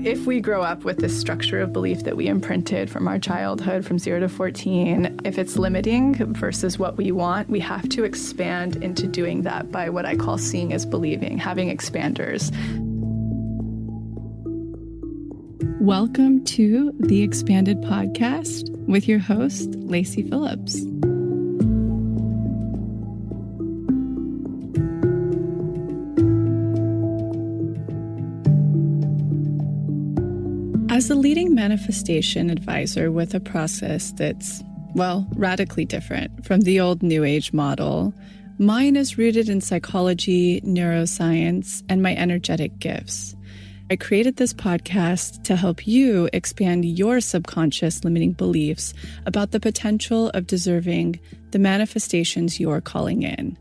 If we grow up with this structure of belief that we imprinted from our childhood from 0 to 14, if it's limiting versus what we want, we have to expand into doing that by what I call seeing as believing, having expanders. Welcome to the Expanded Podcast with your host, Lacy Phillips. As a leading manifestation advisor with a process that's, radically different from the old New Age model, mine is rooted in psychology, neuroscience, and my energetic gifts. I created this podcast to help you expand your subconscious limiting beliefs about the potential of deserving the manifestations you're calling in.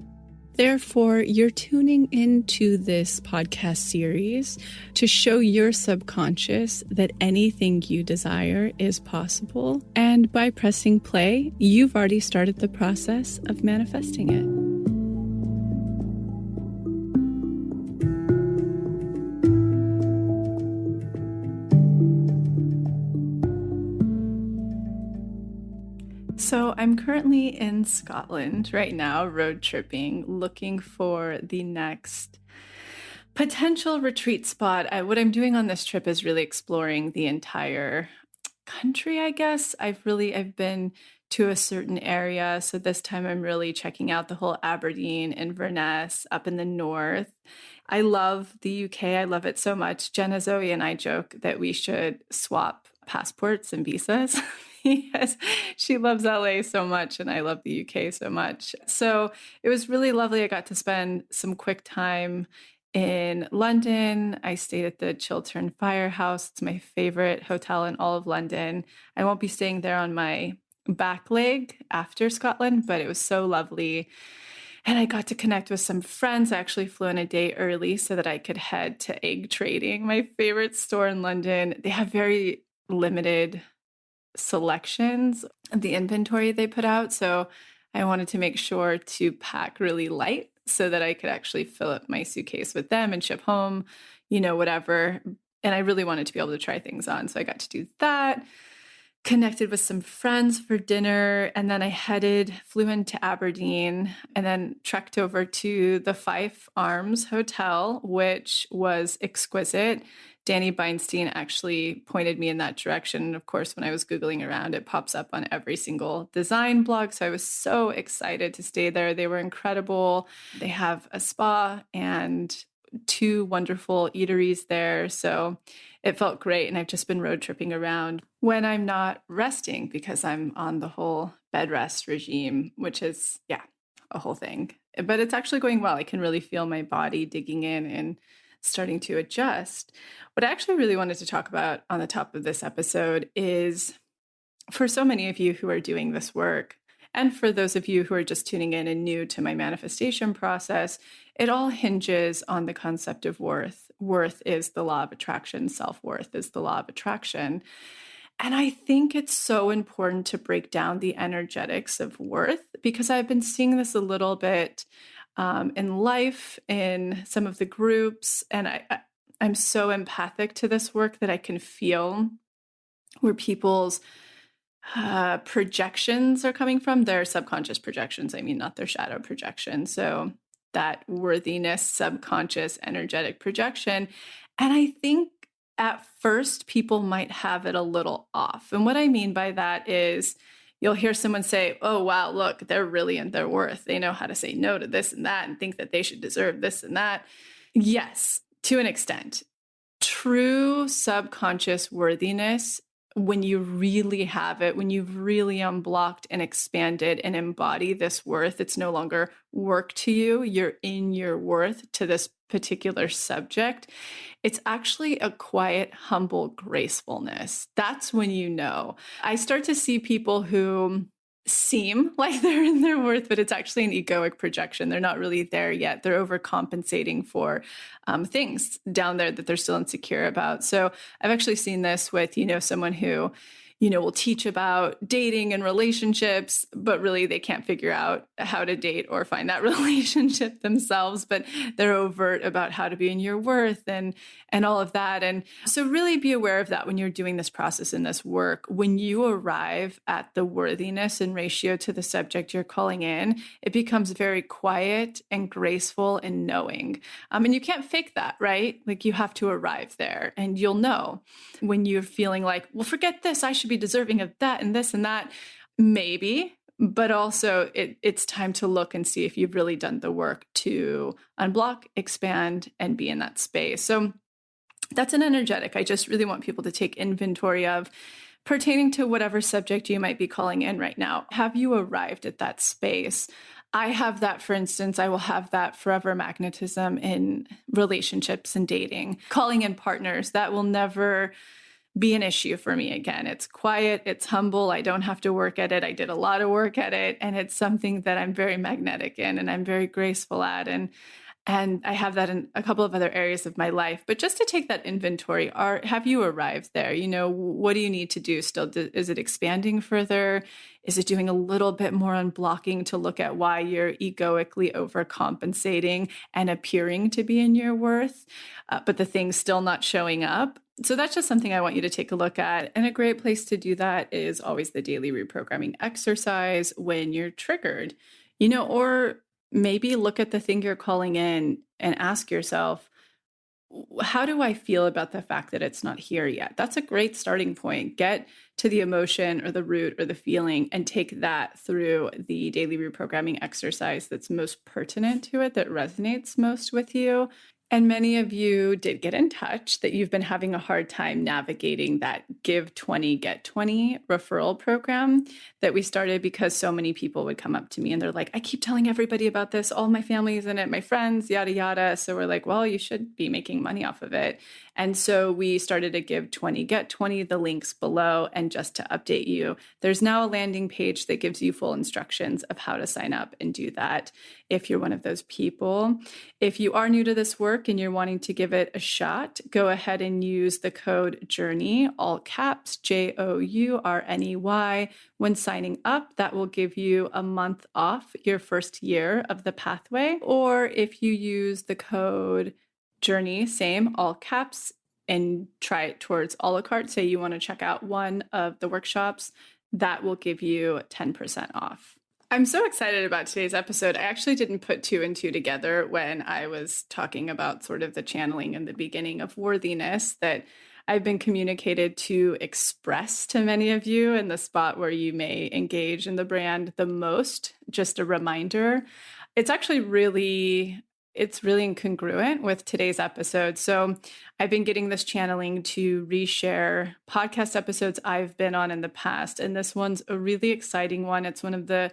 Therefore, you're tuning into this podcast series to show your subconscious that anything you desire is possible. And by pressing play, you've already started the process of manifesting it. So I'm currently in Scotland right now, road tripping, looking for the next potential retreat spot. What I'm doing on this trip is really exploring the entire country, I guess. I've been to a certain area. So this time I'm really checking out the whole Aberdeen, Inverness, up in the north. I love the UK. I love it so much. Jenna, Zoe, and I joke that we should swap passports and visas. Yes, she loves LA so much and I love the UK so much. So it was really lovely. I got to spend some quick time in London. I stayed at the Chiltern Firehouse. It's my favorite hotel in all of London. I won't be staying there on my back leg after Scotland, but it was so lovely. And I got to connect with some friends. I actually flew in a day early so that I could head to Egg Trading, my favorite store in London. They have very limited selections of the inventory they put out. So I wanted to make sure to pack really light so that I could actually fill up my suitcase with them and ship home, whatever. And I really wanted to be able to try things on. So I got to do that, connected with some friends for dinner. And then I flew into Aberdeen and then trekked over to the Fife Arms Hotel, which was exquisite. Danny Beinstein actually pointed me in that direction. And of course, when I was Googling around, it pops up on every single design blog. So I was so excited to stay there. They were incredible. They have a spa and 2 wonderful eateries there. So it felt great. And I've just been road tripping around when I'm not resting because I'm on the whole bed rest regime, which is, a whole thing. But it's actually going well. I can really feel my body digging in and starting to adjust. What I actually really wanted to talk about on the top of this episode is for so many of you who are doing this work, and for those of you who are just tuning in and new to my manifestation process, it all hinges on the concept of worth. Worth is the law of attraction. Self-worth is the law of attraction. And I think it's so important to break down the energetics of worth because I've been seeing this a little bit in life, in some of the groups. And I'm so empathic to this work that I can feel where people's projections are coming from, their subconscious projections. I mean, not their shadow projection. So that worthiness, subconscious, energetic projection. And I think at first people might have it a little off. And what I mean by that is you'll hear someone say, oh, wow, look, they're really in their worth. They know how to say no to this and that and think that they should deserve this and that. Yes, to an extent. True subconscious worthiness, when you really have it, when you've really unblocked and expanded and embody this worth, it's no longer work to you. You're in your worth to this particular subject. It's actually a quiet, humble gracefulness. That's when you know. I start to see people who seem like they're in their worth, but it's actually an egoic projection. They're not really there yet. They're overcompensating for things down there that they're still insecure about. So I've actually seen this with, someone who, will teach about dating and relationships, but really they can't figure out how to date or find that relationship themselves, but they're overt about how to be in your worth and all of that. And so really be aware of that when you're doing this process and this work. When you arrive at the worthiness in ratio to the subject you're calling in, it becomes very quiet and graceful and knowing. And you can't fake that, right? Like you have to arrive there and you'll know when you're feeling like, well, forget this, I should be deserving of that and this and that, maybe, but also it's time to look and see if you've really done the work to unblock, expand, and be in that space. So that's an energetic I just really want people to take inventory of pertaining to whatever subject you might be calling in right now. Have you arrived at that space? I have that, for instance, I will have that forever magnetism in relationships and dating, calling in partners. That will never be an issue for me again. It's quiet, it's humble, I don't have to work at it. I did a lot of work at it, and it's something that I'm very magnetic in and I'm very graceful at. And I have that in a couple of other areas of my life. But just to take that inventory, have you arrived there? What do you need to do still? Is it expanding further? Is it doing a little bit more unblocking to look at why you're egoically overcompensating and appearing to be in your worth, but the thing's still not showing up? So that's just something I want you to take a look at. And a great place to do that is always the daily reprogramming exercise when you're triggered, or maybe look at the thing you're calling in and ask yourself, how do I feel about the fact that it's not here yet? That's a great starting point. Get to the emotion or the root or the feeling and take that through the daily reprogramming exercise that's most pertinent to it, that resonates most with you. And many of you did get in touch that you've been having a hard time navigating that Give 20, Get 20 referral program that we started because so many people would come up to me and they're like, I keep telling everybody about this. All my family is in it, my friends, yada, yada. So we're like, well, you should be making money off of it. And so we started a Give 20, Get 20, the links below. And just to update you, there's now a landing page that gives you full instructions of how to sign up and do that if you're one of those people. If you are new to this work and you're wanting to give it a shot, go ahead and use the code JOURNEY, all caps, JOURNEY, when signing up. That will give you a month off your first year of the pathway. Or if you use the code JOURNEY, same, all caps, and try it towards a la carte, say you want to check out one of the workshops, that will give you 10% off. I'm so excited about today's episode. I actually didn't put two and two together when I was talking about sort of the channeling in the beginning of worthiness that I've been communicated to express to many of you in the spot where you may engage in the brand the most. Just a reminder, it's actually really incongruent with today's episode. So I've been getting this channeling to reshare podcast episodes I've been on in the past. And this one's a really exciting one. It's one of the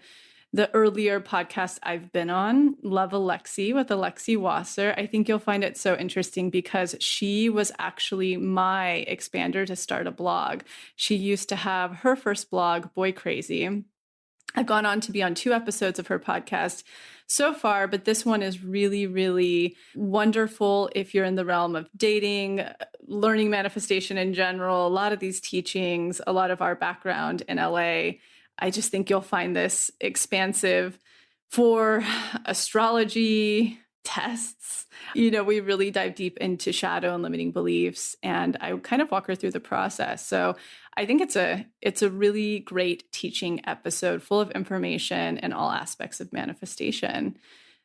earlier podcasts I've been on, Love Alexi with Alexi Wasser. I think you'll find it so interesting because she was actually my expander to start a blog. She used to have her first blog, Boy Crazy. I've gone on to be on 2 episodes of her podcast so far, but this one is really, really wonderful if you're in the realm of dating, learning manifestation in general, a lot of these teachings, a lot of our background in LA. I just think you'll find this expansive for astrology, tests. We really dive deep into shadow and limiting beliefs, and I kind of walk her through the process. So I think it's a really great teaching episode full of information in all aspects of manifestation.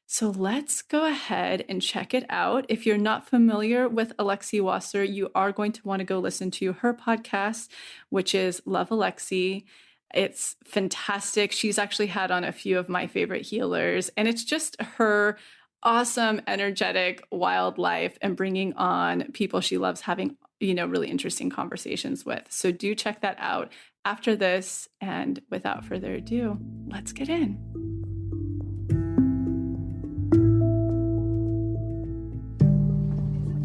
So let's go ahead and check it out. If you're not familiar with Alexi Wasser, you are going to want to go listen to her podcast, which is Love Alexi. It's fantastic. She's actually had on a few of my favorite healers, and it's just her awesome, energetic, wild life and bringing on people she loves having, really interesting conversations with. So do check that out after this. And without further ado, let's get in.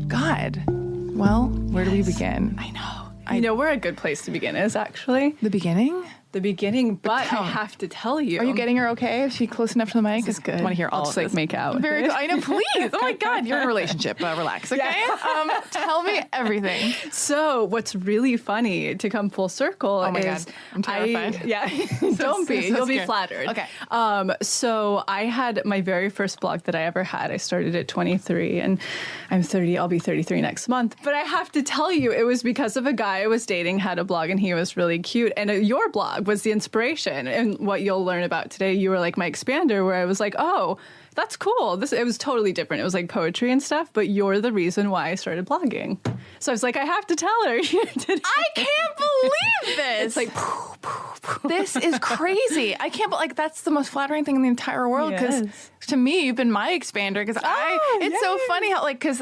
God. Well, where do we begin? I know. Where a good place to begin is actually the beginning. the beginning, but I have to tell you. Are you getting her okay? Is she close enough to the mic? This is good. I want to hear all I'll of just this. make out. Very cool. I know, please. Oh my God, you're in a relationship. Relax, okay? Yeah. Tell me everything. So what's really funny to come full circle Oh my is God, I'm terrified. Don't be. so You'll be scared. flattered. Okay. So I had my very first blog that I ever had. I started at 23 and I'm 30. I'll be 33 next month. But I have to tell you, it was because of a guy I was dating, had a blog, and he was really cute. And your blog was the inspiration. And what you'll learn about today, you were like my expander, where I was like, oh, that's cool. It was totally different. It was like poetry and stuff, but you're the reason why I started blogging. So I was like, I have to tell her. I can't believe this. It's like, this is crazy. I can't, that's the most flattering thing in the entire world. Because to me, you've been my expander. Because it's so funny how, because,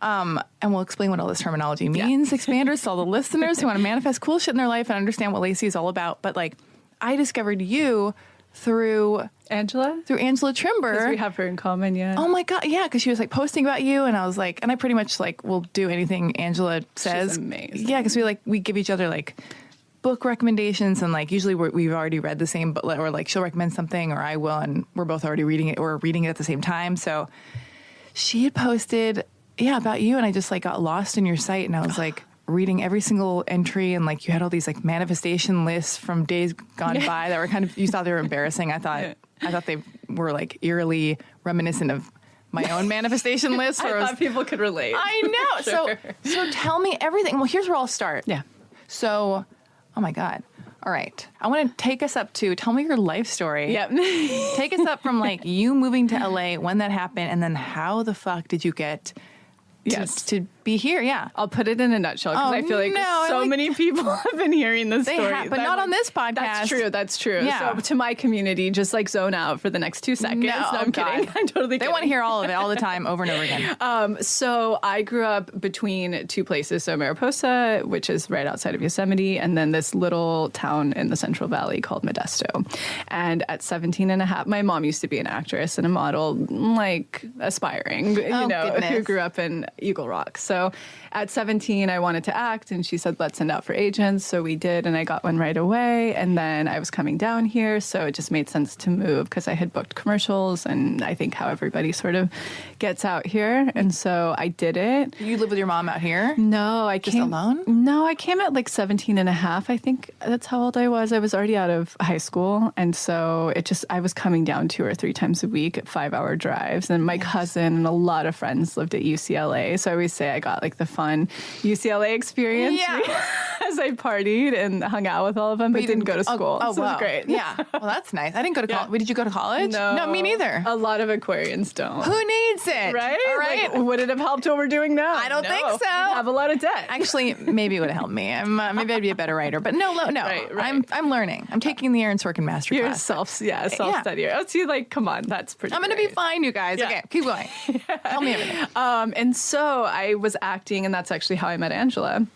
and we'll explain what all this terminology means, expanders, to all the listeners who want to manifest cool shit in their life and understand what Lacy is all about. But I discovered you through Angela Trimber. Because we have her in common, yeah. Oh my God, yeah, because she was posting about you, and I was and I pretty much will do anything Angela says. She's amazing. Yeah, because we give each other book recommendations, and usually we've already read the same, but or she'll recommend something, or I will, and we're both already reading it, or reading it at the same time. So she had posted, about you, and I just got lost in your site, and I was reading every single entry, and you had all these manifestation lists from days gone by that were you thought they were embarrassing. I thought they were eerily reminiscent of my own manifestation list. I thought people could relate. I know. Sure. So tell me everything. Well, here's where I'll start. Yeah. So, oh my God. All right. I want to take us up to, tell me your life story. Yep. Take us up from you moving to LA, when that happened, and then how the fuck did you get to be here? Yeah. I'll put it in a nutshell because I feel many people have been hearing this story. But not on this podcast. That's true. Yeah. So to my community, just zone out for the next 2 seconds. No, I'm kidding. I'm totally kidding. They want to hear all of it all the time, over and over again. So I grew up between two places. So Mariposa, which is right outside of Yosemite, and then this little town in the Central Valley called Modesto. And at 17 and a half, my mom used to be an actress and a model, aspiring, who grew up in Eagle Rock. So at 17, I wanted to act, and she said, let's send out for agents. So we did, and I got one right away. And then I was coming down here, so it just made sense to move because I had booked commercials, and I think how everybody sort of gets out here. And so I did it. You live with your mom out here? No, I came alone? No, I came at 17 and a half. I think that's how old I was. I was already out of high school. And so I was coming down 2 or 3 times a week at 5-hour drives. And my cousin and a lot of friends lived at UCLA. So I always say I got the fun UCLA experience as I partied and hung out with all of them, but didn't go to school. Oh, so wow. it was great. Yeah. Well, that's nice. I didn't go to college. Did you go to college? No, me neither. A lot of Aquarians don't. Who needs it? Right? All right. Would it have helped what we're doing now? I don't think so. You'd have a lot of debt. Actually, maybe it would have helped me. Maybe I'd be a better writer. But no. Right. I'm learning. I'm taking the Aaron Sorkin masterclass. You're self-study. Oh, see, come on, that's pretty I'm going to be fine, you guys. Yeah. Okay, keep going. Tell me everything. And so I was acting, and that's actually how I met Angela.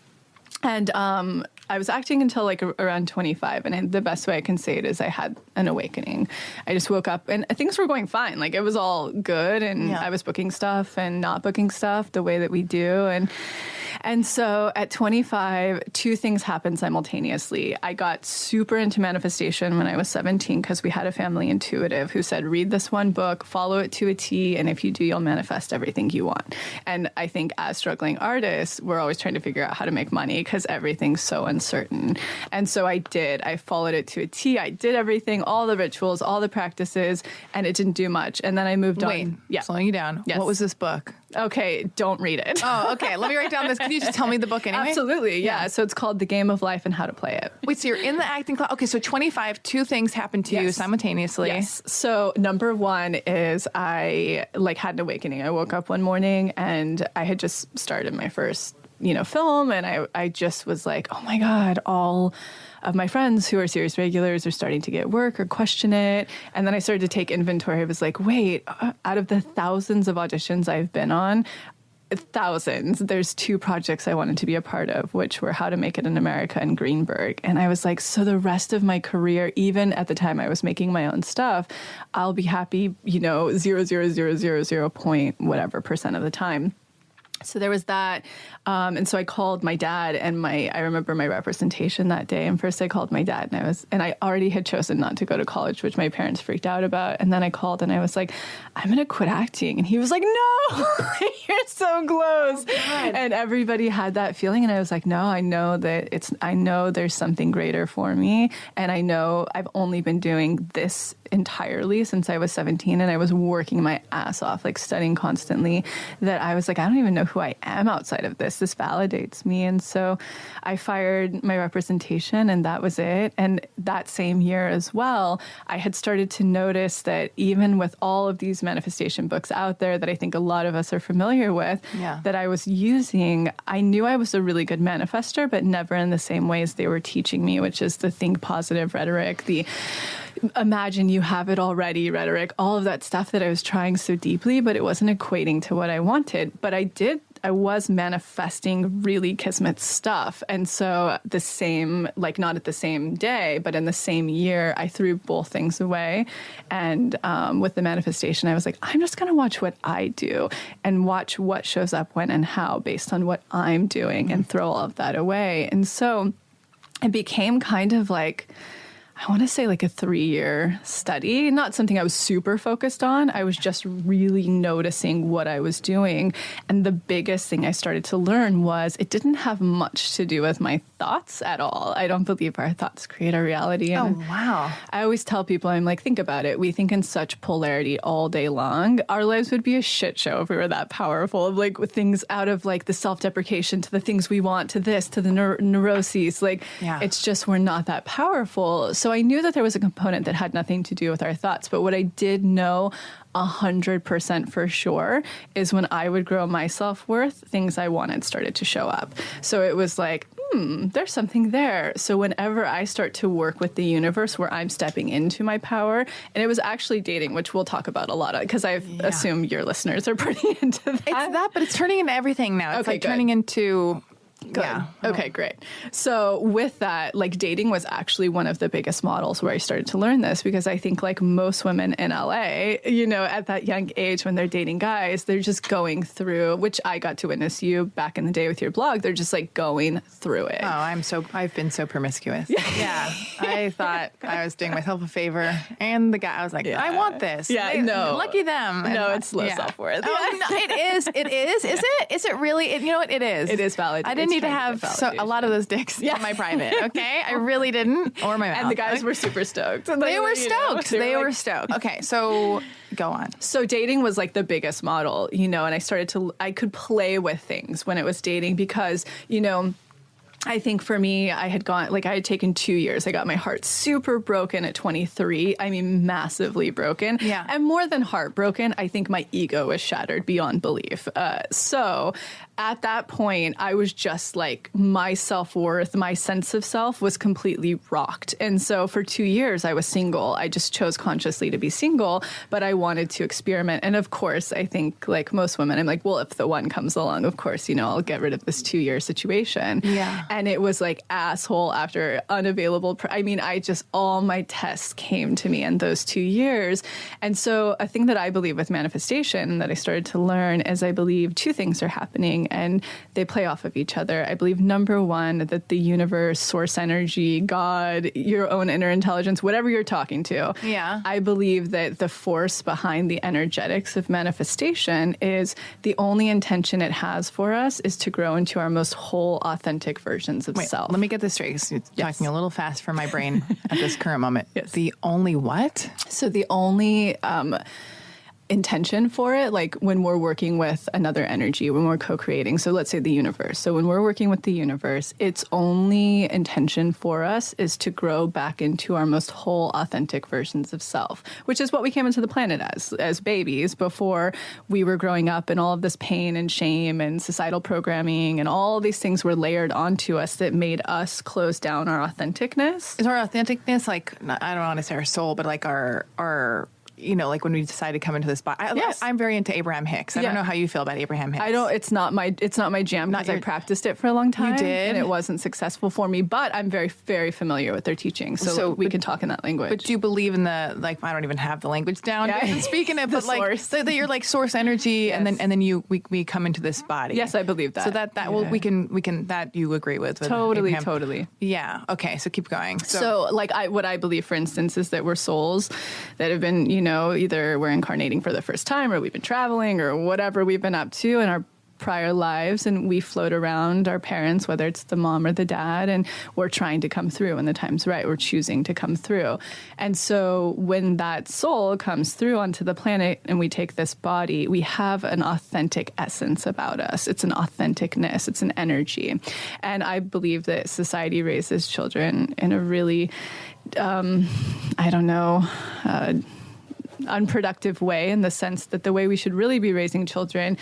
And I was acting until around 25, and the best way I can say it is I had an awakening. I just woke up, and things were going fine. It was all good, and I was booking stuff and not booking stuff the way that we do. And so at 25, 2 things happened simultaneously. I got super into manifestation when I was 17 because we had a family intuitive who said, read this one book, follow it to a T, and if you do, you'll manifest everything you want. And I think as struggling artists, we're always trying to figure out how to make money because everything's so uncertain. And so I did. I followed it to a T. I did everything, all the rituals, all the practices, and it didn't do much. And then I moved on. Slowing you down. Yes. What was this book? Okay, don't read it. Oh, okay. Let me write down this. Can you just tell me the book anyway? Absolutely, yeah. So it's called The Game of Life and How to Play It. Wait, so you're in the acting class. Okay, so 25, 2 things happened to you simultaneously. Yes. So number 1 is I had an awakening. I woke up one morning and I had just started my first, film, and I just was like, oh my God, all of my friends who are series regulars are starting to get work or question it. And then I started to take inventory. I was like, wait, out of the thousands of auditions I've been on, there's 2 projects I wanted to be a part of, which were How to Make It in America and Greenberg. And I was like, so the rest of my career, even at the time I was making my own stuff, I'll be happy, 0.000 point whatever % of the time. So there was that. And so I called my dad, and I remember my representation that day. And first I called my dad, and I already had chosen not to go to college, which my parents freaked out about. And then I called and I was like, I'm going to quit acting. And he was like, no, you're so close. Oh, and everybody had that feeling. And I was like, no, I know there's something greater for me. And I know I've only been doing this entirely since I was 17, and I was working my ass off, like studying constantly, that I was like, I don't even know who I am outside of this. This validates me. And so I fired my representation, and that was it. And that same year as well, I had started to notice that even with all of these manifestation books out there that I think a lot of us are familiar with, that I was using, I knew I was a really good manifester, but never in the same ways they were teaching me, which is the think positive rhetoric, the imagine you have it already rhetoric, all of that stuff that I was trying so deeply, but it wasn't equating to what I wanted. But I was manifesting really kismet stuff. And so the same, like not at the same day, but in the same year, I threw both things away. And with the manifestation, I was like, I'm just going to watch what I do and watch what shows up when and how based on what I'm doing and throw all of that away. And so it became kind of like, I want to say like a 3-year study, not something I was super focused on. I was just really noticing what I was doing. And the biggest thing I started to learn was it didn't have much to do with my thoughts at all. I don't believe our thoughts create our reality. And wow. I always tell people, I'm like, think about it. We think in such polarity all day long. Our lives would be a shit show if we were that powerful, of like with things out of like the self-deprecation to the things we want, to this, to the neuroses. Like, it's just, we're not that powerful. So I knew that there was a component that had nothing to do with our thoughts. But what I did know 100% for sure is when I would grow my self-worth, things I wanted started to show up. So it was like, there's something there. So whenever I start to work with the universe where I'm stepping into my power, and it was actually dating, which we'll talk about a lot of, because I assume your listeners are pretty into that. It's that, but it's turning into everything now. It's turning into... Good. Yeah. Okay, great. So with that, like dating was actually one of the biggest models where I started to learn this, because I think like most women in LA, you know, at that young age when they're dating guys, they're just going through, which I got to witness you back in the day with your blog. They're just like going through it. Oh, I've been so promiscuous. Yeah. I thought I was doing myself a favor, and the guy, I was like, I want this. No. Lucky them. No, it's low self-worth. Oh, no, it is. It is. Is it? Is it really? You know what? It is. It is valid. I didn't need to have a lot of those dicks in my private, okay? I really didn't. Or my mouth. And the guys were super stoked. They were stoked. They were stoked. Okay, so go on. So dating was like the biggest model, you know, and I could play with things when it was dating because, you know, I think for me, I had taken 2 years. I got my heart super broken at 23. I mean, massively broken. Yeah. And more than heartbroken, I think my ego was shattered beyond belief. So at that point, I was just like, my self-worth, my sense of self was completely rocked. And so for 2 years, I was single. I just chose consciously to be single, but I wanted to experiment. And of course, I think like most women, I'm like, well, if the one comes along, of course, you know, I'll get rid of this 2-year situation. Yeah. And it was like asshole after unavailable. All my tests came to me in those 2 years. And so a thing that I believe with manifestation that I started to learn is I believe two things are happening and they play off of each other. I believe, number one, that the universe, source energy, God, your own inner intelligence, whatever you're talking to. Yeah. I believe that the force behind the energetics of manifestation is the only intention it has for us is to grow into our most whole, authentic versions of self. Let me get this straight. 'Cause you're talking a little fast for my brain at this current moment. Yes. The only what? So the only intention for it, like when we're working with another energy, when we're co-creating, so let's say the universe. So when we're working with the universe, its only intention for us is to grow back into our most whole, authentic versions of self, which is what we came into the planet as babies before we were growing up, and all of this pain and shame and societal programming and all these things were layered onto us that made us close down our authenticness. Is our authenticness like, I don't want to say our soul, but like our like when we decided to come into this body. I'm very into Abraham Hicks. I don't know how you feel about Abraham Hicks. It's not my jam because I practiced it for a long time. You did? And it wasn't successful for me, but I'm very, very familiar with their teaching. So we can talk in that language. But do you believe in the, like, I don't even have the language down. Yeah. Speaking of, but like, so that you're like source energy, yes. and then we come into this body. Yes, I believe that. So well, we can that you agree with totally, Abraham. totally. Yeah. Okay. So keep going. So like what I believe, for instance, is that we're souls that have been, either we're incarnating for the first time or we've been traveling or whatever we've been up to in our prior lives, and we float around our parents, whether it's the mom or the dad, and we're trying to come through when the time's right. We're choosing to come through. And so when that soul comes through onto the planet and we take this body, we have an authentic essence about us. It's an authenticness. It's an energy. And I believe that society raises children in a really, unproductive way, in the sense that the way we should really be raising children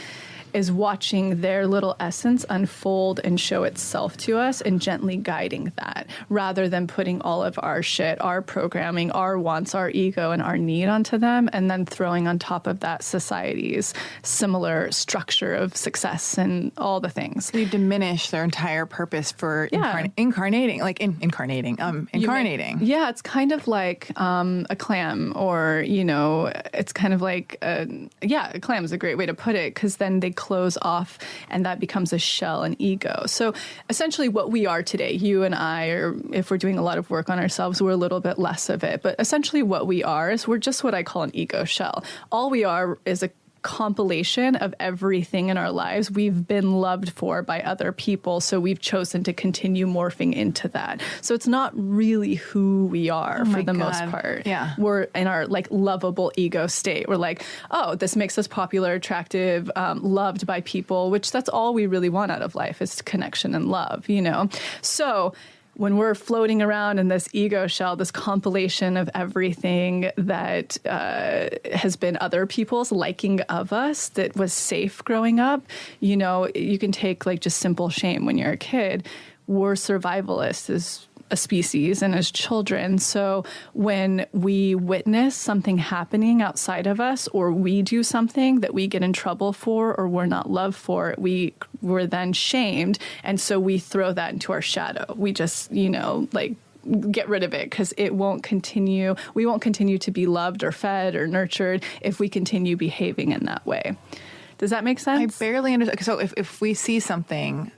is watching their little essence unfold and show itself to us and gently guiding that, rather than putting all of our shit, our programming, our wants, our ego, and our need onto them, and then throwing on top of that society's similar structure of success and all the things. You diminish their entire purpose for incarnating. Yeah, it's kind of like a clam, or, it's kind of like, a clam is a great way to put it, because then they close off and that becomes a shell, an ego. So essentially what we are today, you and I, or if we're doing a lot of work on ourselves, we're a little bit less of it. But essentially what we are is we're just what I call an ego shell. All we are is a compilation of everything in our lives we've been loved for by other people, so we've chosen to continue morphing into that. So it's not really who we are for the most part. Yeah, we're in our like lovable ego state. We're like, oh, this makes us popular, attractive, loved by people, which that's all we really want out of life, is connection and love, So when we're floating around in this ego shell, this compilation of everything that has been other people's liking of us that was safe growing up, you can take like just simple shame when you're a kid. We're survivalists as a species and as children. So when we witness something happening outside of us, or we do something that we get in trouble for or we're not loved for, we're then shamed. And so we throw that into our shadow. We just, get rid of it, because it won't continue. We won't continue to be loved or fed or nurtured if we continue behaving in that way. Does that make sense? I barely understand. So if we see something...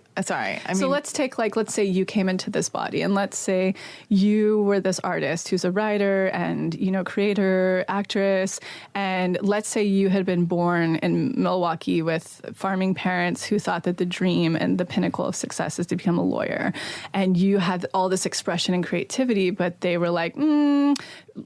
So let's take, let's say you came into this body, and let's say you were this artist who's a writer and, creator, actress, and let's say you had been born in Milwaukee with farming parents who thought that the dream and the pinnacle of success is to become a lawyer. And you had all this expression and creativity, but they were like,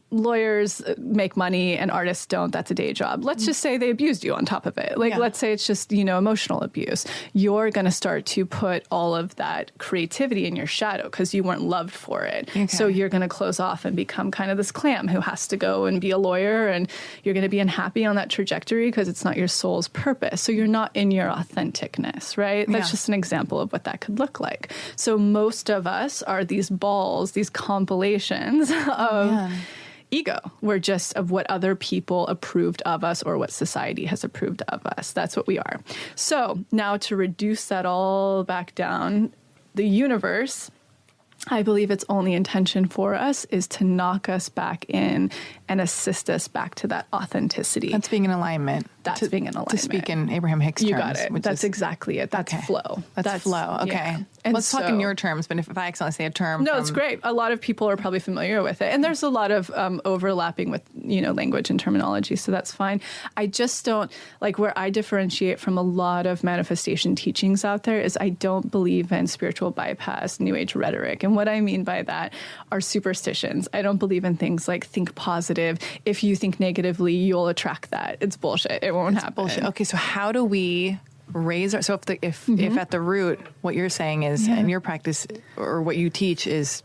lawyers make money and artists don't. That's a day job. Let's just say they abused you on top of it. Let's say it's just, emotional abuse. You're going to start to put all of that creativity in your shadow because you weren't loved for it. Okay. So you're going to close off and become kind of this clam who has to go and be a lawyer, and you're going to be unhappy on that trajectory because it's not your soul's purpose. So you're not in your authenticness, right? That's just an example of what that could look like. So most of us are these balls, these compilations of ego. We're just of what other people approved of us or what society has approved of us. That's what we are. So now to reduce that all back down, the universe, I believe its only intention for us is to knock us back in and assist us back to that authenticity. That's being in alignment. That's being in alignment. To speak in Abraham Hicks terms. You got it. That's exactly it. That's flow. That's flow. Okay. Yeah. Let's talk in your terms, but if I accidentally say a term. No, it's great. A lot of people are probably familiar with it. And there's a lot of overlapping with, language and terminology, so that's fine. I just don't, where I differentiate from a lot of manifestation teachings out there is I don't believe in spiritual bypass, New Age rhetoric. And what I mean by that are superstitions. I don't believe in things like think positive. If you think negatively, you'll attract that. It's bullshit. It won't happen. Bullshit. Okay, so how do we raise our... So if at the root, what you're saying is, in your practice, or what you teach is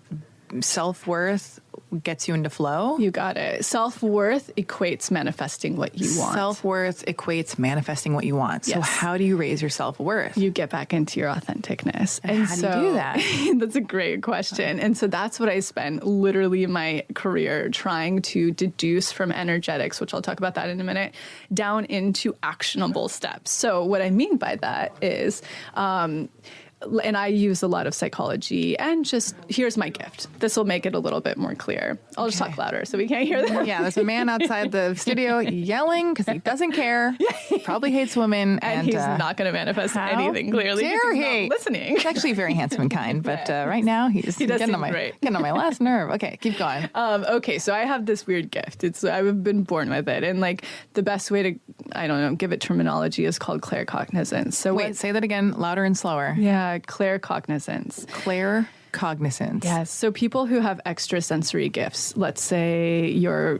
self-worth, gets you into flow? You got it. Self-worth equates manifesting what you want. Self-worth equates manifesting what you want. So Yes. how do you raise your self-worth? You get back into your authenticness. And how do you do that? That's a great question. And so that's what I spent literally my career trying to deduce from energetics, which I'll talk about that in a minute, down into actionable steps. So what I mean by that is, and I use a lot of psychology, and just here's my gift. This will make it a little bit more clear. I'll just talk louder so we can't hear that. Yeah, there's a man outside the studio yelling because he doesn't care. He probably hates women. And he's not going to manifest anything, clearly. Dare because he's he? not listening. He's actually very handsome and kind, but right now he does getting seem on my great. getting on my last nerve. Okay, keep going. Okay, so I have this weird gift. I've been born with it. And like the best way to, I don't know, give it terminology is called claircognizance. So Wait, say that again, louder and slower. Yeah, claircognizance. Claircognizance. Yes. So people who have extrasensory gifts, let's say you're,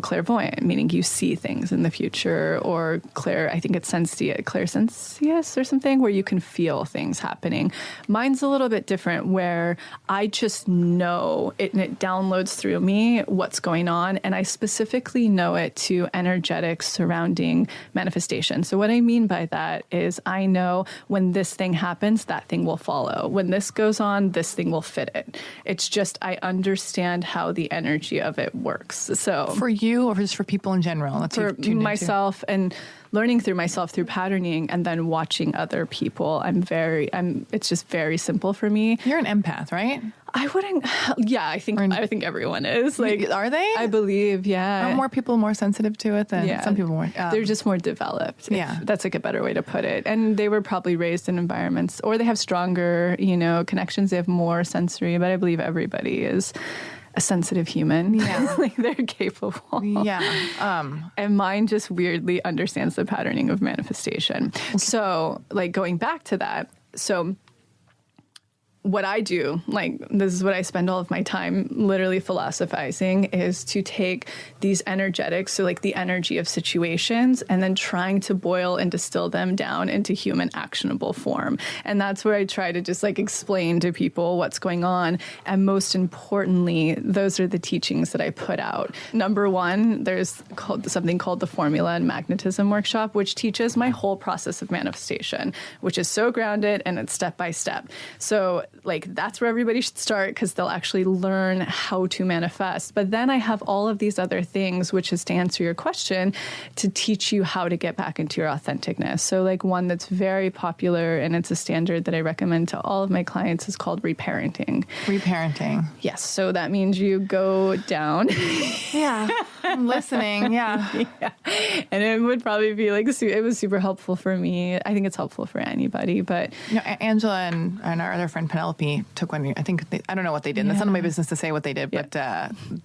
clairvoyant, meaning you see things in the future, or I think it's clairsensious or something, where you can feel things happening. Mine's a little bit different, where I just know it, and it downloads through me what's going on, and I specifically know it to energetics surrounding manifestation. So what I mean by that is I know when this thing happens, that thing will follow. When this goes on, this thing will fit it. It's just I understand how the energy of it works. So For you, or just for people in general? That's for myself, and learning through myself through patterning, and then watching other people, it's just very simple for me. You're an empath, right? I wouldn't. Yeah, I think everyone is. Like, are they? I believe. Yeah. Are more people more sensitive to it than some people weren't? They're just more developed. Yeah, that's like a better way to put it. And they were probably raised in environments, or they have stronger, connections. They have more sensory. But I believe everybody is a sensitive human. Yeah. Like they're capable. Yeah. And mine just weirdly understands the patterning of manifestation. Okay. So, like, going back to that, so what I do, like, this is what I spend all of my time literally philosophizing, is to take these energetics, so like the energy of situations, and then trying to boil and distill them down into human actionable form. And that's where I try to just like explain to people what's going on. And most importantly, those are the teachings that I put out. Number one, there's something called the Formula and Magnetism Workshop, which teaches my whole process of manifestation, which is so grounded and it's step by step. So like that's where everybody should start, because they'll actually learn how to manifest. But then I have all of these other things, which is to answer your question, to teach you how to get back into your authenticness. So like one that's very popular, and it's a standard that I recommend to all of my clients, is called reparenting. Reparenting. Yes. So that means you go down. Yeah. I'm listening. Yeah. Yeah. And it would probably be like, it was super helpful for me. I think it's helpful for anybody, but Angela and our other friend Penelope took one. I think I don't know what they did. Yeah. That's none of my business to say what they did, but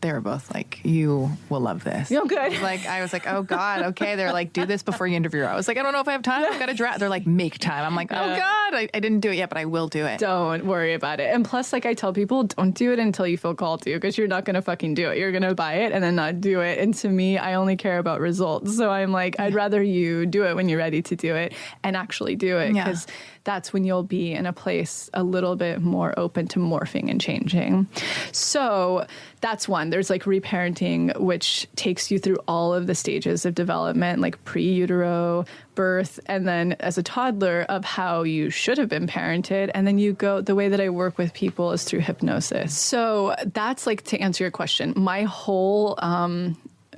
they were both like, "You will love this." Oh, good. I was like, "Oh God, okay." They're like, "Do this before you interview her." I was like, "I don't know if I have time. I've got to draft." They're like, "Make time." I'm like, "Oh God, I didn't do it yet, but I will do it." Don't worry about it. And plus, like I tell people, don't do it until you feel called to, because you're not going to fucking do it. You're going to buy it and then not do it. And to me, I only care about results. So I'm like, I'd rather you do it when you're ready to do it and actually do it, because that's when you'll be in a place a little bit more open to morphing and changing. So that's one. There's like reparenting, which takes you through all of the stages of development, like pre-utero, birth, and then as a toddler of how you should have been parented. And then you go, the way that I work with people is through hypnosis. So that's like, to answer your question, my whole,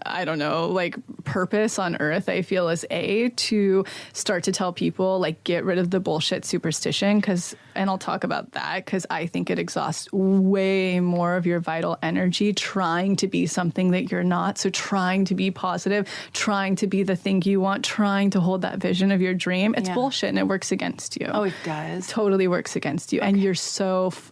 I don't know, like purpose on earth, I feel, is to start to tell people, like, get rid of the bullshit superstition, and I'll talk about that, because I think it exhausts way more of your vital energy trying to be something that you're not. So trying to be positive, trying to be the thing you want, trying to hold that vision of your dream. It's bullshit, and it works against you. Oh, it does? Totally works against you. Okay. And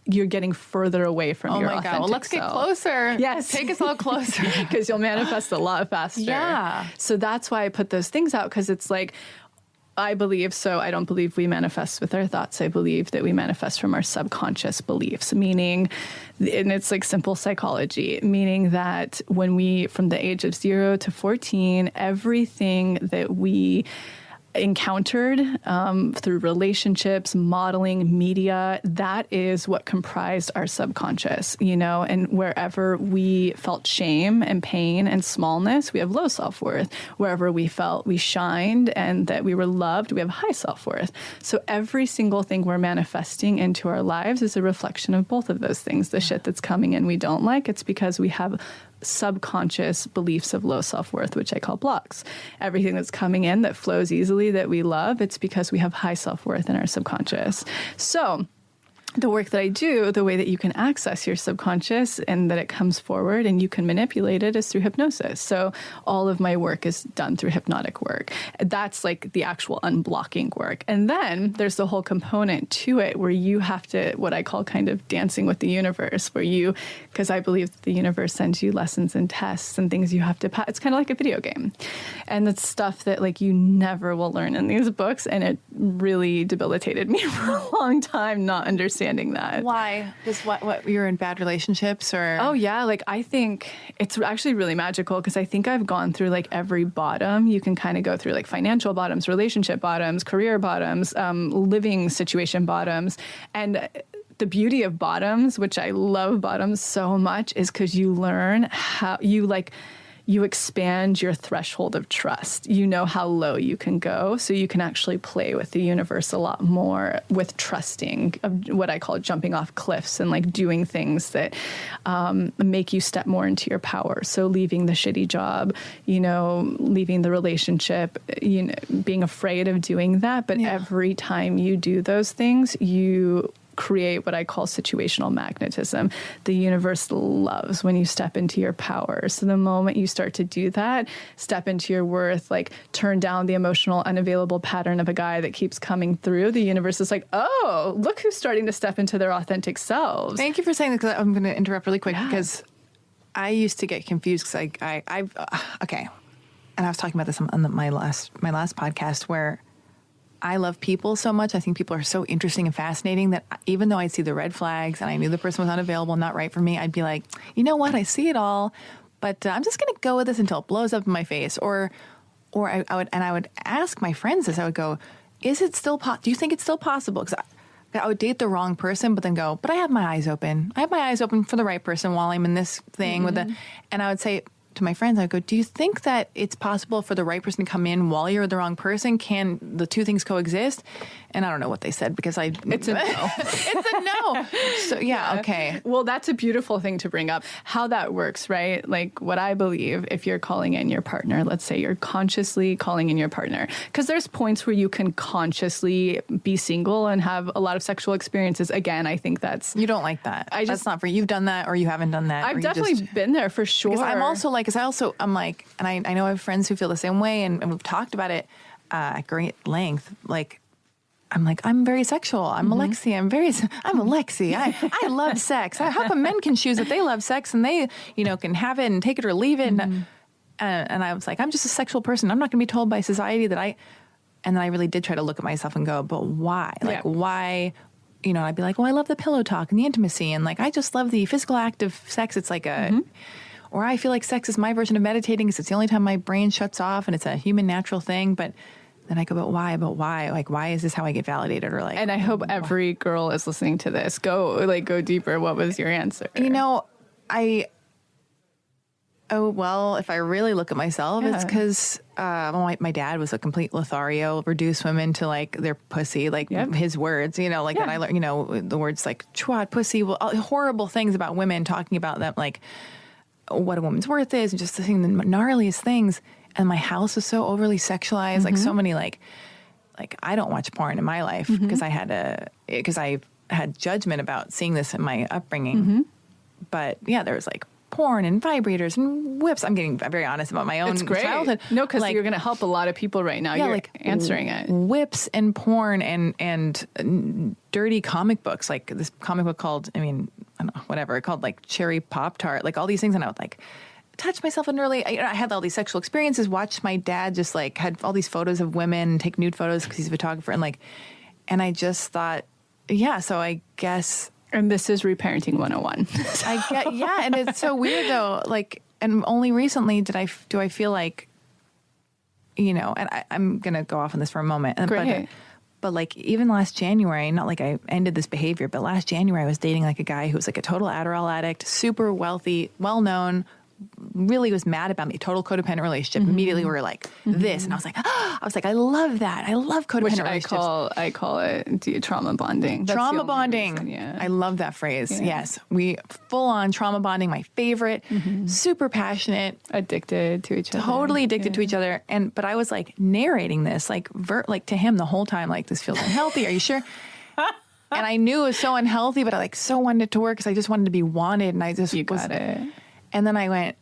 you're getting further away from your authentic self. Oh my God, well, let's get closer. Yes. Take us all closer. Because you'll manifest a lot faster. Yeah. So that's why I put those things out, because it's like, I believe, so I don't believe we manifest with our thoughts. I believe that we manifest from our subconscious beliefs, meaning, and it's like simple psychology, meaning that when from the age of 0 to 14, everything that we encountered through relationships, modeling, media, that is what comprised our subconscious, and wherever we felt shame and pain and smallness, we have low self-worth. Wherever we felt we shined and that we were loved, we have high self-worth. So every single thing we're manifesting into our lives is a reflection of both of those things. The shit that's coming in we don't like, it's because we have subconscious beliefs of low self-worth, which I call blocks. Everything that's coming in that flows easily, that we love, it's because we have high self-worth in our subconscious. So the work that I do, the way that you can access your subconscious and that it comes forward and you can manipulate it is through hypnosis. So all of my work is done through hypnotic work. That's like the actual unblocking work. And then there's the whole component to it where you have to, what I call kind of dancing with the universe, where because I believe that the universe sends you lessons and tests and things you have to pass. It's kind of like a video game. And it's stuff that like you never will learn in these books. And it really debilitated me for a long time, not understanding that. Why? Just what you're in bad relationships or? Oh yeah. Like I think it's actually really magical because I think I've gone through like every bottom. You can kind of go through like financial bottoms, relationship bottoms, career bottoms, living situation bottoms. And the beauty of bottoms, which I love bottoms so much, is because you learn how you expand your threshold of trust. You know how low you can go, so you can actually play with the universe a lot more with trusting of what I call jumping off cliffs and like doing things that make you step more into your power. So leaving the shitty job, leaving the relationship, being afraid of doing that. But every time you do those things, you create what I call situational magnetism. The universe loves when you step into your power. So the moment you start to do that, step into your worth, like turn down the emotional unavailable pattern of a guy that keeps coming through, the universe is like, oh, look who's starting to step into their authentic selves. Thank you for saying that, because I'm going to interrupt really quick because I used to get confused because I've okay. And I was talking about this on my last podcast where I love people so much. I think people are so interesting and fascinating that even though I see the red flags and I knew the person was unavailable, not right for me, I'd be like, you know what? I see it all, but I'm just going to go with this until it blows up in my face. Or I would ask my friends this. I would go, is it still do you think it's still possible? Because I would date the wrong person, but then go, but I have my eyes open. I have my eyes open for the right person while I'm in this thing and I would say to my friends, I go, do you think that it's possible for the right person to come in while you're the wrong person? Can the two things coexist? And I don't know what they said because it's a no. It's a no. So yeah, okay. Well, that's a beautiful thing to bring up, how that works, right? Like what I believe, if you're calling in your partner, let's say you're consciously calling in your partner, because there's points where you can consciously be single and have a lot of sexual experiences. Again, I think you don't like that. That's not for you. You've done that or you haven't done that. I've definitely been there for sure. Because I'm also like, I'm like, and I know I have friends who feel the same way, and we've talked about it at great length. Like, I'm very sexual. I'm Alexi. I'm Alexi. I love sex. How come men can choose that they love sex and they, can have it and take it or leave it? And I was like, I'm just a sexual person. I'm not going to be told by society that and then I really did try to look at myself and go, but why? Like, why? I'd be like, well, I love the pillow talk and the intimacy. And like, I just love the physical act of sex. It's like or I feel like sex is my version of meditating because it's the only time my brain shuts off and it's a human natural thing. But then I go, but why? Like, why is this how I get validated? Or like, and I hope every girl is listening to this. Go deeper. What was your answer? If I really look at myself, it's because my dad was a complete Lothario, reduced women to like their pussy, like his words, and I learned, the words like twat, pussy, horrible things about women, talking about them, like what a woman's worth is, and just the gnarliest things. And my house was so overly sexualized, like so many like I don't watch porn in my life because I had judgment about seeing this in my upbringing. But yeah, there was like porn and vibrators and whips. I'm getting very honest about my own childhood. No, because you're going to help a lot of people right now. Yeah, you're answering it. Whips and porn and dirty comic books, like this comic book called, I don't know, whatever, called like Cherry Pop-Tart, like all these things. And I would like touch myself in early, I had all these sexual experiences, watched my dad just like had all these photos of women, take nude photos because he's a photographer. And I just thought, so I guess. And this is reparenting 101. And it's so weird though. Like, and only recently do I feel like you know, and I'm going to go off on this for a moment. Great. But like even last January, not like I ended this behavior, but last January I was dating like a guy who was like a total Adderall addict, super wealthy, well-known, really was mad about me. Total codependent relationship. Immediately we were like this. And I was like, I love that. I love codependent relationships. I call it trauma bonding. That's trauma bonding. reason, yeah. I love that phrase. Yeah. Yes. We full on trauma bonding, my favorite, super passionate. Addicted to each other. Totally addicted to each other. But I was like narrating this, like to him the whole time, like this feels unhealthy. Are you sure? And I knew it was so unhealthy, but I like so wanted it to work because I just wanted to be wanted. And I just got it. And then I went,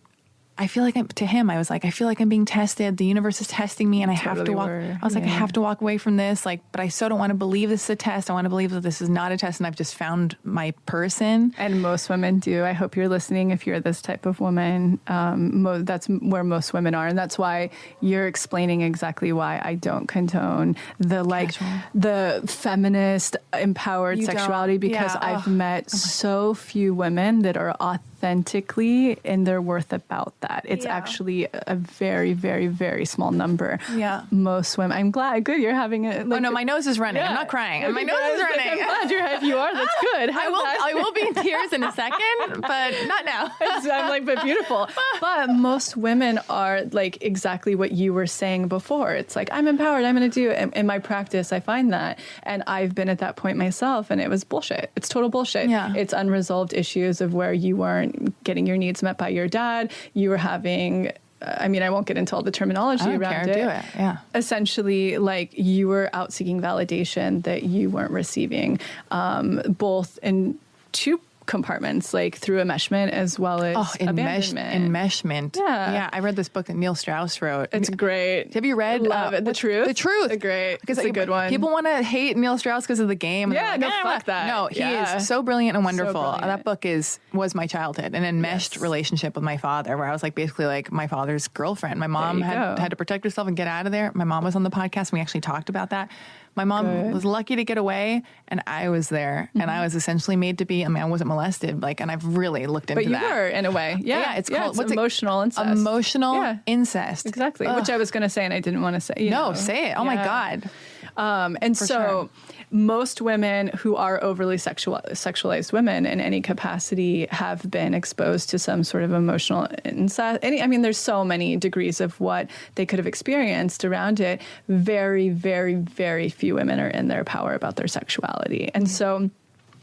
I feel like to him, I was like, I feel like I'm being tested. The universe is testing me and I have to walk. I was like, I have to walk away from this. Like, but I so don't want to believe this is a test. I want to believe that this is not a test and I've just found my person. And most women do. I hope you're listening if you're this type of woman. That's where most women are. And that's why you're explaining exactly why I don't condone the feminist empowered sexuality, because I've met so few women that are authentically in their worth about that. It's actually a very, very, very small number. Yeah. Most women. I'm glad. Good. You're having it. Oh no, my nose is running. I'm not crying. My nose is running. I'm glad you are. That's good. I will be in tears in a second, but not now. I'm like, but beautiful. But most women are like exactly what you were saying before. It's like, I'm empowered. I'm going to do it. In my practice, I find that. And I've been at that point myself, and it was bullshit. It's total bullshit. Yeah. It's unresolved issues of where you weren't getting your needs met by your dad. You were having, I mean, I won't get into all the terminology around it. Do it. Yeah. Essentially, like you were out seeking validation that you weren't receiving, both in two compartments, like through enmeshment as well as abandonment. Enmeshment. Yeah. I read this book that Neil Strauss wrote. It's great. Have you read? Love it. The Truth? The Truth. It's great. Because it's a good one. People want to hate Neil Strauss because of the game. Yeah, like, fuck that. No, he is so brilliant and wonderful. So brilliant. That book was my childhood, an enmeshed relationship with my father, where I was like basically like my father's girlfriend. My mom had to protect herself and get out of there. My mom was on the podcast and we actually talked about that. My mom was lucky to get away, and I was there, and I was essentially made to be. I mean, I wasn't molested, like, and I've really looked into that. But you were in a way, yeah. It's called what's emotional incest. Emotional incest, exactly. Which I was going to say, and I didn't want to say. Say it. Oh my God. And so most women who are overly sexualized women in any capacity have been exposed to some sort of emotional incest. I mean, there's so many degrees of what they could have experienced around it. Very, very, very few women are in their power about their sexuality. And so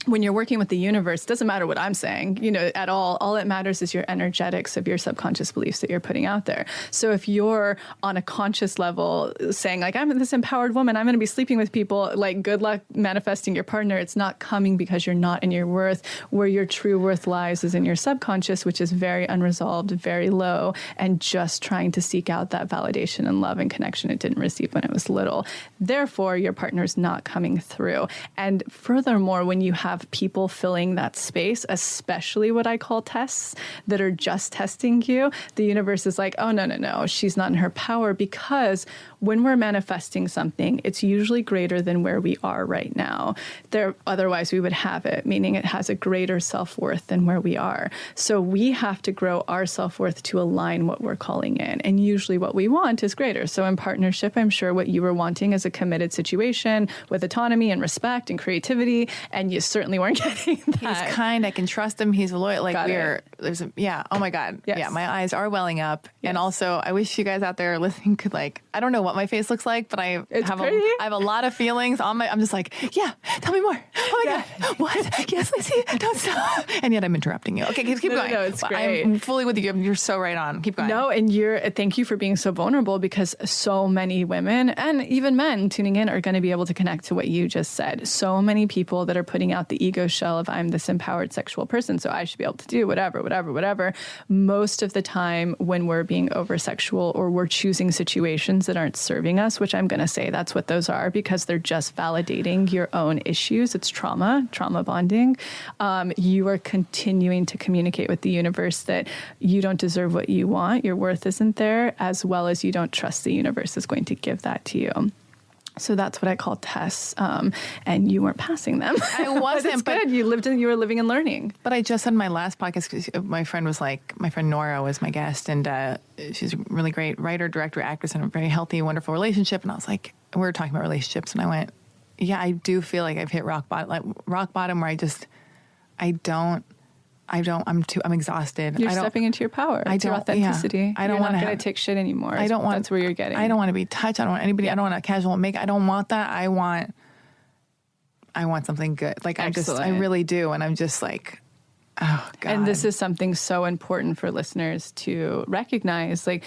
when you're working with the universe, it doesn't matter what I'm saying, at all. All that matters is your energetics of your subconscious beliefs that you're putting out there. So if you're on a conscious level saying, like, I'm this empowered woman, I'm going to be sleeping with people, like, good luck manifesting your partner. It's not coming because you're not in your worth. Where your true worth lies is in your subconscious, which is very unresolved, very low, and just trying to seek out that validation and love and connection it didn't receive when it was little. Therefore, your partner's not coming through. And furthermore, when you have people filling that space, especially what I call tests that are just testing you, the universe is like, oh, no, she's not in her power, because when we're manifesting something, it's usually greater than where we are right now. Otherwise, we would have it, meaning it has a greater self-worth than where we are. So we have to grow our self-worth to align what we're calling in. And usually what we want is greater. So in partnership, I'm sure what you were wanting is a committed situation with autonomy and respect and creativity, and you certainly weren't getting that. He's kind. I can trust him. He's loyal. Like oh my God. Yes. Yeah, my eyes are welling up. Yes. And also, I wish you guys out there listening could, like, I don't know what my face looks like, but I have a lot of feelings on I'm just like, yeah, tell me more. Oh my God. What? Yes, Lacy, don't stop. And yet I'm interrupting you. Okay, keep going. No, it's great. I'm fully with you. You're so right on. Keep going. No, and thank you for being so vulnerable, because so many women and even men tuning in are going to be able to connect to what you just said. So many people that are putting out the ego shell of, I'm this empowered sexual person, so I should be able to do whatever. Most of the time when we're being over sexual or we're choosing situations that aren't serving us, which I'm going to say that's what those are, because they're just validating your own issues. It's trauma bonding. You are continuing to communicate with the universe that you don't deserve what you want. Your worth isn't there, as well as you don't trust the universe is going to give that to you. So that's what I call tests. And you weren't passing them. I wasn't, but it's good. You were living and learning. But I just on my last podcast, 'cause my friend Nora was my guest, and she's a really great writer, director, actress, and a very healthy, wonderful relationship. And I was like, we were talking about relationships, and I went, yeah, I do feel like I've hit rock bottom where I'm exhausted. You're stepping into your power. It's your authenticity. Yeah, I don't want to take shit anymore. That's where you're getting. I don't want to be touched. I don't want anybody. I don't want a casual make. I don't want that. I want something good. Like I really do. And I'm just like, oh God. And this is something so important for listeners to recognize. Like,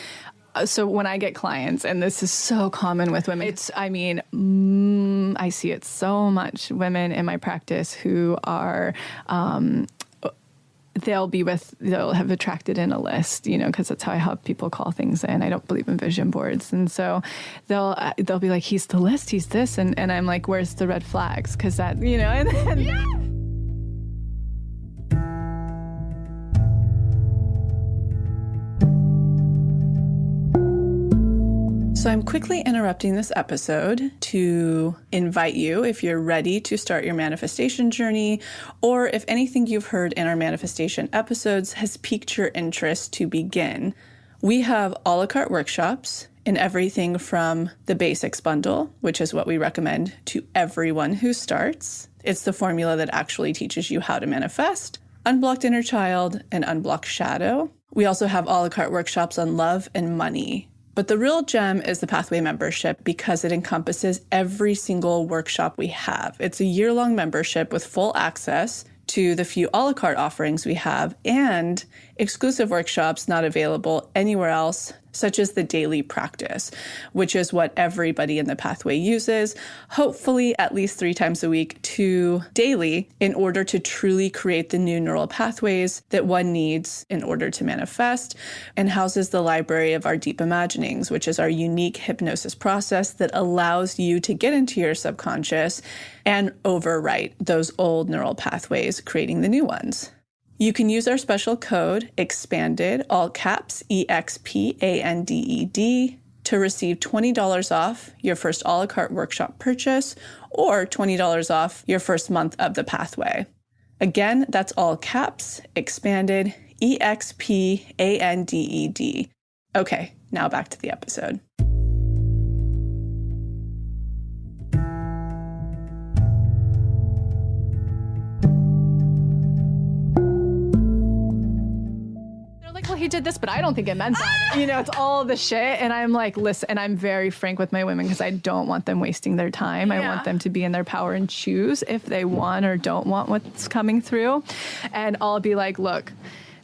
so when I get clients, and this is so common with women, I see it so much, women in my practice who are, they'll have attracted in a list, because that's how I help people call things in. I don't believe in vision boards. And so they'll be like, he's the list, he's this. And I'm like, where's the red flags? Cause that, and then, yeah. So I'm quickly interrupting this episode to invite you, if you're ready to start your manifestation journey, or if anything you've heard in our manifestation episodes has piqued your interest to begin. We have a la carte workshops in everything from the basics bundle, which is what we recommend to everyone who starts. It's the formula that actually teaches you how to manifest, unblocked inner child, and unblocked shadow. We also have a la carte workshops on love and money. But the real gem is the Pathway membership because it encompasses every single workshop we have. It's a year-long membership with full access to the few a la carte offerings we have and exclusive workshops not available anywhere else, such as the daily practice, which is what everybody in the Pathway uses, hopefully at least 3 times a week to daily, in order to truly create the new neural pathways that one needs in order to manifest, and houses the library of our deep imaginings, which is our unique hypnosis process that allows you to get into your subconscious and overwrite those old neural pathways, creating the new ones. You can use our special code EXPANDED, all caps, EXPANDED, to receive $20 off your first a la carte workshop purchase or $20 off your first month of the Pathway. Again, that's all caps, EXPANDED, EXPANDED. Okay, now back to the episode. He did this, but I don't think it meant that. It's all the shit. And I'm like, listen, and I'm very frank with my women because I don't want them wasting their time. Yeah. I want them to be in their power and choose if they want or don't want what's coming through. And I'll be like, look,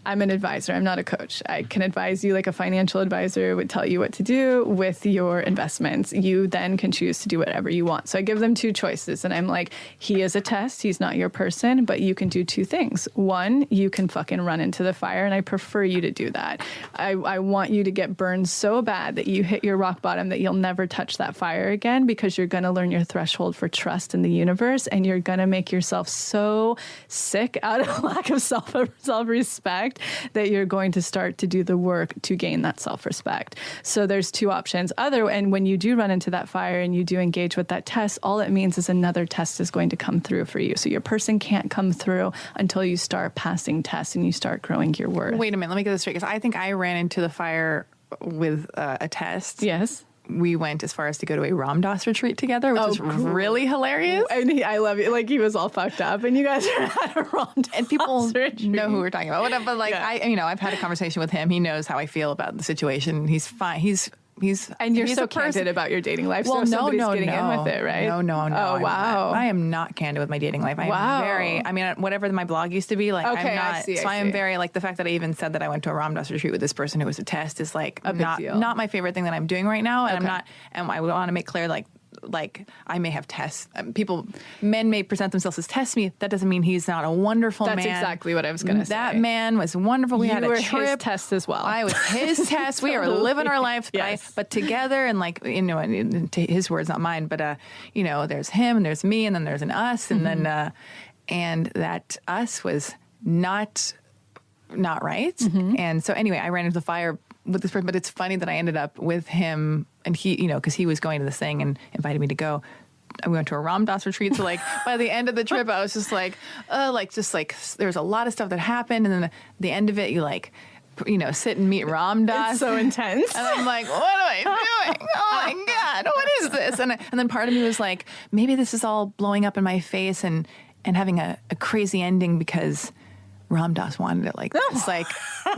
I'm an advisor. I'm not a coach. I can advise you like a financial advisor would tell you what to do with your investments. You then can choose to do whatever you want. So I give them 2 choices. And I'm like, he is a test. He's not your person, but you can do 2 things. 1, you can fucking run into the fire. And I prefer you to do that. I want you to get burned so bad that you hit your rock bottom that you'll never touch that fire again, because you're going to learn your threshold for trust in the universe. And you're going to make yourself so sick out of lack of self-respect that you're going to start to do the work to gain that self-respect. So there's 2 options. And when you do run into that fire and you do engage with that test, all it means is another test is going to come through for you. So your person can't come through until you start passing tests and you start growing your worth. Wait a minute, let me get this straight, because I think I ran into the fire with a test. Yes. We went as far as to go to a Ram Dass retreat together, which was really hilarious. And I love it. Like, he was all fucked up, and you guys are at a Ram Dass and people retreat. Know who we're talking about. Whatever, but like, yeah. I've had a conversation with him. He knows how I feel about the situation. He's fine. And you're so candid about your dating life. Well, so somebody's getting in with it, right? No. Oh, wow. I am not candid with my dating life. Whatever my blog used to be, like, okay, I'm not. I see. I am very, like, the fact that I even said that I went to a Ram Dass retreat with this person who was a test is like a big deal. Not my favorite thing that I'm doing right now. And I'm not, and I want to make clear, like I may have tests. Men may present themselves as test me. That doesn't mean he's not a wonderful man. That's exactly what I was going to say. That man was wonderful. We had a trip. You were his test as well. I was his test. We were living our lives, but together, and like, his words, not mine, but there's him and there's me and then there's an us, and then and that us was not right. And so anyway, I ran into the fire with this person, but it's funny that I ended up with him, and he, because he was going to this thing and invited me to go. We went to a Ram Dass retreat. So like by the end of the trip, I was just like, there's a lot of stuff that happened. And then at the end of it, you sit and meet Ram Dass. It's so intense. And I'm like, what am I doing? Oh my God, what is this? And then part of me was like, maybe this is all blowing up in my face and having a crazy ending because Ram Dass wanted it like this. Like,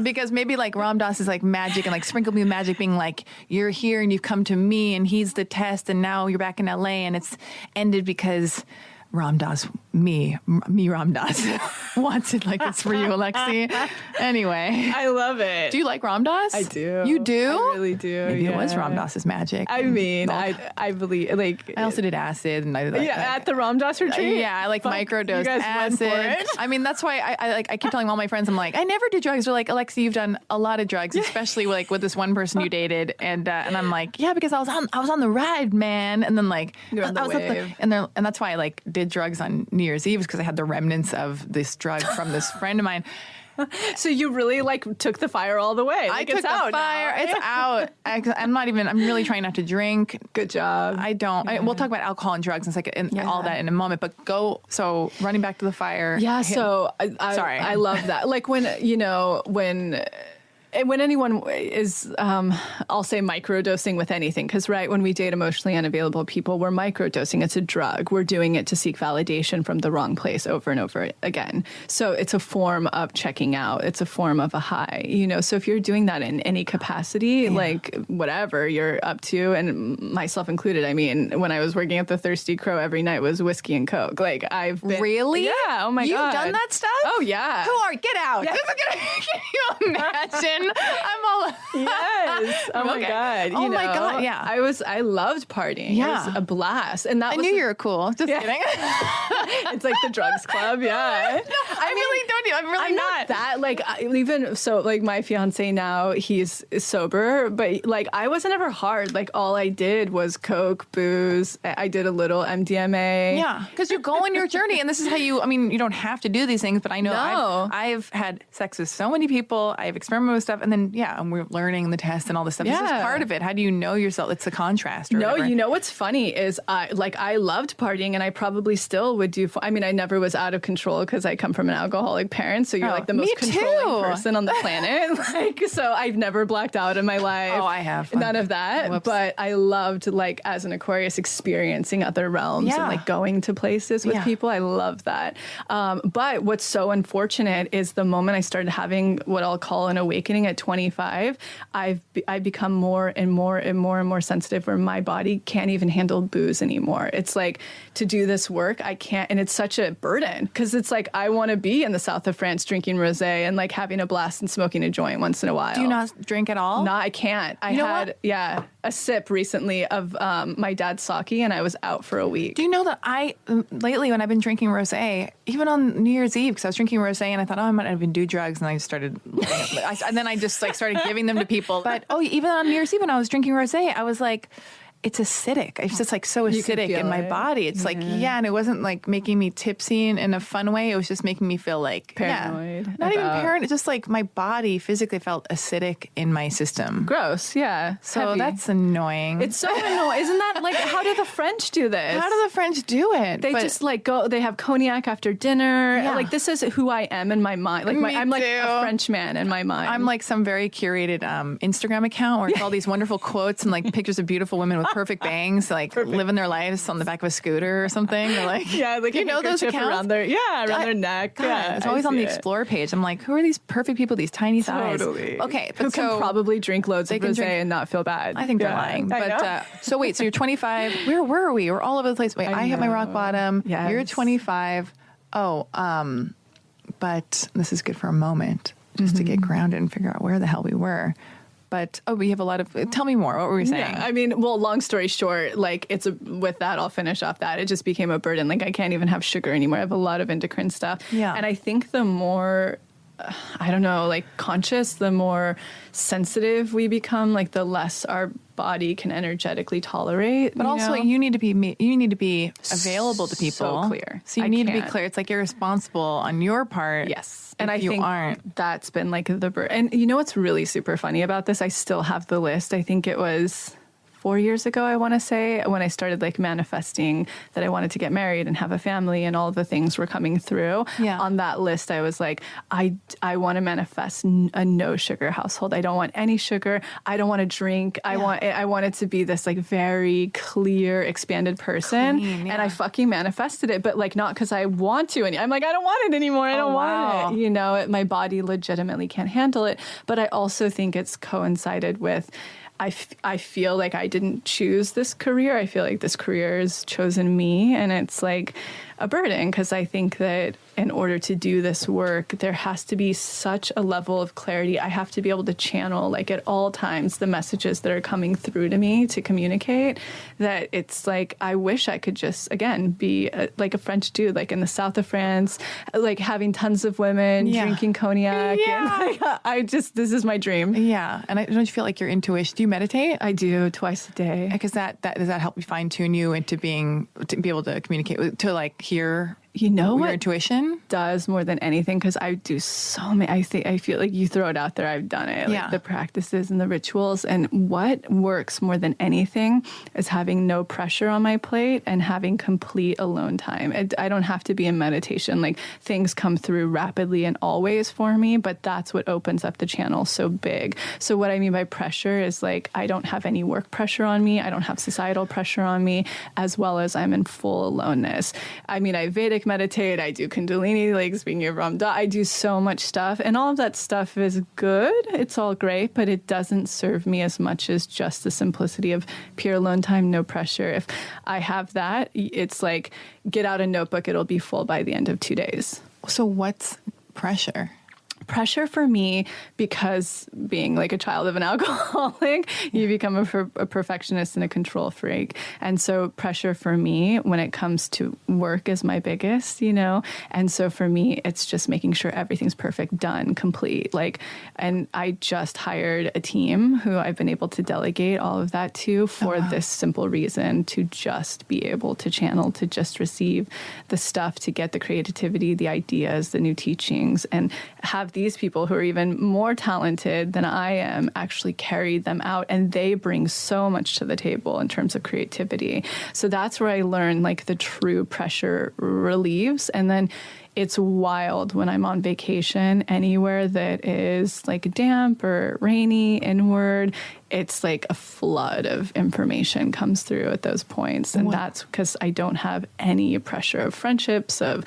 because maybe like Ram Dass is like magic and like sprinkled me with magic, being like, you're here and you've come to me and he's the test and now you're back in LA, and it's ended because Ram Dass, me Ram Dass wants it like this for you, Alexi. Anyway. I love it. Do you like Ram Dass? I do. You do? I really do. Maybe it was Ram Dass's magic. I mean, I believe, like... I also did acid. And at the Ram Dass retreat? Yeah, I like microdosed acid. Went for it. I mean, that's why I keep telling all my friends, I'm like, I never do drugs. They're like, Alexi, you've done a lot of drugs, especially like with this one person you dated. And I'm like, yeah, because I was on the ride, man. And then like... You're on the wave. And that's why I like did drugs on New Year's Eve, because I had the remnants of this drug from this friend of mine. So you really like took the fire all the way. Like, I took the fire. Now. It's out. I'm really trying not to drink. Good job. I don't. Yeah. We'll talk about alcohol and drugs and all that in a moment. But running back to the fire. Yeah. So I love that. Like when anyone is, I'll say microdosing with anything, because when we date emotionally unavailable people, we're microdosing. It's a drug. We're doing it to seek validation from the wrong place over and over again. So it's a form of checking out. It's a form of a high, So if you're doing that in any capacity, like whatever you're up to, and myself included, I mean, when I was working at the Thirsty Crow, every night was whiskey and Coke. Like I've been... Really? Yeah. Oh my God. You've done that stuff? Oh yeah. Get out. Yeah. Can you imagine? I'm all yes. Oh my God. Oh my God. Yeah. I loved partying. Yeah. It was a blast. And I knew you were cool. Just kidding. It's like the drugs club. Yeah. No, I really don't. I'm really not that even so. Like my fiance now, he's sober, but like I wasn't ever hard. Like all I did was Coke, booze. I did a little MDMA. Yeah, because you go on your journey, and this is how you. I mean, you don't have to do these things, but I know I've had sex with so many people. I've experimented with stuff, and then and we're learning the test and all this stuff. Yeah. This is part of it. How do you know yourself? It's a contrast. No, you know what's funny is I loved partying, and I probably still would do. I mean, I never was out of control because I come from an alcoholic parent. So you're like the most controlling person on the planet. So I've never blacked out in my life. Oh, I have. None of that. Whoops. But I loved as an Aquarius experiencing other realms and going to places with people. I love that. But what's so unfortunate is the moment I started having what I'll call an awakening at 25, I've become more and more and more and more sensitive, where my body can't even handle booze anymore. It's like, to do this work, I can't, and it's such a burden, because it's like I want to be in the south of France drinking rosé and like having a blast and smoking a joint once in a while. Do you not drink at all? No, I can't. I had a sip recently of my dad's sake, and I was out for a week. Do you know that lately when I've been drinking rosé, even on New Year's Eve, because I was drinking rosé and I thought, I might even do drugs, and I started, and then I just started giving them to people. But even on New Year's Eve when I was drinking rosé, I was like, it's acidic. It's just so acidic in my body. It's and it wasn't like making me tipsy in a fun way. It was just making me feel like paranoid. Not even paranoid. It's just like my body physically felt acidic in my system. Gross. Yeah. So heavy. That's annoying. It's so annoying. Isn't that like, how do the French do this? How do the French do it? They just go, they have cognac after dinner. Yeah. Like, this is who I am in my mind. Like I'm like a French man in my mind. I'm like some very curated Instagram account where it's all these wonderful quotes and like pictures of beautiful women with perfect bangs, like living their lives on the back of a scooter or something. Or like, like you know those accounts around their their neck. God, it's always on the Explore page. I'm like, who are these perfect people? These tiny thighs. Totally. Okay, but who can probably drink loads of rosé and not feel bad. I think they're lying. But so wait, so you're 25. Where were we? We're all over the place. Wait, I hit my rock bottom. Yes. You're 25. Oh, but this is good for a moment just to get grounded and figure out where the hell we were. But, we have a lot of, tell me more. What were we saying? Yeah, I mean, well, long story short, like with that, I'll finish off that. It just became a burden. Like I can't even have sugar anymore. I have a lot of endocrine stuff. Yeah. And I think the more I don't know, like conscious, the more sensitive we become, like the less our body can energetically tolerate. But also, you need to be available to people. So clear. So you need to be clear. It's like you're responsible on your part. Yes. And I you think aren't. that's been like and you know what's really super funny about this? I still have the list. I think it was 4 years ago, I want to say, when I started like manifesting that I wanted to get married and have a family and all of the things were coming through. Yeah. On that list, I was like, I want to manifest a no sugar household. I don't want any sugar. I don't want to drink. I want it to be this like very clear, expanded person. Clean, yeah. And I fucking manifested it, but like not because I want to. And I'm like, I don't want it anymore. I don't want it. You know, my body legitimately can't handle it. But I also think it's coincided with I feel like I didn't choose this career. I feel like this career has chosen me, and it's like a burden because I think that in order to do this work, there has to be such a level of clarity. I have to be able to channel, like at all times, the messages that are coming through to me to communicate, that it's like I wish I could just, again, be like a French dude, like in the south of France, like having tons of women, drinking cognac. And like, this is my dream. Yeah. And don't you feel like your intuition, do you meditate? I do twice a day. Because does that help you fine tune you into to be able to communicate, to like hear You know your what intuition does more than anything, because I do so many. I feel like you throw it out there, I've done it. Like the practices and the rituals. And what works more than anything is having no pressure on my plate and having complete alone time. I don't have to be in meditation. Like things come through rapidly and always for me, but that's what opens up the channel so big. So what I mean by pressure is like I don't have any work pressure on me. I don't have societal pressure on me, as well as I'm in full aloneness. I mean, I Vedic meditate, I do Kundalini, like speaking of Ramda, I do so much stuff, and all of that stuff is good. It's all great, but it doesn't serve me as much as just the simplicity of pure alone time, no pressure. If I have that, it's like get out a notebook, it'll be full by the end of 2 days. So what's pressure? Pressure for me, because being like a child of an alcoholic, you become a perfectionist and a control freak. And so pressure for me when it comes to work is my biggest, you know? And so for me, it's just making sure everything's perfect, done, complete. Like, and I just hired a team who I've been able to delegate all of that to for this simple reason, to just be able to channel, to just receive the stuff, to get the creativity, the ideas, the new teachings, and have these people who are even more talented than I am actually carry them out, and they bring so much to the table in terms of creativity. So that's where I learned like the true pressure relieves. And then it's wild when I'm on vacation anywhere that is like damp or rainy inward. It's like a flood of information comes through at those points. And that's because I don't have any pressure of friendships, of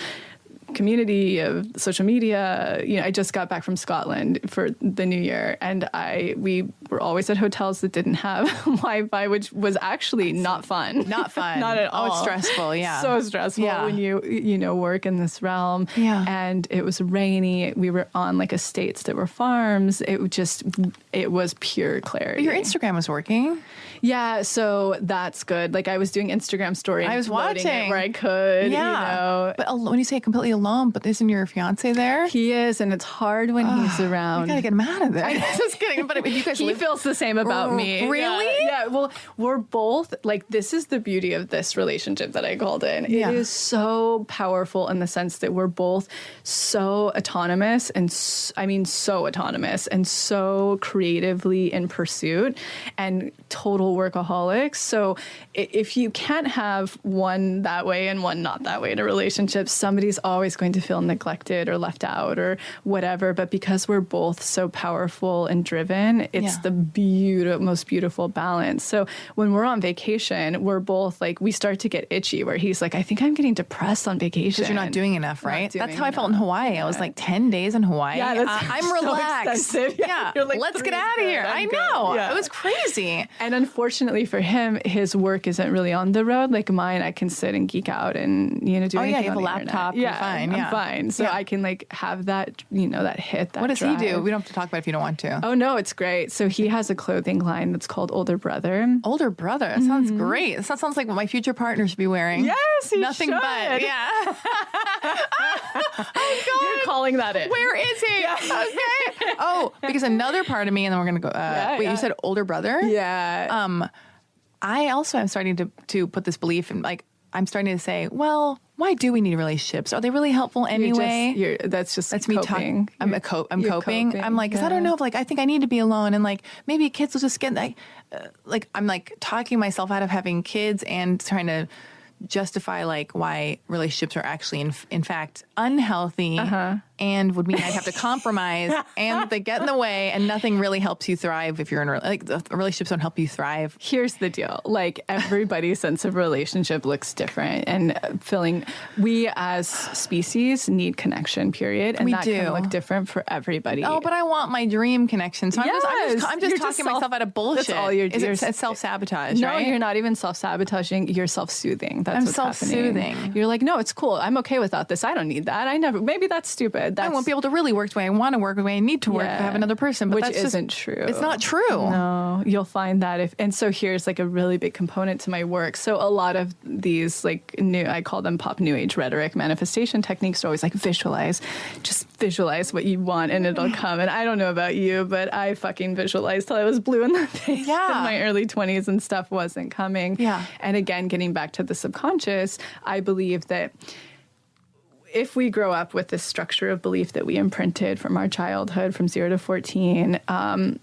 community, of social media. You know, I just got back from Scotland for the new year, and we were always at hotels that didn't have Wi-Fi, which was actually not fun. Not fun. Not at all. Oh, it's stressful. Yeah. So stressful when you know, work in this realm. Yeah. And it was rainy. We were on like estates that were farms. It was pure clarity. But your Instagram was working. Yeah, so that's good. Like I was doing Instagram stories. I was watching it where I could. Yeah. You know. But when you say completely alone, but isn't your fiance there? He is, and it's hard when he's around. You gotta get him out of there. Just kidding. But you guys he feels the same about me. Really? Yeah. Well, we're both like, this is the beauty of this relationship that I called in. Yeah. It is so powerful in the sense that we're both so autonomous, and so autonomous and so creatively in pursuit and total workaholics. So if you can't have one that way and one not that way in a relationship, somebody's always going to feel neglected or left out or whatever. But because we're both so powerful and driven, it's the most beautiful balance. So when we're on vacation, we're both like, we start to get itchy, where he's like, I think I'm getting depressed on vacation. Because you're not doing enough, right? That's how I felt in Hawaii. Yeah. I was like 10 days in Hawaii. Yeah, I'm relaxed. So yeah. Like, let's get out of here. I know. Yeah. It was crazy. And unfortunately for him, his work isn't really on the road. Like mine, I can sit and geek out and, you know, do anything. You have a laptop. You're fine. I'm fine. So I can like have that, you know, that hit, that What does drive. he do? We don't have to talk about it if you don't want to. Oh, no, it's great. So he has a clothing line that's called Older Brother. Older Brother. That sounds great. That sounds like what my future partner should be wearing. Yes, he Nothing should. but. Yeah. Oh, God. You're calling that in. Where is he? Okay. Oh, because another part of me, and then we're going to go, you said older brother? Yeah. I also am starting to put this belief in, like, I'm starting to say, well, why do we need relationships? Are they really helpful anyway? That's me talking. I'm coping. I'm like, 'cause I don't know if, like, I think I need to be alone, and like maybe kids will just get like I'm like talking myself out of having kids and trying to justify like why relationships are actually in fact unhealthy and would mean I'd have to compromise and they get in the way, and nothing really helps you thrive if you're in relationships don't help you thrive. Here's the deal. Like, everybody's sense of relationship looks different, and we as species need connection, period. And we that do. can look different for everybody. Oh, but I want my dream connection. So I'm just talking myself out of bullshit. That's all you're doing. It's self-sabotage, No, right? you're not even self-sabotaging. You're self-soothing. That's what's self-soothing. happening. You're like, no, it's cool. I'm okay without this. I don't need that. Maybe that's stupid. I won't be able to really work the way I want to work, the way I need to work to have another person. But which that's isn't true. It's not true. No, you'll find that and so here's like a really big component to my work. So a lot of these like I call them pop new age rhetoric manifestation techniques are always like just visualize what you want and it'll come. And I don't know about you, but I fucking visualized till I was blue in the face in my early 20s and stuff wasn't coming. Yeah. And again, getting back to the subconscious, I believe that if we grow up with this structure of belief that we imprinted from our childhood, from 0 to 14,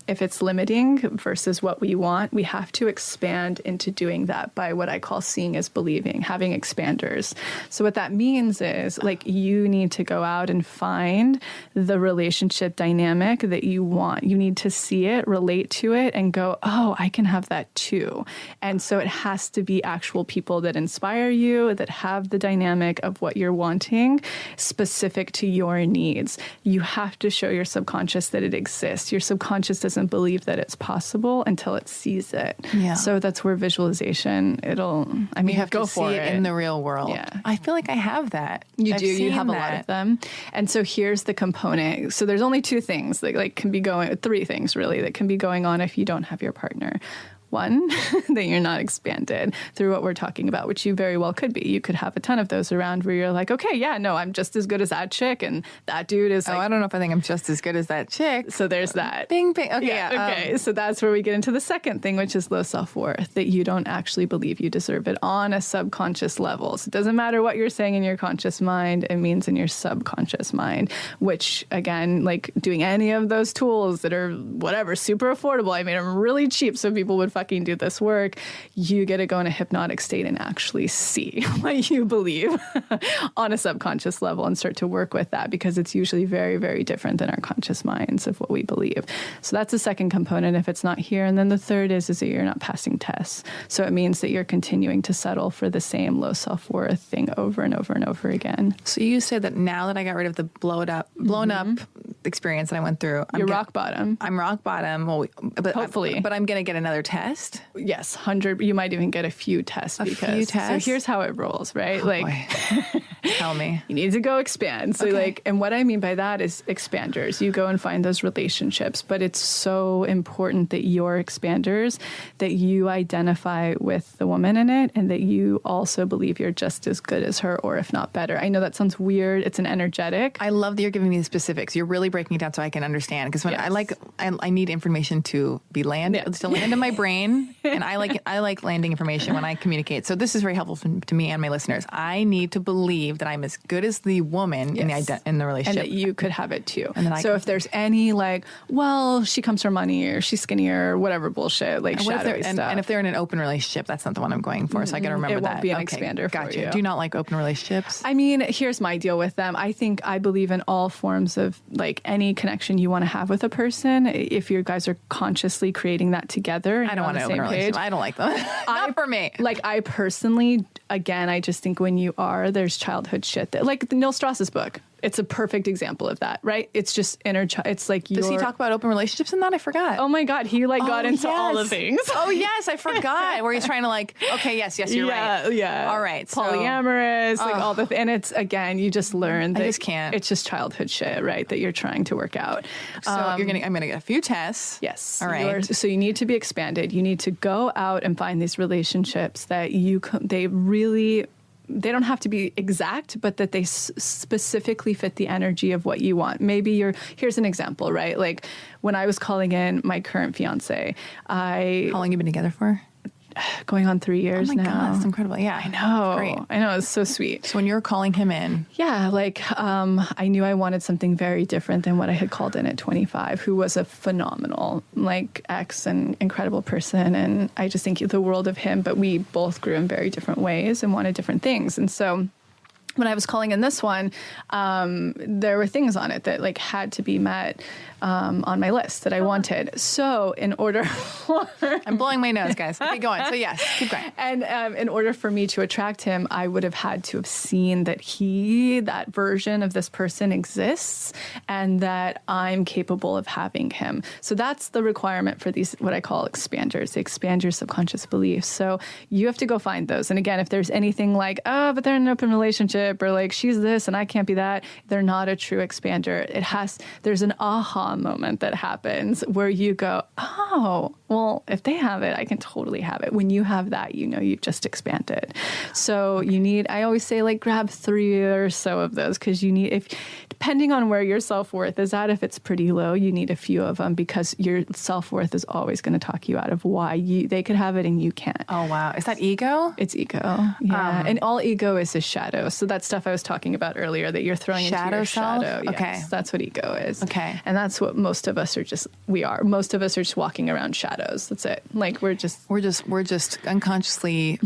if it's limiting versus what we want, we have to expand into doing that by what I call seeing as believing, having expanders. So what that means is, like, you need to go out and find the relationship dynamic that you want. You need to see it, relate to it, and go, oh, I can have that too. And so it has to be actual people that inspire you, that have the dynamic of what you're wanting, specific to your needs. You have to show your subconscious that it exists. Your subconscious doesn't believe that it's possible until it sees it. Yeah. So that's where visualization, you have to see it in the real world. Yeah. I feel like I have that. You do. You have a lot of them. And so here's the component. So there's only three things that can be going on if you don't have your partner. One, that you're not expanded through what we're talking about, which you very well could be. You could have a ton of those around where you're like, okay, yeah, no, I'm just as good as that chick, and that dude is like... Oh, I don't know if I think I'm just as good as that chick. So there's that. Bing, bing. Okay, okay. So that's where we get into the second thing, which is low self-worth, that you don't actually believe you deserve it on a subconscious level. So it doesn't matter what you're saying in your conscious mind, it means in your subconscious mind, which, again, like doing any of those tools that are whatever, super affordable. I made them really cheap so people would fucking do this work. You get to go in a hypnotic state and actually see what you believe on a subconscious level and start to work with that, because it's usually very, very different than our conscious minds of what we believe. So that's the second component if it's not here. And then the third is that you're not passing tests. So it means that you're continuing to settle for the same low self-worth thing over and over and over again. So you said that now that I got rid of the blown up experience that I went through, you're rock bottom. I'm rock bottom. Well, but hopefully. But I'm going to get another test. Yes, 100. You might even get a few tests. So here's how it rolls, right? Tell me. You need to go expand. So and what I mean by that is expanders. You go and find those relationships, but it's so important that your expanders, that you identify with the woman in it, and that you also believe you're just as good as her, or if not better. I know that sounds weird. It's an energetic. I love that you're giving me the specifics. You're really breaking it down so I can understand. Because when I need information to be to land in my brain, and I like landing information when I communicate. So this is very helpful to me and my listeners. I need to believe that I'm as good as the woman in the relationship, and that you could have it too. And then if there's any she comes from money, or she's skinnier, or whatever bullshit, shadowy stuff. And if they're in an open relationship, that's not the one I'm going for. So I got to remember that. It won't be an expander for you. Do you not like open relationships? I mean, here's my deal with them. I believe in all forms of any connection you want to have with a person. If you guys are consciously creating that together, I don't want to open a relationship. I don't like them. Not for me. I personally, again, I just think when you are, there's childhood shit that, like Neil Strauss's book. It's a perfect example of that, right? It's just inner child. It's like Does he talk about open relationships in that? I forgot. Oh my God. He got into all the things. Oh yes. I forgot where he's trying to okay, yes, you're right. Yeah. All right. Polyamorous, all the and it's, again, you just learn that I just can't. It's just childhood shit, right? That you're trying to work out. So I'm going to get a few tests. Yes. All right. So you need to be expanded. You need to go out and find these relationships that they really they don't have to be exact, but that they specifically fit the energy of what you want. Maybe here's an example, right? Like when I was calling in my current fiance, How long have you been together for? going on 3 years now. Oh my God, that's incredible. Yeah. I know. Great. I know. It's so sweet. So when you're calling him in. Yeah. Like, I knew I wanted something very different than what I had called in at 25, who was a phenomenal, like, ex and incredible person. And I just think the world of him, but we both grew in very different ways and wanted different things. And so when I was calling in this one, there were things on it that like had to be met on my list that I wanted. So in order for... I'm blowing my nose, guys. Keep going. So yes, keep going. And in order for me to attract him, I would have had to have seen that that version of this person exists and that I'm capable of having him. So that's the requirement for these, what I call expanders. They expand your subconscious beliefs. So you have to go find those. And again, if there's anything like, oh, but they're in an open relationship, or like she's this and I can't be that, they're not a true expander. There's an aha moment that happens where you go, oh, well, if they have it, I can totally have it. When you have that, you know you've just expanded. So I always say, like, grab 3 or so of those, because depending on where your self-worth is at, if it's pretty low, you need a few of them, because your self-worth is always going to talk you out of why they could have it and you can't. Oh, wow. Is that ego? It's ego. Yeah. And all ego is shadow. So that stuff I was talking about earlier that you're throwing into your shadow. Yes, okay. That's what ego is. Okay. And that's what most of us are. Most of us are just walking around shadows. That's it. Like we're just unconsciously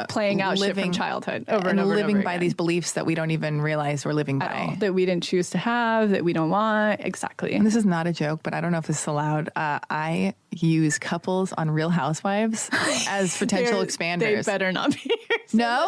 playing out shit from childhood over and over living over by again. these beliefs that we don't even realize we're living At by. all, that we didn't choose to have, that we don't want. Exactly. And this is not a joke, but I don't know if this is allowed. I use couples on Real Housewives as potential expanders. They better not be. No?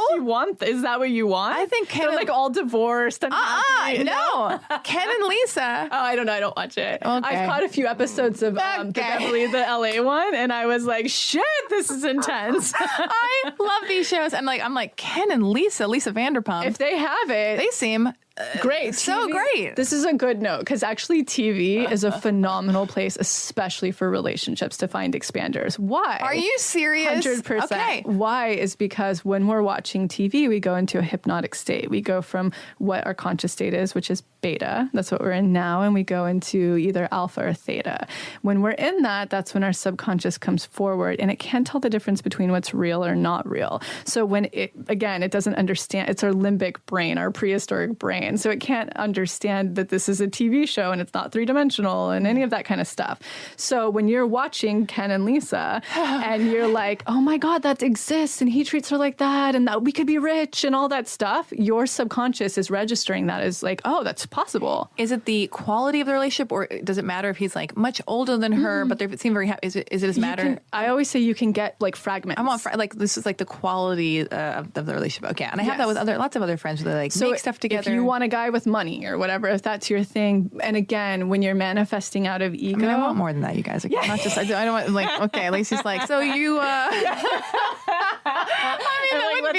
Is that what you want? I think they're like all divorced and happy. No. Ken and Lisa. Oh, I don't know. I don't watch it. Okay. I've caught a few episodes of the LA one, and I was like, shit, this is intense. I love these shows. And I'm like, Ken and Lisa Vanderpump. If they have it, they seem great. So TV, great. This is a good note, because actually TV is a phenomenal place, especially for relationships, to find expanders. Why? Are you serious? 100%. Okay. Why is because when we're watching TV, we go into a hypnotic state. We go from what our conscious state is, which is beta. That's what we're in now. And we go into either alpha or theta. When we're in that, that's when our subconscious comes forward, and it can't tell the difference between what's real or not real. So when it doesn't understand, it's our limbic brain, our prehistoric brain. So it can't understand that this is a TV show and it's not three-dimensional and any of that kind of stuff. So when you're watching Ken and Lisa and you're like, oh my God, that exists and he treats her like that and that we could be rich and all that stuff, your subconscious is registering that as like, oh, that's possible. Is it the quality of the relationship, or does it matter if he's like much older than her, but they seem very happy? Is it as matter? I always say you can get like fragments. I want this is like the quality of the relationship. Okay. And I have that with lots of other friends where they make stuff together. If you want a guy with money or whatever, if that's your thing. And again, when you're manifesting out of ego. I want more than that, you guys. Like, not just, I don't want, like, okay, Lacy's like, so you, let's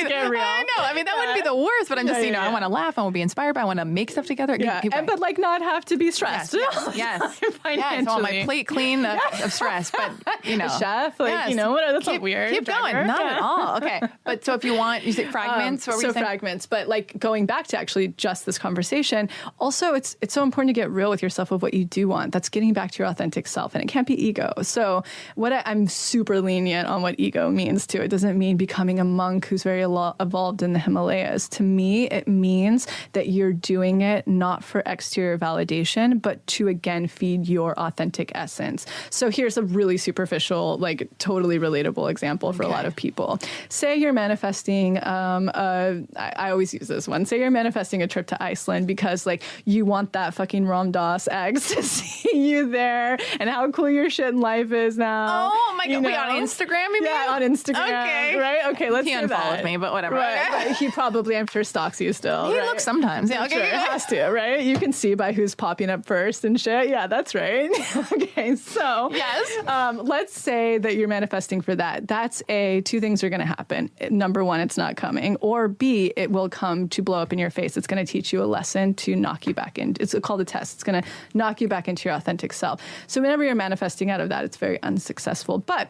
get real. I know. I mean, that wouldn't be the worst, but I'm just, I want to laugh. I want to be inspired. I want to make stuff together. Yeah. But like not have to be stressed. Yes. I want my plate clean of stress, but chef, like, whatever. That's not weird. Keep going. Not at all. Okay. But so if you want, you say fragments. Fragments, but like going back to actually just this conversation, also it's so important to get real with yourself of what you do want. That's getting back to your authentic self, and it can't be ego. So I'm super lenient on what ego means too. It doesn't mean becoming a monk who's very evolved in the Himalayas. To me, it means that you're doing it not for exterior validation, but to again feed your authentic essence. So here's a really superficial, like totally relatable example for a lot of people. Say you're manifesting, I always use this one. Say you're manifesting a trip to Iceland because like you want that fucking Ram Dass ex to see you there and how cool your shit in life is now. Oh my God. Wait, on Instagram, you mean? Yeah, on Instagram. Okay. Right? Okay, let's he do unfollowed that. me, but whatever. Right. But he probably, I'm sure, stalks you still. He looks sometimes. Yeah, okay. Sure, it has to, right? You can see by who's popping up first and shit. Yeah, that's right. Okay, so yes. Let's say that you're manifesting for that. That's two things are going to happen. Number one, it's not coming. Or B, it will come to blow up in your face. It's going to teach you a lesson to knock you back in. It's called a test. It's going to knock you back into your authentic self. So whenever you're manifesting out of that, it's very unsuccessful. But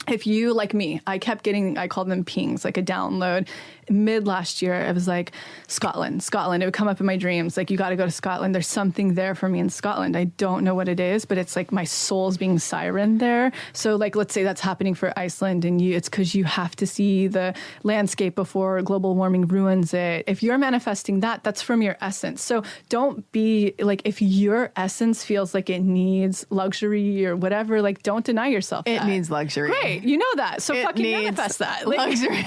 if you, like me, I kept getting, I called them pings, like a download. Mid last year, I was like, Scotland. It would come up in my dreams. Like, you got to go to Scotland. There's something there for me in Scotland. I don't know what it is, but it's like my soul's being siren there. So like, let's say that's happening for Iceland, and it's because you have to see the landscape before global warming ruins it. If you're manifesting that, that's from your essence. So don't be like, if your essence feels like it needs luxury or whatever, like, don't deny yourself It that. needs luxury. Great. You know that. So fucking manifest that. Like, Luxury.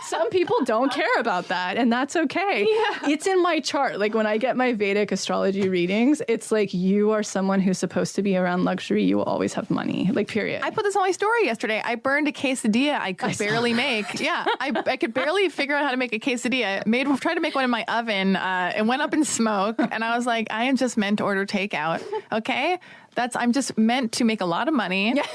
some people don't care about that, and that's okay. Yeah. It's in my chart. Like, when I get my Vedic astrology readings, it's like, you are someone who's supposed to be around luxury. You will always have money. Like, period. I put this on my story yesterday. I burned a quesadilla I could barely make. Yeah, I could barely figure out how to make a quesadilla. Tried to make one in my oven. It went up in smoke, and I was like, I am just meant to order takeout. Okay, I'm just meant to make a lot of money. Yeah.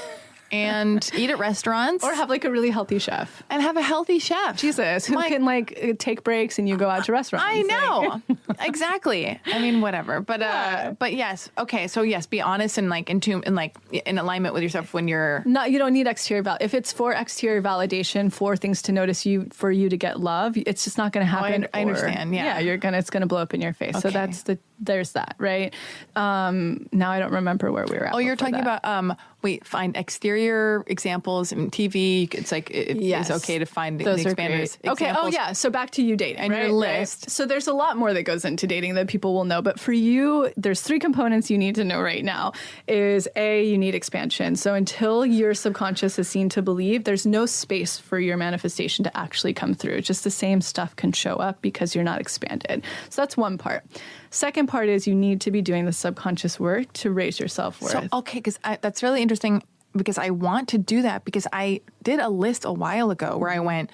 And eat at restaurants. Or have like a really healthy chef. And have a healthy chef. Jesus, who can like take breaks and you go out to restaurants. I know. Exactly. I mean, whatever. But yes. Okay. So yes, be honest and like in alignment with yourself when you're not, you don't need exterior if it's for exterior validation, for things to notice you, for you to get love, it's just not going to happen. I understand. Yeah. It's going to blow up in your face. Okay. So there's that, right? Now I don't remember where we were at. Oh, you're talking about, find exterior examples in TV. It's like, it's okay to find those the expanders. Okay. Oh yeah. So back to you dating and your list. Right? So there's a lot more that goes into dating that people will know, but for you, there's 3 components you need to know right now. Is A, you need expansion. So until your subconscious is seen to believe, there's no space for your manifestation to actually come through. Just the same stuff can show up because you're not expanded. So that's one part. Second part is you need to be doing the subconscious work to raise your self-worth. So, okay, because that's really interesting because I want to do that because I did a list a while ago where I went,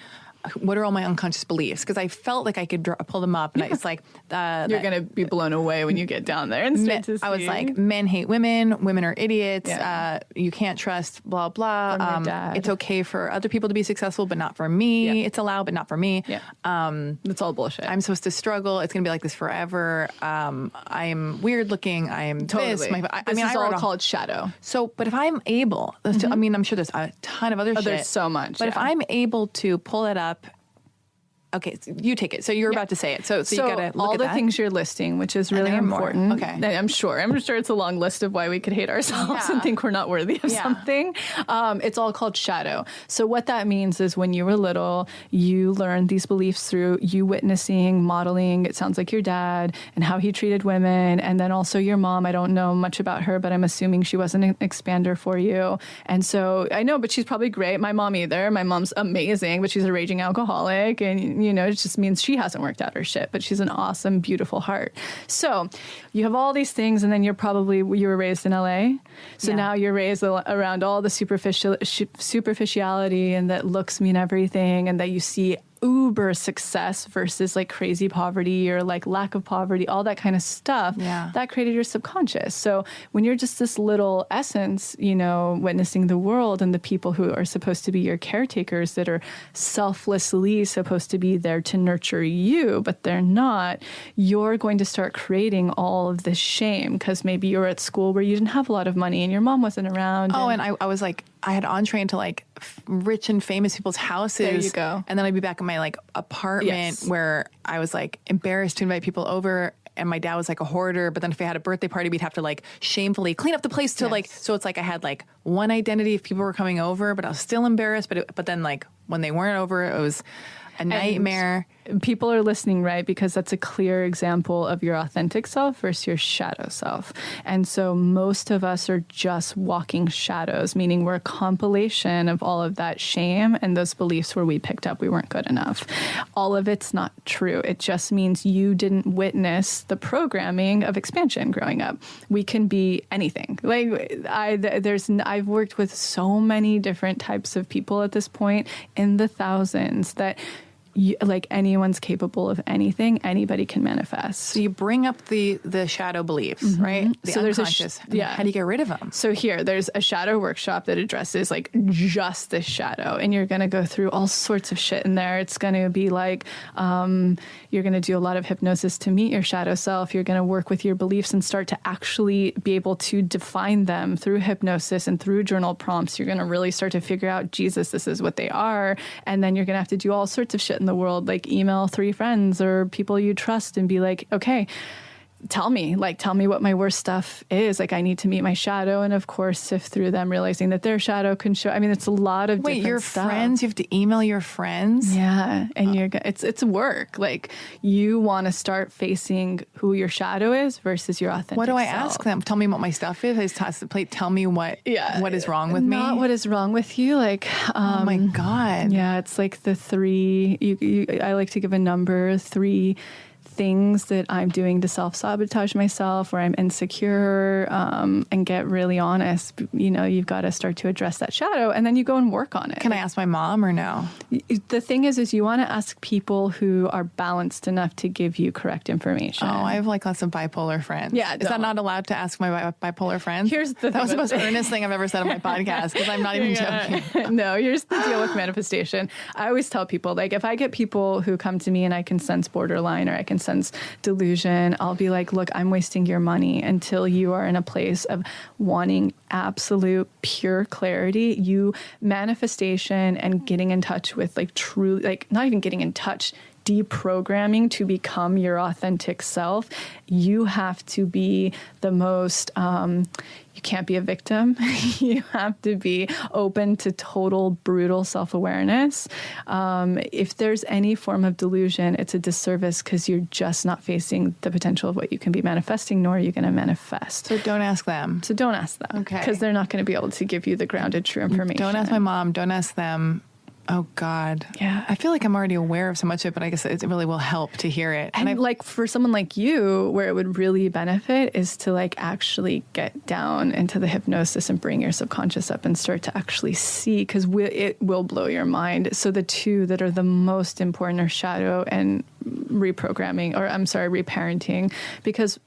what are all my unconscious beliefs? Because I felt like I could pull them up, and it's like you're going to be blown away when you get down there and start to see. I was like, men hate women, women are idiots. Yeah. You can't trust blah blah. It's okay for other people to be successful, but not for me. Yeah. It's allowed, but not for me. Yeah. That's all bullshit. I'm supposed to struggle. It's going to be like this forever. I'm weird looking. I am totally. This. This is all called shadow. So, but if I'm able, I mean, I'm sure there's a ton of other shit. There's so much. But if I'm able to pull it up. Okay, so you take it. So you're about to say it. So you got to look all at the that. things you're listing, which is really important. More. Okay, I'm sure it's a long list of why we could hate ourselves and think we're not worthy of something. It's all called shadow. So what that means is when you were little, you learned these beliefs through you witnessing, modeling. It sounds like your dad and how he treated women, and then also your mom. I don't know much about her, but I'm assuming she wasn't an expander for you. And so I know, but she's probably great. My mom either. My mom's amazing, but she's a raging alcoholic, and it just means she hasn't worked out her shit, but she's an awesome, beautiful heart. So you have all these things, and then you were raised in LA. So now you're raised around all the superficiality, and that looks mean everything, and that you see uber success versus like crazy poverty or like lack of poverty, all that kind of stuff. That created your subconscious. So when you're just this little essence, witnessing the world and the people who are supposed to be your caretakers that are selflessly supposed to be there to nurture you, but they're not, you're going to start creating all of this shame because maybe you're at school where you didn't have a lot of money and your mom wasn't around. Oh, and I was like, I had entree into like rich and famous people's houses. There you go. And then I'd be back in my like apartment where I was like embarrassed to invite people over. And my dad was like a hoarder. But then if I had a birthday party, we'd have to like shamefully clean up the place to like, so it's like I had like one identity if people were coming over, but I was still embarrassed. But then like when they weren't over, it was a nightmare. People are listening, right? Because that's a clear example of your authentic self versus your shadow self. And so most of us are just walking shadows, meaning we're a compilation of all of that shame and those beliefs where we picked up we weren't good enough. All of it's not true. It just means you didn't witness the programming of expansion growing up. We can be anything. Like I've worked with so many different types of people at this point in the thousands that like anyone's capable of anything. Anybody can manifest. So you bring up the shadow beliefs, right? The So there's unconscious. How do you get rid of them? So here, there's a shadow workshop that addresses like just this shadow, and you're going to go through all sorts of shit in there. It's going to be like, you're going to do a lot of hypnosis to meet your shadow self. You're going to work with your beliefs and start to actually be able to define them through hypnosis and through journal prompts. You're going to really start to figure out, Jesus, this is what they are. And then you're going to have to do all sorts of shit in the world, like email 3 friends or people you trust and be like, okay, tell me what my worst stuff is. Like, I need to meet my shadow, and of course sift through them, realizing that their shadow can show. I mean, it's a lot of different your stuff. Friends, you have to email your friends. Yeah, and it's work. Like, you want to start facing who your shadow is versus your authentic What do I self. ask them? Tell me what my stuff is. I just toss the plate. Tell me what is wrong with me. Not what is wrong with you. Like, oh my God. Yeah, it's like the 3. I like to give a number 3 things that I'm doing to self-sabotage myself, or I'm insecure, and get really honest. You've got to start to address that shadow, and then you go and work on it. Can I ask my mom or no? The thing is you want to ask people who are balanced enough to give you correct information. Oh, I have like lots of bipolar friends. Yeah. Is that not allowed to ask my bipolar friends? That was the most earnest thing I've ever said on my podcast, because I'm not even joking. No, here's the deal with manifestation. I always tell people, like, if I get people who come to me and I can sense borderline or I can sense delusion, I'll be like, look, I'm wasting your money until you are in a place of wanting absolute pure clarity. Manifestation and getting in touch with like true, like not even getting in touch, deprogramming to become your authentic self. You have to be the most, you can't be a victim. You have to be open to total brutal self-awareness. If there's any form of delusion, it's a disservice, because you're just not facing the potential of what you can be manifesting, nor are you going to manifest. So don't ask them. Okay. Because they're not going to be able to give you the grounded, true information. Don't ask my mom. Don't ask them. Oh, God. Yeah. I feel like I'm already aware of so much of it, but I guess it really will help to hear it. And like for someone like you, where it would really benefit is to like actually get down into the hypnosis and bring your subconscious up and start to actually see, because it will blow your mind. So the 2 that are the most important are shadow and reparenting, because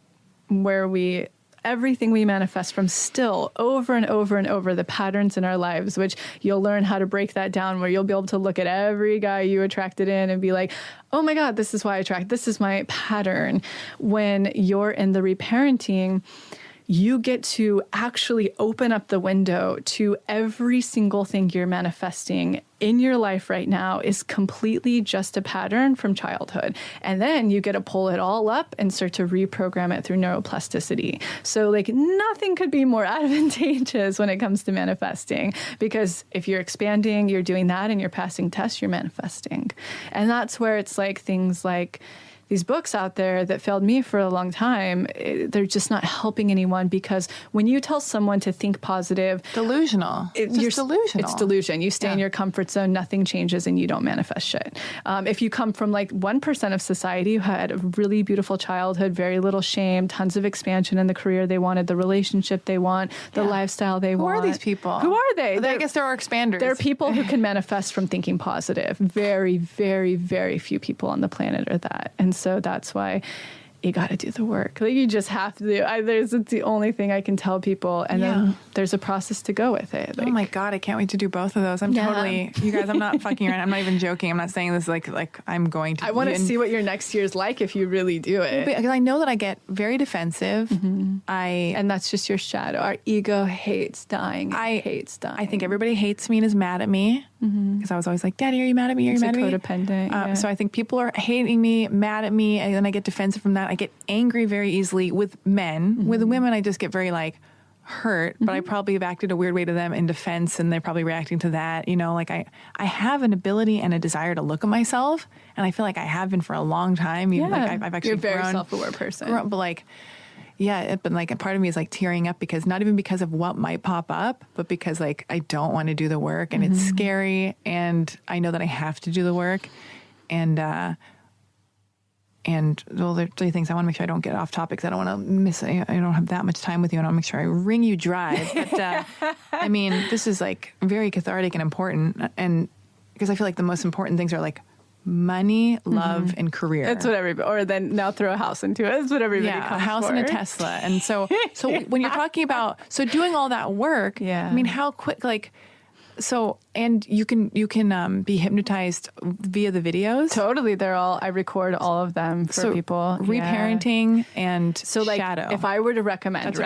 everything we manifest from still over and over and over, the patterns in our lives, which you'll learn how to break that down, where you'll be able to look at every guy you attracted in and be like, oh my God, this is why I attract, this is my pattern. When you're in the reparenting, you get to actually open up the window to every single thing you're manifesting in your life right now is completely just a pattern from childhood. And then you get to pull it all up and start to reprogram it through neuroplasticity. So like nothing could be more advantageous when it comes to manifesting, because if you're expanding, you're doing that, and you're passing tests, you're manifesting. And that's where it's like things like these books out there that failed me for a long time, they're just not helping anyone, because when you tell someone to think positive, delusional. You're delusional. It's delusion. You stay in your comfort zone, nothing changes, and you don't manifest shit. If you come from like 1% of society who had a really beautiful childhood, very little shame, tons of expansion in the career they wanted, the relationship they want, the lifestyle they want. Who are these people? Who are they? I guess there are expanders. They're people who can manifest from thinking positive. Very, very, very few people on the planet are that. And so that's why you got to do the work. Like, you just have to do. It's the only thing I can tell people, and then there's a process to go with it. Like, oh my God, I can't wait to do both of those. I'm totally, you guys, I'm not fucking around. I'm not even joking. I'm not saying this like I'm going to. I want to see what your next year's like if you really do it. Because I know that I get very defensive. And that's just your shadow. Our ego hates dying. Hates dying. I think everybody hates me and is mad at me. Because I was always like, Daddy, are you mad at me? Are you mad at me? Codependent. So I think people are hating me, mad at me, and then I get defensive from that. I get angry very easily with men. With women, I just get very like hurt, but I probably have acted a weird way to them in defense, and they're probably reacting to that. You know, like I have an ability and a desire to look at myself, and I feel like I have been for a long time. Like I've actually You're a very grown, self-aware person. but like, but like a part of me is like tearing up, because not even because of what might pop up, but because like I don't want to do the work, and it's scary, and I know that I have to do the work, and well, there are 3 things. I want to make sure I don't get off topics. I don't want to miss. I don't have that much time with you, and I want to make sure I wring you dry. But I mean, this is like very cathartic and important, and because I feel like the most important things are like money, love, and career. That's what everybody, or then now throw a house into it. That's what everybody comes for. A house and a Tesla. And so when you're talking about, doing all that work, I mean, how quick, and you can be hypnotized via the videos. Totally. I record all of them for people. Reparenting and shadow. If I were to recommend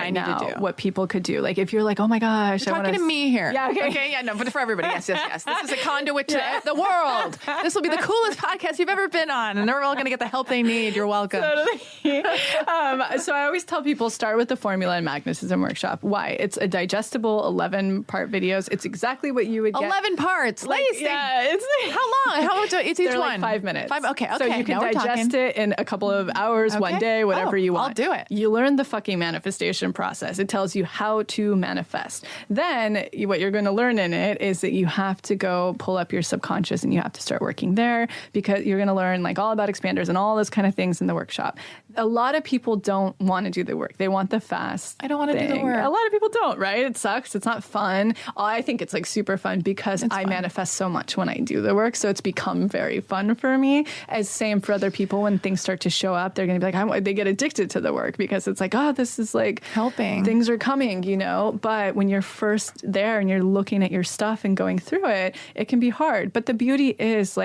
what people could do, like if you're like, oh my gosh, you're talking to me here. Yeah. Okay. Yeah. No, but for everybody. Yes. This is a conduit to the world. This will be the coolest podcast you've ever been on, and they're all going to get the help they need. You're welcome. Totally. So I always tell people start with the formula and magnetism workshop. Why? It's a digestible 11-part videos. It's exactly what you would get. 11 parts. Lacy. Yeah. It's how long? How much? It's each one. 5 minutes. Okay. So you can digest it in a couple of hours, one day, whatever you want. I'll do it. You learn the fucking manifestation process. It tells you how to manifest. Then what you're going to learn in it is that you have to go pull up your subconscious and you have to start working there, because you're going to learn all about expanders and all those kind of things in the workshop. A lot of people don't want to do the work. They want the fast. I don't want to do the work. A lot of people don't, right? It sucks. It's not fun. I think it's super fun because I manifest so much when I do the work. So it's become very fun for me. As same for other people, when things start to show up, they're going to be like, they get addicted to the work because it's like, oh, this is helping. Things are coming, But when you're first there and you're looking at your stuff and going through it, it can be hard. But the beauty is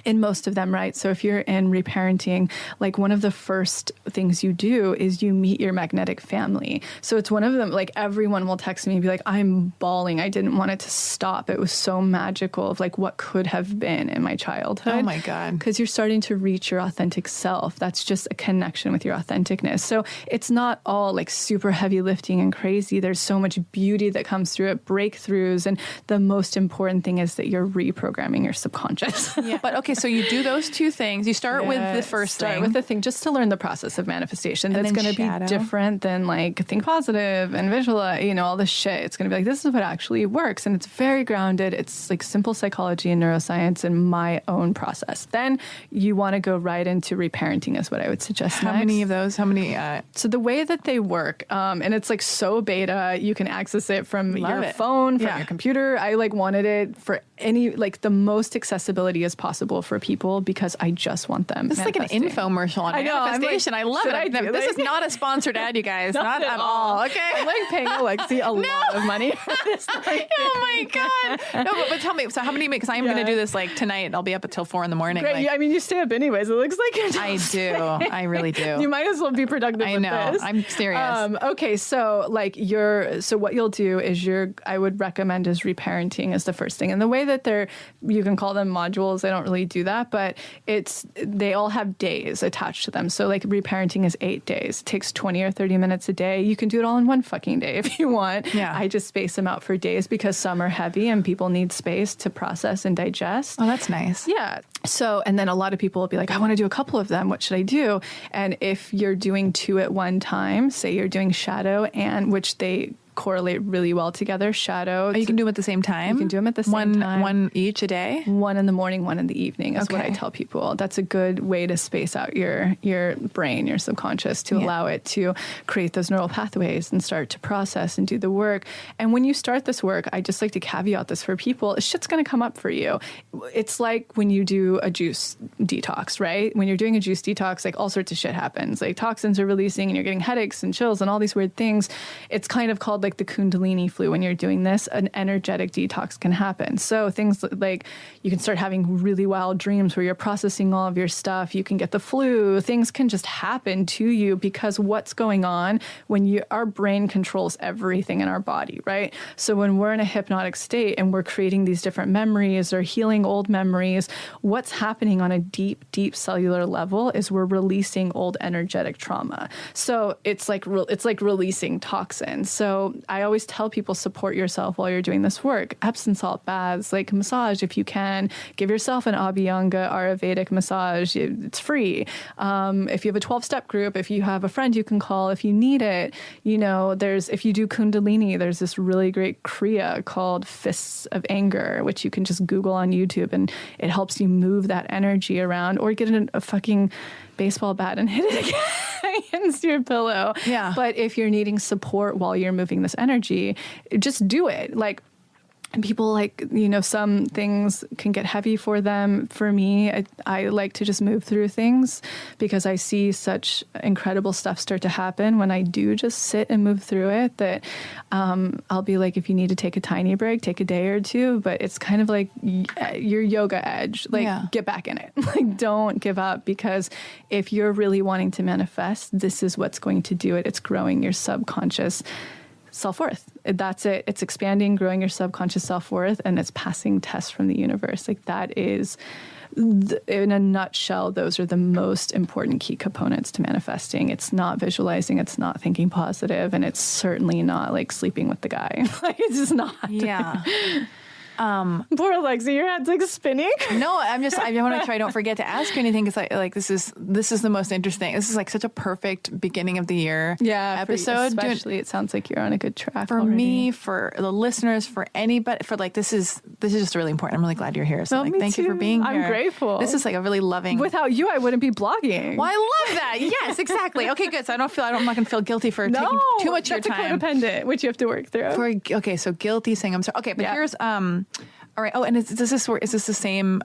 in most of them, right? So if you're in reparenting, one of the first things you do is you meet your magnetic family. So it's one of them, everyone will text me and be like, I'm bawling. I didn't want it to stop. It was so magical of what could have been in my childhood. Oh my God. Because you're starting to reach your authentic self. That's just a connection with your authenticness. So it's not all super heavy lifting and crazy. There's so much beauty that comes through it, breakthroughs. And the most important thing is that you're reprogramming your subconscious. Yeah. But okay, so you do those two things. You start with the first thing. Start with the thing just to learn the process of manifestation. And that's going to be different than think positive and visualize, all this shit. It's going to be this is what actually works. And it's very grounded. It's simple psychology and neuroscience and my own process. Then you want to go right into reparenting is what I would suggest. How many of those? How many? So the way that they work, and it's so beta, you can access it from your phone, from your computer. I wanted it for any, the most accessibility as possible for people because I just want them. This is like an infomercial on manifestation. I love it. This is not a sponsored ad, you guys. Not at all. Okay. I'm paying Alexi a lot of money for this. Oh my God. No, but tell me, so how many, because I'm going to do this tonight. I'll be up until 4 a.m. Great. I mean, you stay up anyways. It looks like you're I do. I really do. You might as well be productive with know. This. I'm serious. Okay. So so what you'll do is I would recommend is reparenting is the first thing. And the way that you can call them modules. I don't really do that, but they all have days attached to them. So reparenting is 8 days. It takes 20 or 30 minutes a day. You can do it all in one fucking day if you want. Yeah. I just space them out for days because some are heavy and people need space to process and digest. Oh, that's nice. Yeah. So, and then a lot of people will be like, I want to do a couple of them. What should I do? And if you're doing 2 at one time, say you're doing shadow which they correlate really well together. Shadow. Oh, you can do them at the same time? You can do them at the same time. One each a day? One in the morning, one in the evening is what I tell people. That's a good way to space out your brain, your subconscious, to allow it to create those neural pathways and start to process and do the work. And when you start this work, I just like to caveat this for people. Shit's going to come up for you. It's like when you do a juice detox, right? When you're doing a juice detox, all sorts of shit happens. Toxins are releasing and you're getting headaches and chills and all these weird things. It's kind of called the Kundalini flu. When you're doing this, an energetic detox can happen. So things you can start having really wild dreams where you're processing all of your stuff. You can get the flu. Things can just happen to you because what's going on when our brain controls everything in our body, right? So when we're in a hypnotic state and we're creating these different memories or healing old memories, what's happening on a deep, deep cellular level is we're releasing old energetic trauma. So it's like releasing toxins. So I always tell people support yourself while you're doing this work. Epsom salt baths, massage if you can. Give yourself an Abhyanga Ayurvedic massage. It's free. If you have a 12-step group, if you have a friend you can call if you need it, if you do Kundalini, there's this really great Kriya called Fists of Anger, which you can just Google on YouTube, and it helps you move that energy around, or get a fucking baseball bat and hit it against your pillow. Yeah. But if you're needing support while you're moving this energy, just do it. And people like, you know, some things can get heavy for them. For me, I like to just move through things because I see such incredible stuff start to happen when I do just sit and move through it, that I'll be like, if you need to take a tiny break, take a day or two, but it's kind of like your yoga edge, like get back in it. Like, don't give up, because if you're really wanting to manifest, this is what's going to do it. It's growing your subconscious self-worth. That's it. It's expanding, growing your subconscious self-worth, and it's passing tests from the universe. Like, that is, in a nutshell, those are the most important key components to manifesting. It's not visualizing, it's not thinking positive, and it's certainly not like sleeping with the guy. Like, it's just not. Yeah. Poor Alexi, your head's like spinning. No, I want to try. Don't forget to ask you anything, because like this is the most interesting. This is like such a perfect beginning of the year episode. Especially, it sounds like you're on a good track for already. Me, for the listeners, for anybody, for like this is just really important. I'm really glad you're here. So well, thank you for being here. I'm grateful. This is like a really loving. Without you, I wouldn't be blogging. Well, I love that. Yes, exactly. Okay, good. So I'm not going to feel guilty for taking too much of your time. That's a codependent, which you have to work through. Okay, so guilty, saying I'm sorry. Okay, but here's all right. Oh, and is this the same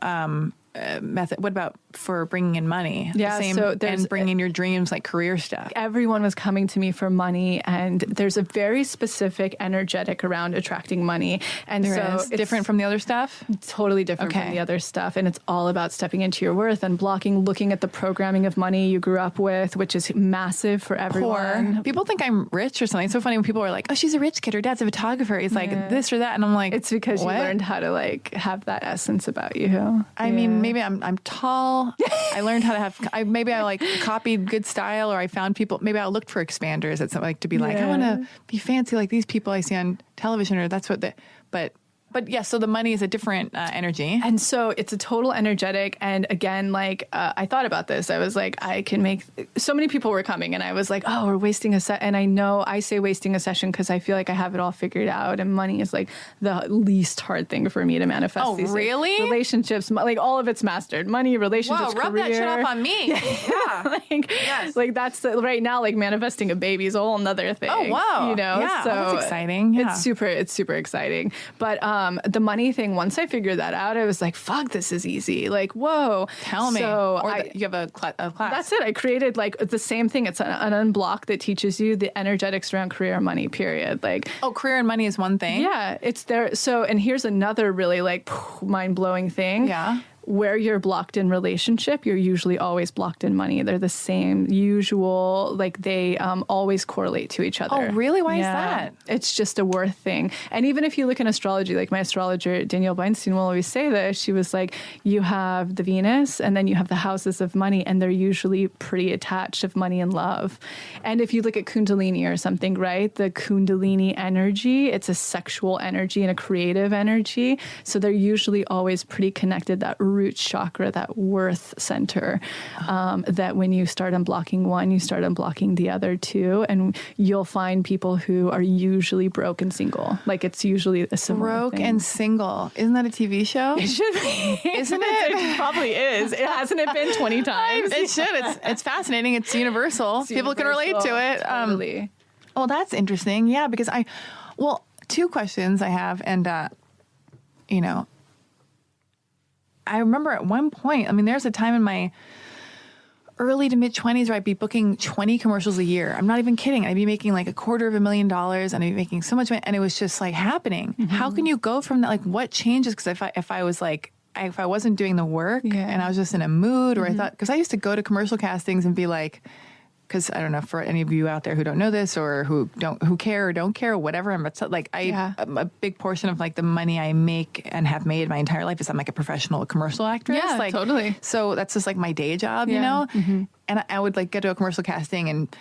method? What about for bringing in money? Yeah, and bringing in your dreams, like career stuff. Everyone was coming to me for money, and there's a very specific energetic around attracting money, and it's different from the other stuff. Totally different from the other stuff, and it's all about stepping into your worth and blocking, looking at the programming of money you grew up with, which is massive for everyone. Poor. People think I'm rich or something. It's so funny when people are like, "Oh, she's a rich kid. Her dad's a photographer." He's like this or that, and I'm like, it's because what? You learned how to like have that essence about you. I mean, maybe I'm tall. I learned how to have. Maybe I like copied good style, or I found people. Maybe I looked for expanders at something, like to be like, I want to be fancy like these people I see on television, or that's what the. But yes, so the money is a different energy. And so it's a total energetic. And again, like I thought about this. I was like, I can make, so many people were coming, and I was like, oh, we're wasting a set. And I know I say wasting a session because I feel like I have it all figured out. And money is like the least hard thing for me to manifest. Oh, really? Days. Relationships, like all of it's mastered. Money, relationships, rub career. that shit off on me. Yeah. Like that's right now, like manifesting a baby is a whole nother thing. Oh, wow. You know, yeah, so that's exciting. Yeah. It's super exciting. But the money thing, once I figured that out, I was like, fuck, this is easy. Like, whoa. Tell me. So you have a class. That's it. I created like the same thing. It's an unblock that teaches you the energetics around career and money, period. Like, career and money is one thing. Yeah, it's there. So, and here's another really like mind-blowing thing. Yeah. Where you're blocked in relationship, you're usually always blocked in money. They're the same usual, like they always correlate to each other. Oh, really? Why is that? It's just a worth thing. And even if you look in astrology, like my astrologer, Danielle Beinstein, will always say this. She was like, you have the Venus and then you have the houses of money, and they're usually pretty attached of money and love. And if you look at Kundalini or something, right, the Kundalini energy, it's a sexual energy and a creative energy. So they're usually always pretty connected, that root chakra, that worth center, that when you start unblocking one, you start unblocking the other too. And you'll find people who are usually broke and single. Like it's usually a similar broke thing. And single. Isn't that a TV show? It should be. Isn't it? It probably is. It hasn't it been 20 times? It should. It's fascinating. It's universal. People can relate to it. Totally. Well, that's interesting. Yeah, because two questions I have, and I remember at one point, I mean, there's a time in my early to mid 20s where I'd be booking 20 commercials a year. I'm not even kidding. I'd be making like $250,000 and I'd be making so much money, and it was just like happening. Mm-hmm. How can you go from that? Like what changes? Because if I wasn't doing the work and I was just in a mood, or I thought, because I used to go to commercial castings and be like, because I don't know, for any of you out there who don't know this, or who care or don't care or whatever, a big portion of like the money I make and have made my entire life is I'm like a professional commercial actress. Yeah, like, totally. So that's just like my day job, you know? Mm-hmm. And I would like get to a commercial casting, and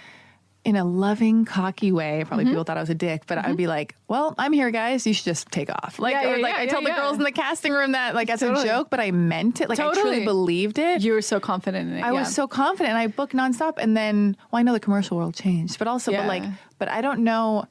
in a loving, cocky way, probably people thought I was a dick, but I'd be like, well, I'm here, guys. You should just take off. Like, I told the girls in the casting room that like as a joke, but I meant it. Like I truly believed it. You were so confident in it. I was so confident, and I booked nonstop. And then, I know the commercial world changed, but also, but I don't know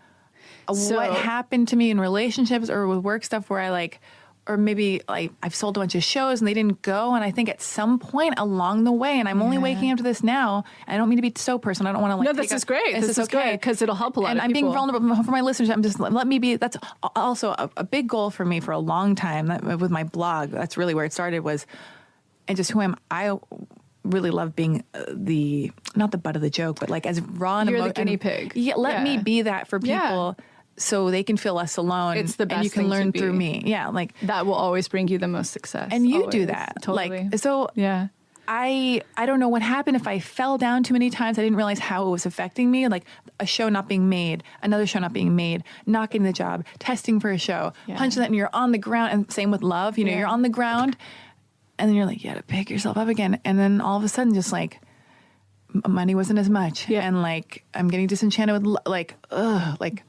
what happened to me in relationships or with work stuff where I like or maybe like I've sold a bunch of shows and they didn't go. And I think at some point along the way, and I'm only waking up to this now, I don't mean to be so personal. I don't want to like, no, this is great. This is great because it'll help a lot of people. And I'm being vulnerable for my listeners. I'm just, let me be, that's also a big goal for me for a long time with my blog. That's really where it started was, and just who I really love being not the butt of the joke, but like as raw and you're the guinea pig. Yeah, let me be that for people so they can feel less alone. It's the best and you can thing learn to through be. me. Yeah, like that will always bring you the most success. And you always. do that. Totally. Like, so yeah. I don't know what happened if I fell down too many times. I didn't realize how it was affecting me. Like a show not being made, another show not being made, not getting the job, testing for a show, punching that, and you're on the ground. And same with love. You're on the ground, and then you're like, you got to pick yourself up again. And then all of a sudden, just like money wasn't as much, and like I'm getting disenchanted with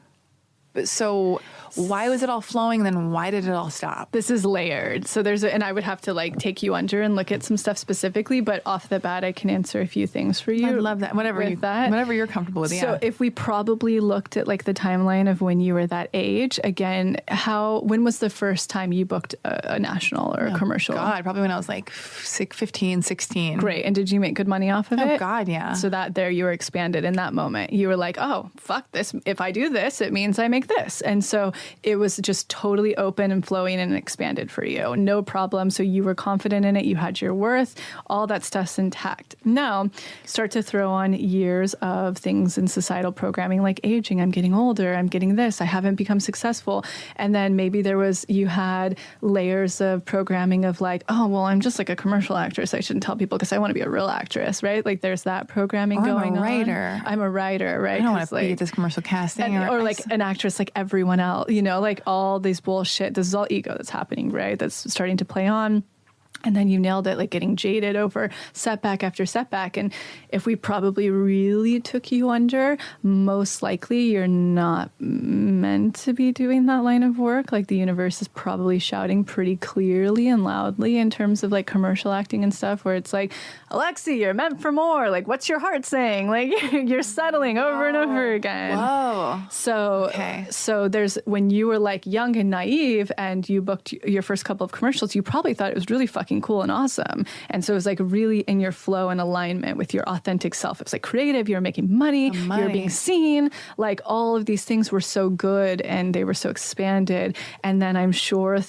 so why was it all flowing? Then why did it all stop? This is layered. So and I would have to like take you under and look at some stuff specifically, but off the bat, I can answer a few things for you. I love that. Whatever you're comfortable with. So if we probably looked at like the timeline of when you were that age, again, when was the first time you booked a national or a commercial? God, probably when I was like 15, 16. Great. And did you make good money off of it? Oh God, yeah. So that there you were expanded in that moment. You were like, oh, fuck this. If I do this, it means I make this. And so it was just totally open and flowing and expanded for you. No problem. So you were confident in it. You had your worth. All that stuff's intact. Now, start to throw on years of things in societal programming like aging. I'm getting older. I'm getting this. I haven't become successful. And then maybe you had layers of programming of like, oh, well, I'm just like a commercial actress. I shouldn't tell people because I want to be a real actress, right? Like there's that programming going on. I'm a writer, right? I don't want to be at this commercial casting. Or like an actress like everyone else, like all these bullshit. This is all ego that's happening, right? That's starting to play on. And then you nailed it, like getting jaded over setback after setback. And if we probably really took you under, most likely you're not meant to be doing that line of work. Like the universe is probably shouting pretty clearly and loudly in terms of like commercial acting and stuff where it's like, Alexi, you're meant for more. Like, what's your heart saying? Like you're settling over and over again. Whoa. So there's, when you were like young and naive and you booked your first couple of commercials, you probably thought it was really fucking cool and awesome. And so it was like really in your flow and alignment with your authentic self. It was like creative, you're making money, you're being seen, like all of these things were so good and they were so expanded. And then I'm sure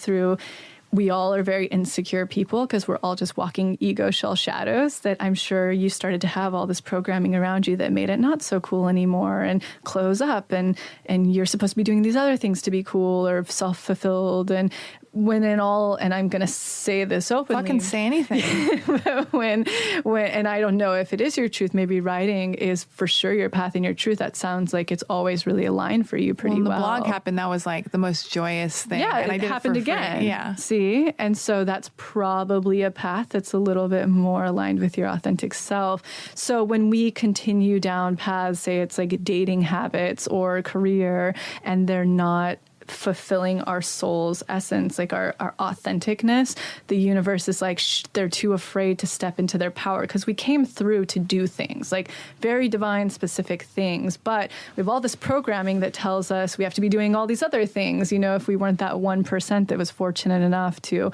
we all are very insecure people because we're all just walking ego shell shadows, that I'm sure you started to have all this programming around you that made it not so cool anymore and close up and you're supposed to be doing these other things to be cool or self-fulfilled. And when in all, and I'm going to say this openly. Fucking say anything. when, and I don't know if it is your truth, maybe writing is for sure your path and your truth. That sounds like it's always really aligned for you pretty well. When the blog happened, that was like the most joyous thing. Yeah, and I did happened it for again. Free. Yeah. See? And so that's probably a path that's a little bit more aligned with your authentic self. So when we continue down paths, say it's like dating habits or career, and they're not fulfilling our soul's essence, like our authenticness, the universe is like, they're too afraid to step into their power because we came through to do things, like very divine, specific things. But we have all this programming that tells us we have to be doing all these other things. If we weren't that 1% that was fortunate enough to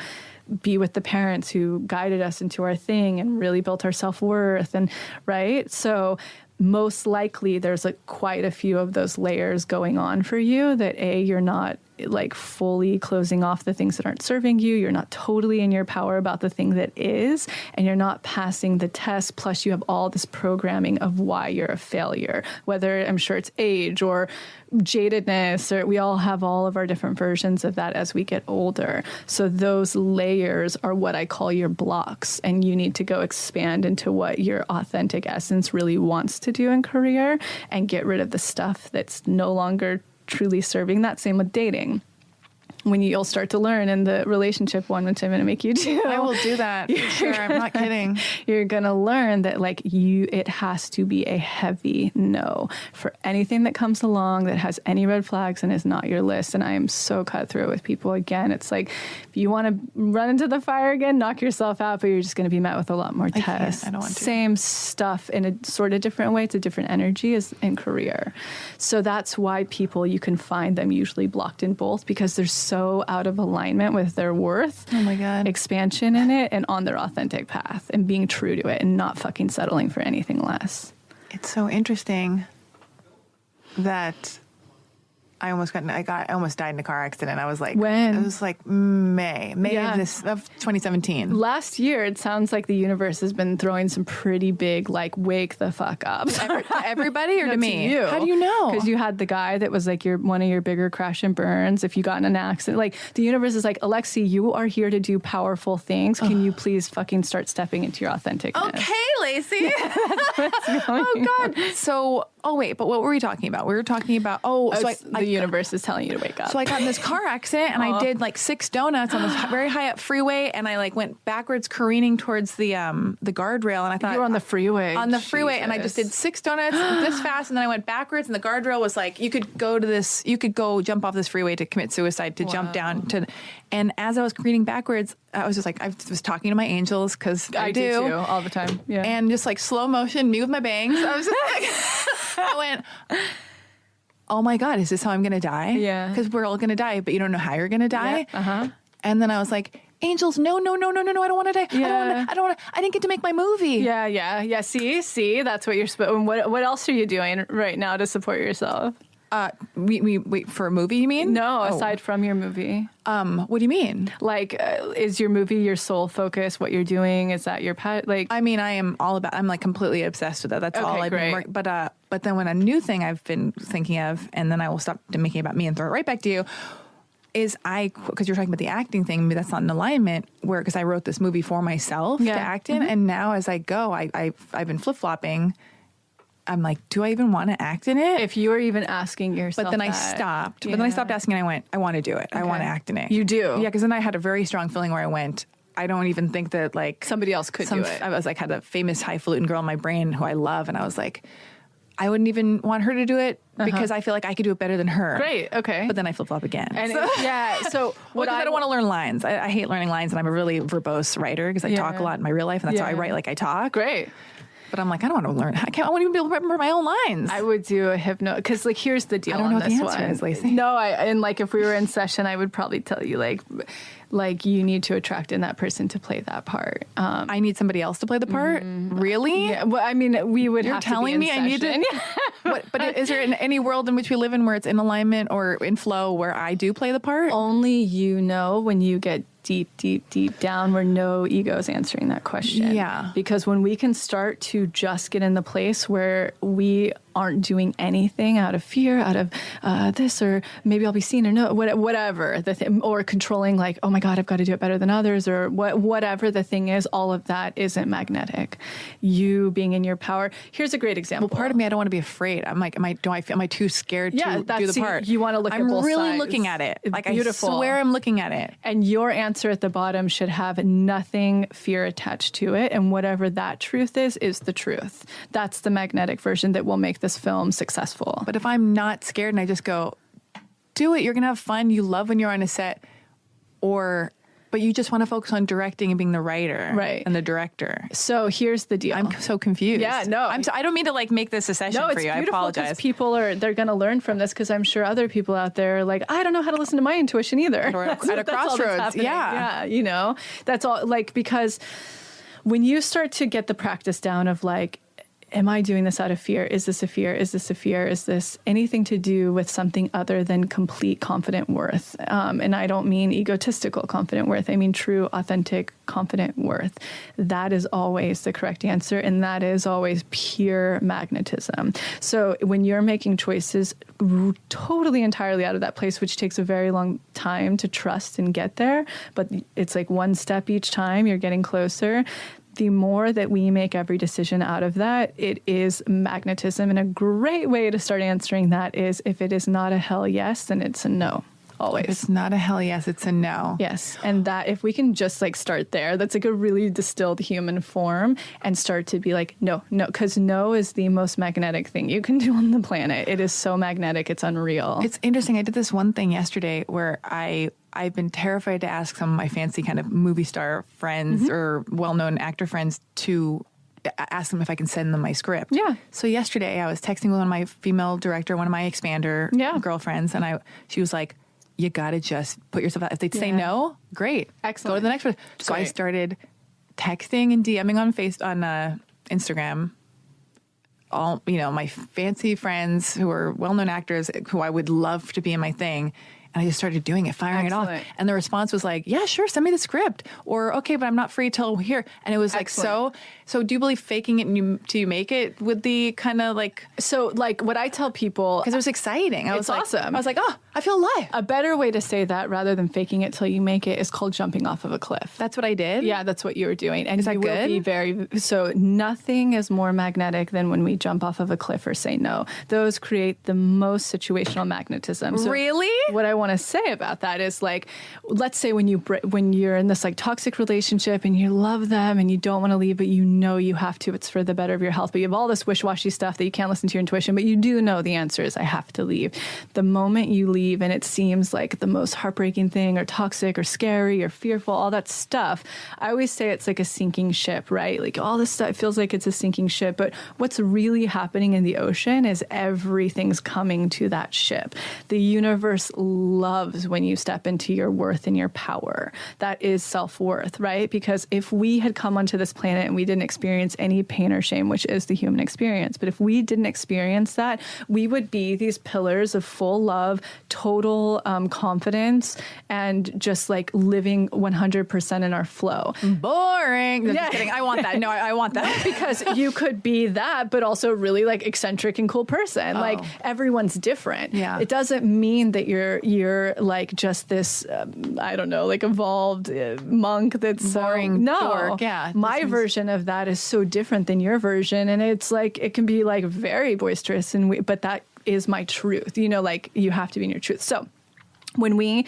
be with the parents who guided us into our thing and really built our self-worth, and right? So most likely there's like quite a few of those layers going on for you that you're not like fully closing off the things that aren't serving you. You're not totally in your power about the thing that is, and you're not passing the test. Plus you have all this programming of why you're a failure, whether I'm sure it's age or jadedness, or we all have all of our different versions of that as we get older. So those layers are what I call your blocks, and you need to go expand into what your authentic essence really wants to do in career and get rid of the stuff that's no longer truly serving that. Same with dating. When you'll start to learn in the relationship one, which I'm going to make you do. I will do that. For sure. I'm not kidding. You're going to learn that it has to be a heavy no for anything that comes along that has any red flags and is not your list. And I am so cut through with people. Again, it's like, if you want to run into the fire again, knock yourself out, but you're just going to be met with a lot more tests. I don't want to. Same stuff in a sort of different way. It's a different energy as in career. So that's why you can find them usually blocked in both, because there's so so out of alignment with their worth, Oh my God. expansion in it, and on their authentic path and being true to it and not fucking settling for anything less. It's so interesting that I almost died in a car accident. I was like, When? It was like May Yeah. of 2017. Last year, it sounds like the universe has been throwing some pretty big, like, wake the fuck up. Everybody or No, to me? you. How do you know? Because you had the guy that was like one of your bigger crash and burns. If you got in an accident, like the universe is like, Alexi, you are here to do powerful things. Can you please fucking start stepping into your authenticness? Okay, Lacy. Oh God. So, wait, but what were we talking about? We were talking about The universe is telling you to wake up. So I got in this car accident and I did like 6 donuts on this very high up freeway, and I like went backwards careening towards the guardrail, and I thought you were on the freeway. and I just did 6 donuts this fast, and then I went backwards, and the guardrail was like, you could go jump off this freeway to commit suicide, to jump down to, and as I was careening backwards, I was just like, I was talking to my angels, because I do too, all the time. Yeah. and just like slow motion, me with my bangs. I was just like, I went, oh my God, is this how I'm going to die? Yeah. Because we're all going to die, but you don't know how you're going to die. Yeah. Uh-huh. And then I was like, angels, no, I don't want to die. Yeah. I didn't get to make my movie. Yeah. See, that's what you're supposed. What else are you doing right now to support yourself? We wait for a movie, you mean? No, aside from your movie. What do you mean? Like, is your movie your sole focus? What you're doing? Is that your pet? Like, I mean, I'm like completely obsessed with it. That's all I've been great. working. But then when a new thing I've been thinking of, and then I will stop making it about me and throw it right back to you, is because you're talking about the acting thing, maybe that's not in alignment, because I wrote this movie for myself to act in, and now as I go, I've been flip-flopping. I'm like, do I even want to act in it? if you were even asking yourself, But then I that, stopped. yeah. But then I stopped asking, and I went, I want to do it. I want to act in it. You do? Yeah, because then I had a very strong feeling where I went, I don't even think that like Somebody else could do it. I was like, had a famous highfalutin girl in my brain who I love, and I was like, I wouldn't even want her to do it because I feel like I could do it better than her. Great. Okay. But then I flip flop again. And So- so what I don't want to learn lines. I hate learning lines, and I'm a really verbose writer because I talk a lot in my real life, and that's how I write like I talk. Great. But I'm like, I don't want to learn. I won't even be able to remember my own lines. I would do a hypno because, like, here's the deal. I don't know on what the this answer one. is, Lacy. No, and like if we were in session, I would probably tell you like you need to attract in that person to play that part. I need somebody else to play the part. Really? Yeah, well, I mean, we would You're have telling to be me in I need to. session. But is there any world in which we live in where it's in alignment or in flow where I do play the part? Only you know when you get deep down where no ego is answering that question. Yeah. Because when we can start to just get in the place where we aren't doing anything out of fear, out of this, or maybe I'll be seen or no, whatever, or controlling like, oh my God, I've got to do it better than others, or whatever the thing is, all of that isn't magnetic. You being in your power. Here's a great example. Well, part of me, I don't want to be afraid. I'm like, am I too scared to do the part? You want to look at both sides. I'm really looking at it. Like, beautiful. I swear I'm looking at it. And your answer at the bottom should have nothing fear attached to it. And whatever that truth is the truth. That's the magnetic version that will make this film successful. But if I'm not scared and I just go, do it, you're going to have fun. You love when you're on a set, but you just want to focus on directing and being the writer and the director. So here's the deal. I'm so confused. Yeah, no. I don't mean to like make this a session for you. I apologize. People they're going to learn from this because I'm sure other people out there are like, I don't know how to listen to my intuition either. Or at a crossroads. Yeah. You know, that's all because when you start to get the practice down of like, am I doing this out of fear? Is this a fear? Is this a fear? Is this anything to do with something other than complete confident worth? And I don't mean egotistical confident worth. I mean true, authentic, confident worth. That is always the correct answer. And that is always pure magnetism. So when you're making choices totally entirely out of that place, which takes a very long time to trust and get there, but it's like one step each time you're getting closer. The more that we make every decision out of that, it is magnetism. And a great way to start answering that is if it is not a hell yes, then it's a no. Always. If it's not a hell yes, it's a no. Yes. And that if we can just like start there, that's like a really distilled human form and start to be like, no, because no is the most magnetic thing you can do on the planet. It is so magnetic. It's unreal. It's interesting. I did this one thing yesterday where I've been terrified to ask some of my fancy kind of movie star friends or well-known actor friends to ask them if I can send them my script. Yeah. So yesterday I was texting with one of my female director, one of my expander girlfriends, and she was like, you got to just put yourself out. If they'd say no, great. Excellent. Go to the next person. So I started texting and DMing on Instagram. All, my fancy friends who are well-known actors who I would love to be in my thing. And I just started doing it, firing it off. And the response was like, yeah, sure, send me the script. Or, okay, but I'm not free till here. And it was like, so do you believe faking it till you make it with the kind of like... So like what I tell people... Because it was exciting. It's awesome. I was like, oh, I feel alive. A better way to say that rather than faking it till you make it is called jumping off of a cliff. That's what I did? Yeah, that's what you were doing. And is that good? So nothing is more magnetic than when we jump off of a cliff or say no. Those create the most situational magnetism. So really? What I want to say about that is like, let's say when you're in this like toxic relationship and you love them and you don't want to leave, but you know you have to, it's for the better of your health, but you have all this wish-washy stuff that you can't listen to your intuition, but you do know the answer is I have to leave. The moment you leave and it seems like the most heartbreaking thing or toxic or scary or fearful, all that stuff, I always say it's like a sinking ship, right? Like all this stuff feels like it's a sinking ship, but what's really happening in the ocean is everything's coming to that ship. The universe loves when you step into your worth and your power. That is self-worth, right? Because if we had come onto this planet and we didn't experience any pain or shame, which is the human experience, but if we didn't experience that, we would be these pillars of full love, total confidence, and just like living 100% in our flow. Boring. Just kidding. I want that. No, I want that. Because you could be that, but also really like eccentric and cool person. Like everyone's different. Yeah. It doesn't mean that you're like just this, I don't know, like evolved monk that's boring. Dork. Yeah. My version of that is so different than your version. And it's like, it can be like very boisterous but that is my truth, like you have to be in your truth. So when we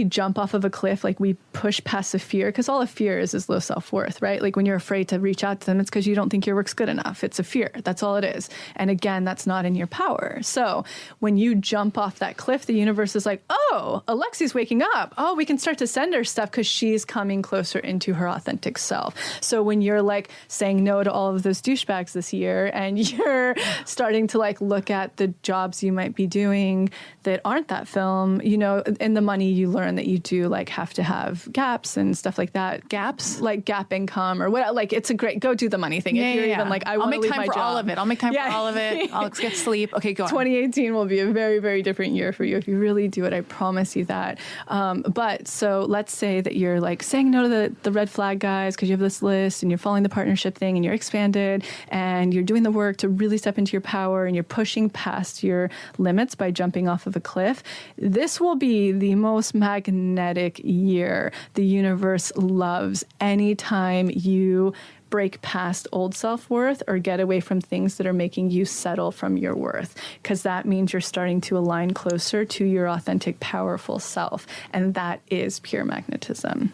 jump off of a cliff, like we push past the fear, because all a fear is low self-worth, right? Like when you're afraid to reach out to them, it's because you don't think your work's good enough. It's a fear. That's all it is. And again, that's not in your power. So when you jump off that cliff, the universe is like, oh, Alexi's waking up. Oh, we can start to send her stuff because she's coming closer into her authentic self. So when you're like saying no to all of those douchebags this year and you're starting to like look at the jobs you might be doing that aren't that film, in the money you learn that you do like have to have gaps and stuff like that. Gaps? Like gap income or what, like it's a great, go do the money thing. If you're even like, I want to leave my job. All of it. I'll make time for all of it. I'll get sleep. Okay, go on. 2018 will be a very, very different year for you if you really do it. I promise you that. But so let's say that you're like saying no to the red flag guys because you have this list and you're following the partnership thing and you're expanded and you're doing the work to really step into your power and you're pushing past your limits by jumping off of a cliff. This will be the most magnetic year. The universe loves anytime you break past old self-worth or get away from things that are making you settle from your worth, because that means you're starting to align closer to your authentic, powerful self. And that is pure magnetism.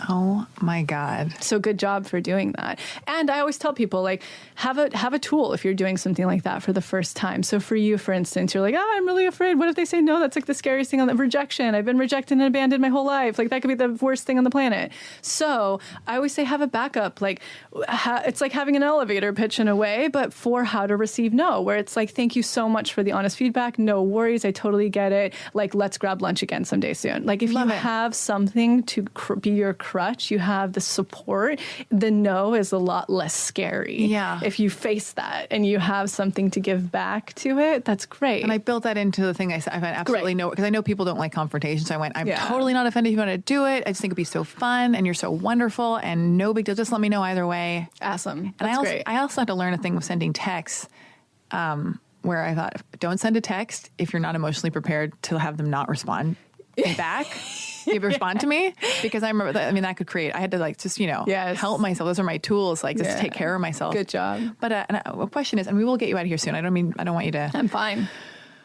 Oh my God. So good job for doing that. And I always tell people, like, have a tool if you're doing something like that for the first time. So for you, for instance, you're like, I'm really afraid. What if they say no? That's like the scariest thing on the rejection. I've been rejected and abandoned my whole life. Like that could be the worst thing on the planet. So I always say have a backup. Like it's like having an elevator pitch in a way, but for how to receive no, where it's like, thank you so much for the honest feedback. No worries. I totally get it. Like, let's grab lunch again someday soon. Like if you have something to be your crutch, you have the support, the no is a lot less scary. Yeah. If you face that and you have something to give back to it, that's great. And I built that into the thing I said. I went absolutely no, because I know people don't like confrontation. So I went, I'm totally not offended if you want to do it. I just think it'd be so fun and you're so wonderful and no big deal. Just let me know either way. Awesome. And I also had to learn a thing with sending texts, where I thought, don't send a text if you're not emotionally prepared to have them not respond back. You respond to me, because I remember that. I mean, that could create. I had to like just help myself. Those are my tools, like just to take care of myself. Good job. But a question is, and we will get you out of here soon. I don't want you to. I'm fine.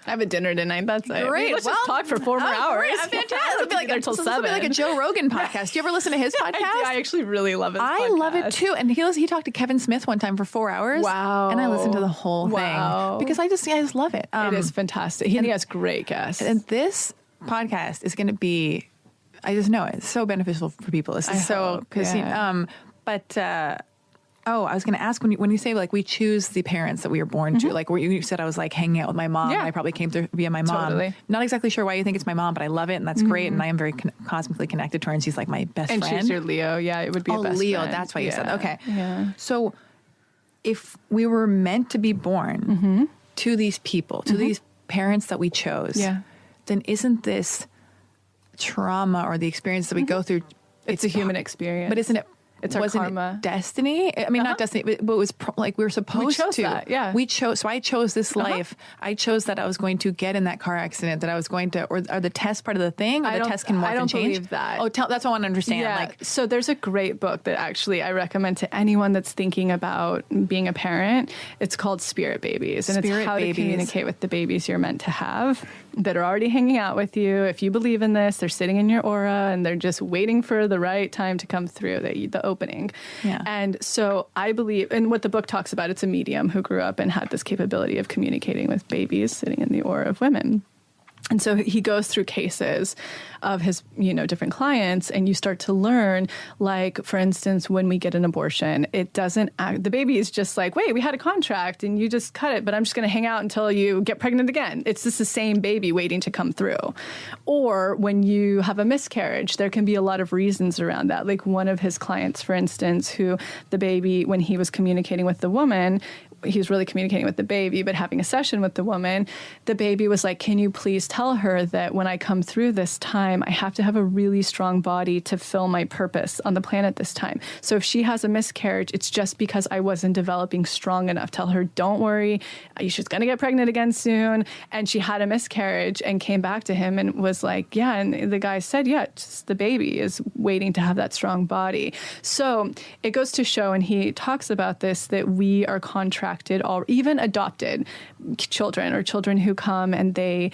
I have a dinner tonight. That's it. Great. Let's just talk for 4 more hours. Fantastic. It'll be like until 7. It'll be like a Joe Rogan podcast. Do you ever listen to his podcast? I actually really love his podcast. I love it too. And he talked to Kevin Smith one time for 4 hours. Wow. And I listened to the whole thing because I just love it. It is fantastic. He has great guests. And this podcast is going to be, I just know it's so beneficial for people. This is so, because, Oh, I was going to ask when you say like we choose the parents that we were born to, like where you said I was like hanging out with my mom. Yeah. I probably came through via my mom. Totally. Not exactly sure why you think it's my mom, but I love it and that's great. And I am very cosmically connected to her and she's like my best And friend. she's your Leo. Yeah, it would be a best Leo. friend. That's why you said that. Okay. Yeah. So if we were meant to be born to these people, to these parents that we chose, then isn't this trauma or the experience that we go through? It's a human experience. But isn't it? It's our wasn't karma. It destiny? I mean, not destiny, but it was like we were supposed We chose to. that, yeah. We chose. So I chose this life. I chose that I was going to get in that car accident. That I was going to, or are the tests part of the thing? Or the test can morph and change? I don't believe that. Oh, that's what I want to understand. Yeah. Like, so there's a great book that actually I recommend to anyone that's thinking about being a parent. It's called Spirit Babies, and Spirit it's how Babies. to communicate with the babies you're meant to have that are already hanging out with you. If you believe in this, they're sitting in your aura and they're just waiting for the right time to come through, the opening. Yeah. And so I believe, and what the book talks about, it's a medium who grew up and had this capability of communicating with babies sitting in the aura of women. And so he goes through cases of his, different clients, and you start to learn, like, for instance, when we get an abortion, it doesn't act, the baby is just like, wait, we had a contract and you just cut it, but I'm just going to hang out until you get pregnant again. It's just the same baby waiting to come through. Or when you have a miscarriage, there can be a lot of reasons around that. Like one of his clients, for instance, who the baby, when he was communicating with the woman, he was really communicating with the baby, but having a session with the woman, the baby was like, can you please tell her that when I come through this time, I have to have a really strong body to fill my purpose on the planet this time. So if she has a miscarriage, it's just because I wasn't developing strong enough. Tell her, don't worry, she's going to get pregnant again soon. And she had a miscarriage and came back to him and was like, yeah. And the guy said, yeah, just the baby is waiting to have that strong body. So it goes to show, and he talks about this, that we are contracted, or even adopted children, or children who come and they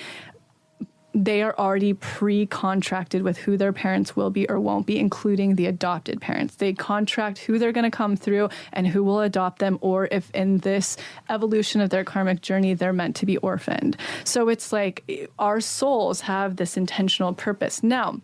are already pre-contracted with who their parents will be or won't be, including the adopted parents. They contract who they're going to come through and who will adopt them, or if in this evolution of their karmic journey, they're meant to be orphaned. So it's like our souls have this intentional purpose. Now,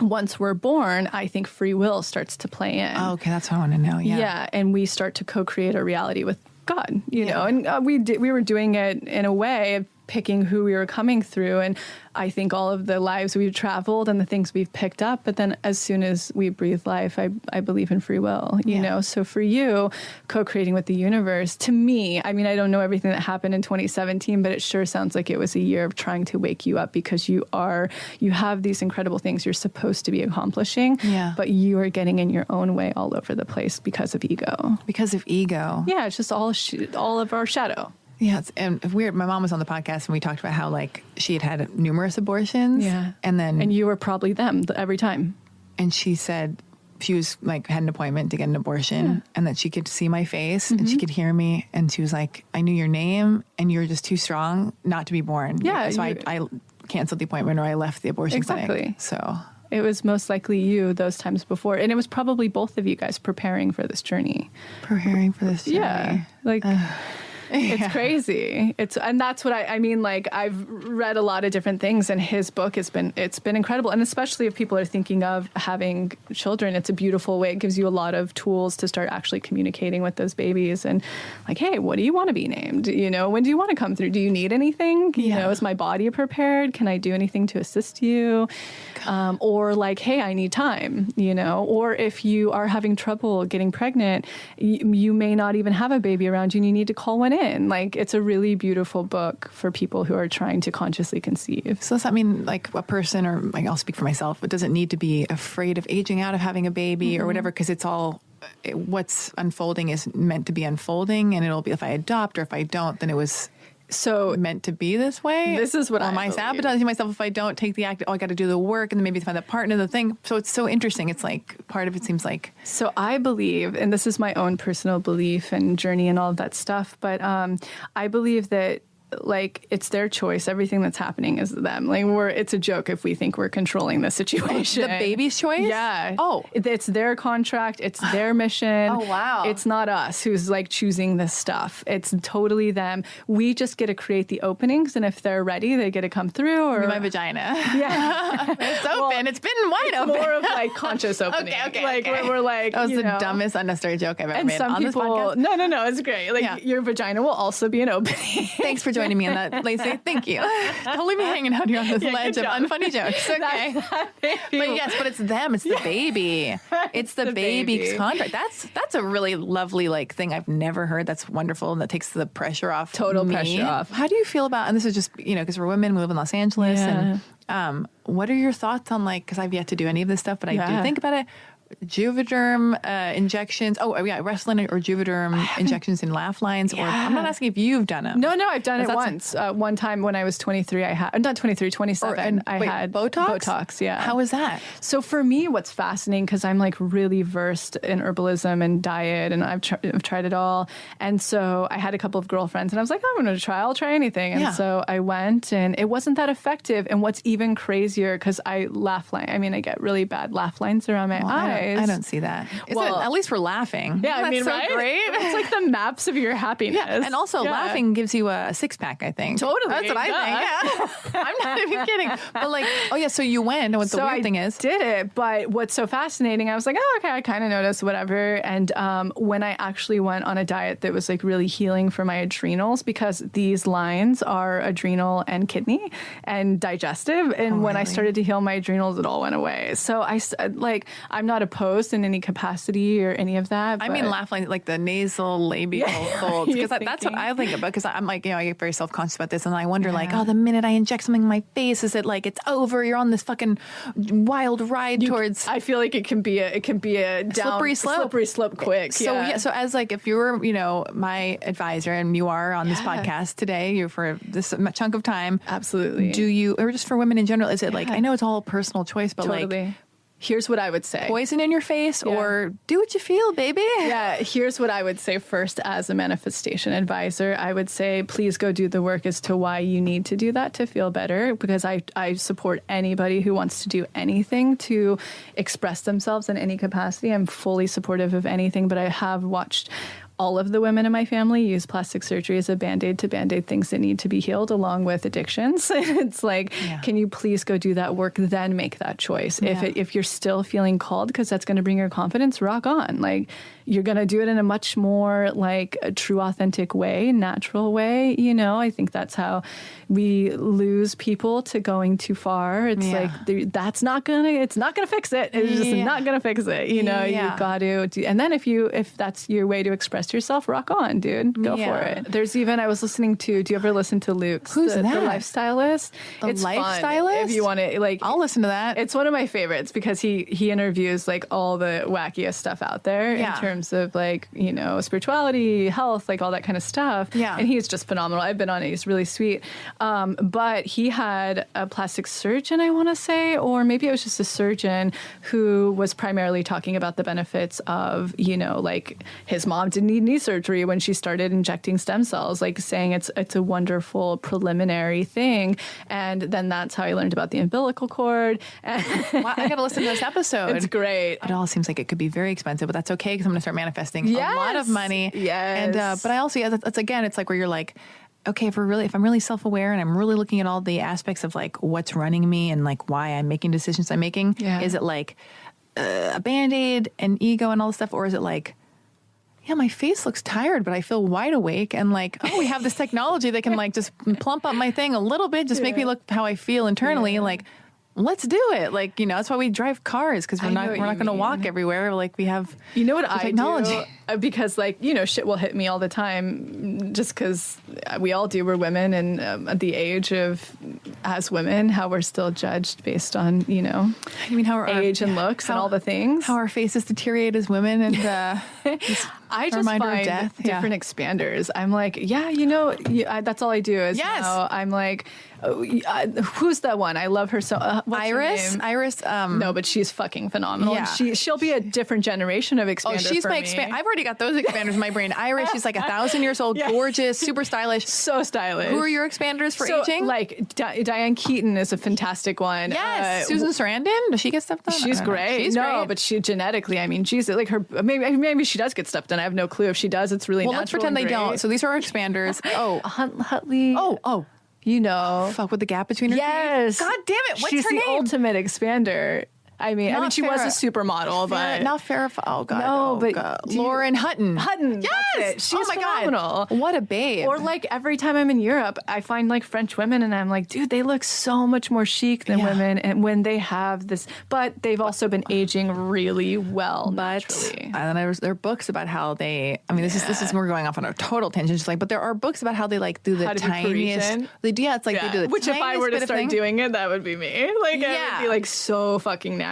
once we're born, I think free will starts to play in. oh, okay, that's what I want to know. Yeah. Yeah, and we start to co-create a reality with God, you know, and we were doing it in a way of picking who we were coming through. And I think all of the lives we've traveled and the things we've picked up, but then as soon as we breathe life, I believe in free will, you know? So for you, co-creating with the universe, to me, I mean, I don't know everything that happened in 2017, but it sure sounds like it was a year of trying to wake you up, because you have these incredible things you're supposed to be accomplishing, but you are getting in your own way all over the place because of ego. Because of ego. Yeah, it's just all of our shadow. Yeah, and weird. My mom was on the podcast and we talked about how like she had numerous abortions. Yeah, and you were probably them every time. And she said she was like had an appointment to get an abortion, and that she could see my face and she could hear me, and she was like, "I knew your name, and you were just too strong not to be born." Yeah, so I canceled the appointment, or I left the abortion clinic. So it was most likely you those times before, and it was probably both of you guys preparing for this journey. Yeah, like. It's crazy. And that's what I mean, like I've read a lot of different things, and his book it's been incredible. And especially if people are thinking of having children, it's a beautiful way. It gives you a lot of tools to start actually communicating with those babies, and like, hey, what do you want to be named? You know, when do you want to come through? Do you need anything? You know, is my body prepared? Can I do anything to assist you? Or like, hey, I need time, you know, or if you are having trouble getting pregnant, you may not even have a baby around you and you need to call one in. Like, it's a really beautiful book for people who are trying to consciously conceive. So does that mean like a person, or like I'll speak for myself, but doesn't need to be afraid of aging out, of having a baby or whatever, because it's all what's unfolding is meant to be unfolding, and it'll be, if I adopt or if I don't, then it was meant to be this way. This is what am I sabotaging myself if I don't take the act? Oh, I got to do the work, and then maybe find that partner, the thing. So it's so interesting. It's like part of it seems like. So I believe, and this is my own personal belief and journey and all of that stuff, but I believe that like it's their choice. Everything that's happening is them. Like it's a joke if we think we're controlling the situation. The baby's choice? Yeah. Oh. It's their contract. It's their mission. Oh, wow. It's not us who's like choosing this stuff. It's totally them. We just get to create the openings, and if they're ready, they get to come through. Or my vagina. Yeah. It's open. Well, it's been wide open. More of like conscious opening. Okay. Like we're like, that was the dumbest unnecessary joke I've ever made on this podcast. No, it's great. Like your vagina will also be an opening. Thanks for joining me on that, Lacy. Thank you. Don't leave me hanging out here on this ledge of unfunny jokes. Okay. But it's them. It's the baby. It's the baby's contract. That's a really lovely like thing I've never heard. That's wonderful, and that takes the pressure off. Total pressure off. How do you feel about? And this is just because we're women, we live in Los Angeles, and what are your thoughts on like? Because I've yet to do any of this stuff, but I do think about it. Juvederm injections. Oh, yeah, Restylane or Juvederm injections in laugh lines. Or I'm not asking if you've done them. No, I've done it once. One time when I was 23, I had not 23, 27. I had Botox. Botox, yeah. How was that? So for me, what's fascinating because I'm like really versed in herbalism and diet, and I've tried it all. And so I had a couple of girlfriends, and I was like, I'm going to try. I'll try anything. And so I went, and it wasn't that effective. And what's even crazier, because I get really bad laugh lines around my eyes. I don't see that. At least we're laughing. Yeah, I mean, so right? Great. It's like the maps of your happiness. Yeah, and also laughing gives you a six-pack, I think. Totally. That's what I think. Yeah. I'm not even kidding. But like, so you went, and what the weird thing is. I did it, but what's so fascinating, I was like, okay, I kind of noticed, whatever. And when I actually went on a diet that was like really healing for my adrenals, because these lines are adrenal and kidney and digestive. And when I started to heal my adrenals, it all went away. So I'm not opposed in any capacity or any of that. I mean, laugh lines, like the nasal labial folds, because that's what I think about. Because I'm like, I get very self-conscious about this, and I wonder, like, the minute I inject something in my face, is it like it's over? You're on this fucking wild ride towards. I feel like it can be a down, slippery slope quick. So as like if you were my advisor, and you are on this podcast today, you're for this chunk of time. Absolutely. Do you, or just for women in general, is it like, I know it's all personal choice, but like. Here's what I would say. Poison in your face or do what you feel, baby. Yeah, here's what I would say first as a manifestation advisor. I would say, please go do the work as to why you need to do that to feel better, because I support anybody who wants to do anything to express themselves in any capacity. I'm fully supportive of anything, but I have watched all of the women in my family use plastic surgery as a Band-Aid to Band-Aid things that need to be healed, along with addictions. It's like, can you please go do that work, then make that choice? If you're still feeling called, because that's going to bring your confidence, rock on. Like, you're going to do it in a much more like a true, authentic way, natural way. I think that's how we lose people to going too far. It's like, it's not going to fix it. It's just not going to fix it. You've got to do, and then if that's your way to express yourself, rock on, dude. Go for it. There's even, I was listening to, do you ever listen to Luke's? Who's that? The lifestylist. It's lifestylist? If you want to, like, I'll listen to that. It's one of my favorites because he interviews like all the wackiest stuff out there in terms of like, spirituality, health, like all that kind of stuff. Yeah. And he's just phenomenal. I've been on it. He's really sweet. But he had a plastic surgeon, I want to say, or maybe it was just a surgeon who was primarily talking about the benefits of, like his mom didn't need knee surgery when she started injecting stem cells, like saying it's a wonderful preliminary thing. And then that's how I learned about the umbilical cord. Wow, I got to listen to this episode. It's great. It all seems like it could be very expensive, but that's okay because I'm going to start manifesting a lot of money. Yes. And but I also, that's again, it's like where you're like, okay, if I'm really self-aware and I'm really looking at all the aspects of like what's running me and like why I'm making decisions I'm making, is it like a Band-Aid and ego and all this stuff, or is it like, my face looks tired, but I feel wide awake, and like, we have this technology that can like just plump up my thing a little bit, just make me look how I feel internally, like. Let's do it. Like, that's why we drive cars, because we're not going to walk everywhere. Like, we have what technology. I do? Because like, shit will hit me all the time, just because we all do. We're women, and at the age of, as women, how we're still judged based on, you mean how our age and looks and all the things. How our faces deteriorate as women, and I just find death. different expanders. I'm like, that's all I do is now I'm like, Who's that one? I love her so. What's her Iris. name? Iris. No, but she's fucking phenomenal. Yeah. And she'll be a different generation of expander. Oh, she's for my me. I've already got those expanders in my brain. Iris, she's like 1,000 years old, gorgeous, super stylish. So stylish. Who are your expanders for so, aging? Like Diane Keaton is a fantastic one. Yes, Susan Sarandon. Does she get stuff done? She's great. She's great. But she genetically, I mean, she's like her. Maybe she does get stuff done. I have no clue if she does. It's really well. natural. Let's pretend they and don't. great. So these are our expanders. Oh, Huntley. oh. You know, Fuck with the gap between her yes. teeth. God damn it! What's she's her the name? ultimate expander. I mean, she was a supermodel, but not Farrah. Oh god, no, but God. Lauren Hutton. Hutton, yes, that's it. She's oh my phenomenal. God, what a babe. Or like every time I'm in Europe, I find like French women, and I'm like, dude, they look so much more chic than women, and when they have this, but they've also been aging really well naturally. And there are books about how they. I mean, this is we're going off on a total tangent, just like, but there are books about how they like do the tiniest. They do, it's like they do the which if I were to start thing. doing it, that would be me. Like it would be like so fucking natural.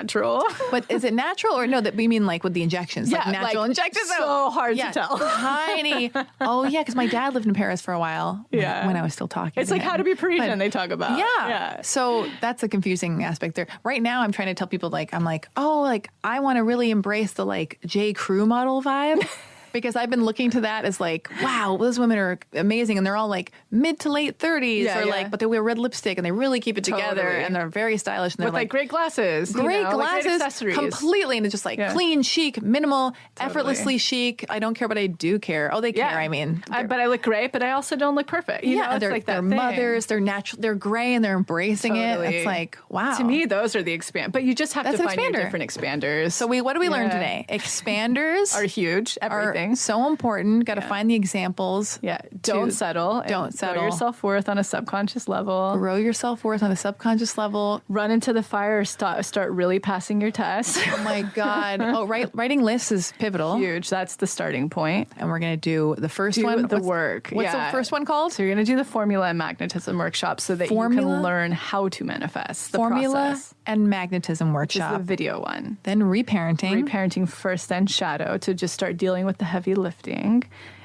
But is it natural or no? That we mean like with the injections, yeah, like natural injections. So hard to tell. Tiny. Oh yeah, because my dad lived in Paris for a while. Yeah, when I was still talking. It's like him. How to Be Parisian. They talk about. Yeah. So that's a confusing aspect there. Right now, I'm trying to tell people I'm like, oh, like I want to really embrace the like J. Crew model vibe. Because I've been looking to that as like, wow, those women are amazing. And they're all like mid to late 30s like, but they wear red lipstick and they really keep it together and they're very stylish. And they're with like great glasses. Great accessories. Completely. And it's just like clean, chic, minimal, effortlessly chic. I don't care, but I do care. Oh, they care. I mean, but I look great, but I also don't look perfect. You know, they're, like they're mothers, they're natural, they're gray and they're embracing it. It's like, wow. To me, those are the expand. But you just have to find your different expanders. So what do we learn today? Expanders are huge. Everything. Are so important. Got to find the examples. Yeah. Don't settle. Don't settle. Grow your self-worth on a subconscious level. Grow your self-worth on a subconscious level. Run into the fire. Start really passing your test. Oh my God. Oh, writing lists is pivotal. Huge. That's the starting point. And we're going to do the first one. The work. What's the first one called? So you're going to do the formula and magnetism workshop so that you can learn how to manifest the process. And magnetism workshop. Which is the video one. Then reparenting. Reparenting first, then shadow to just start dealing with the heavy lifting.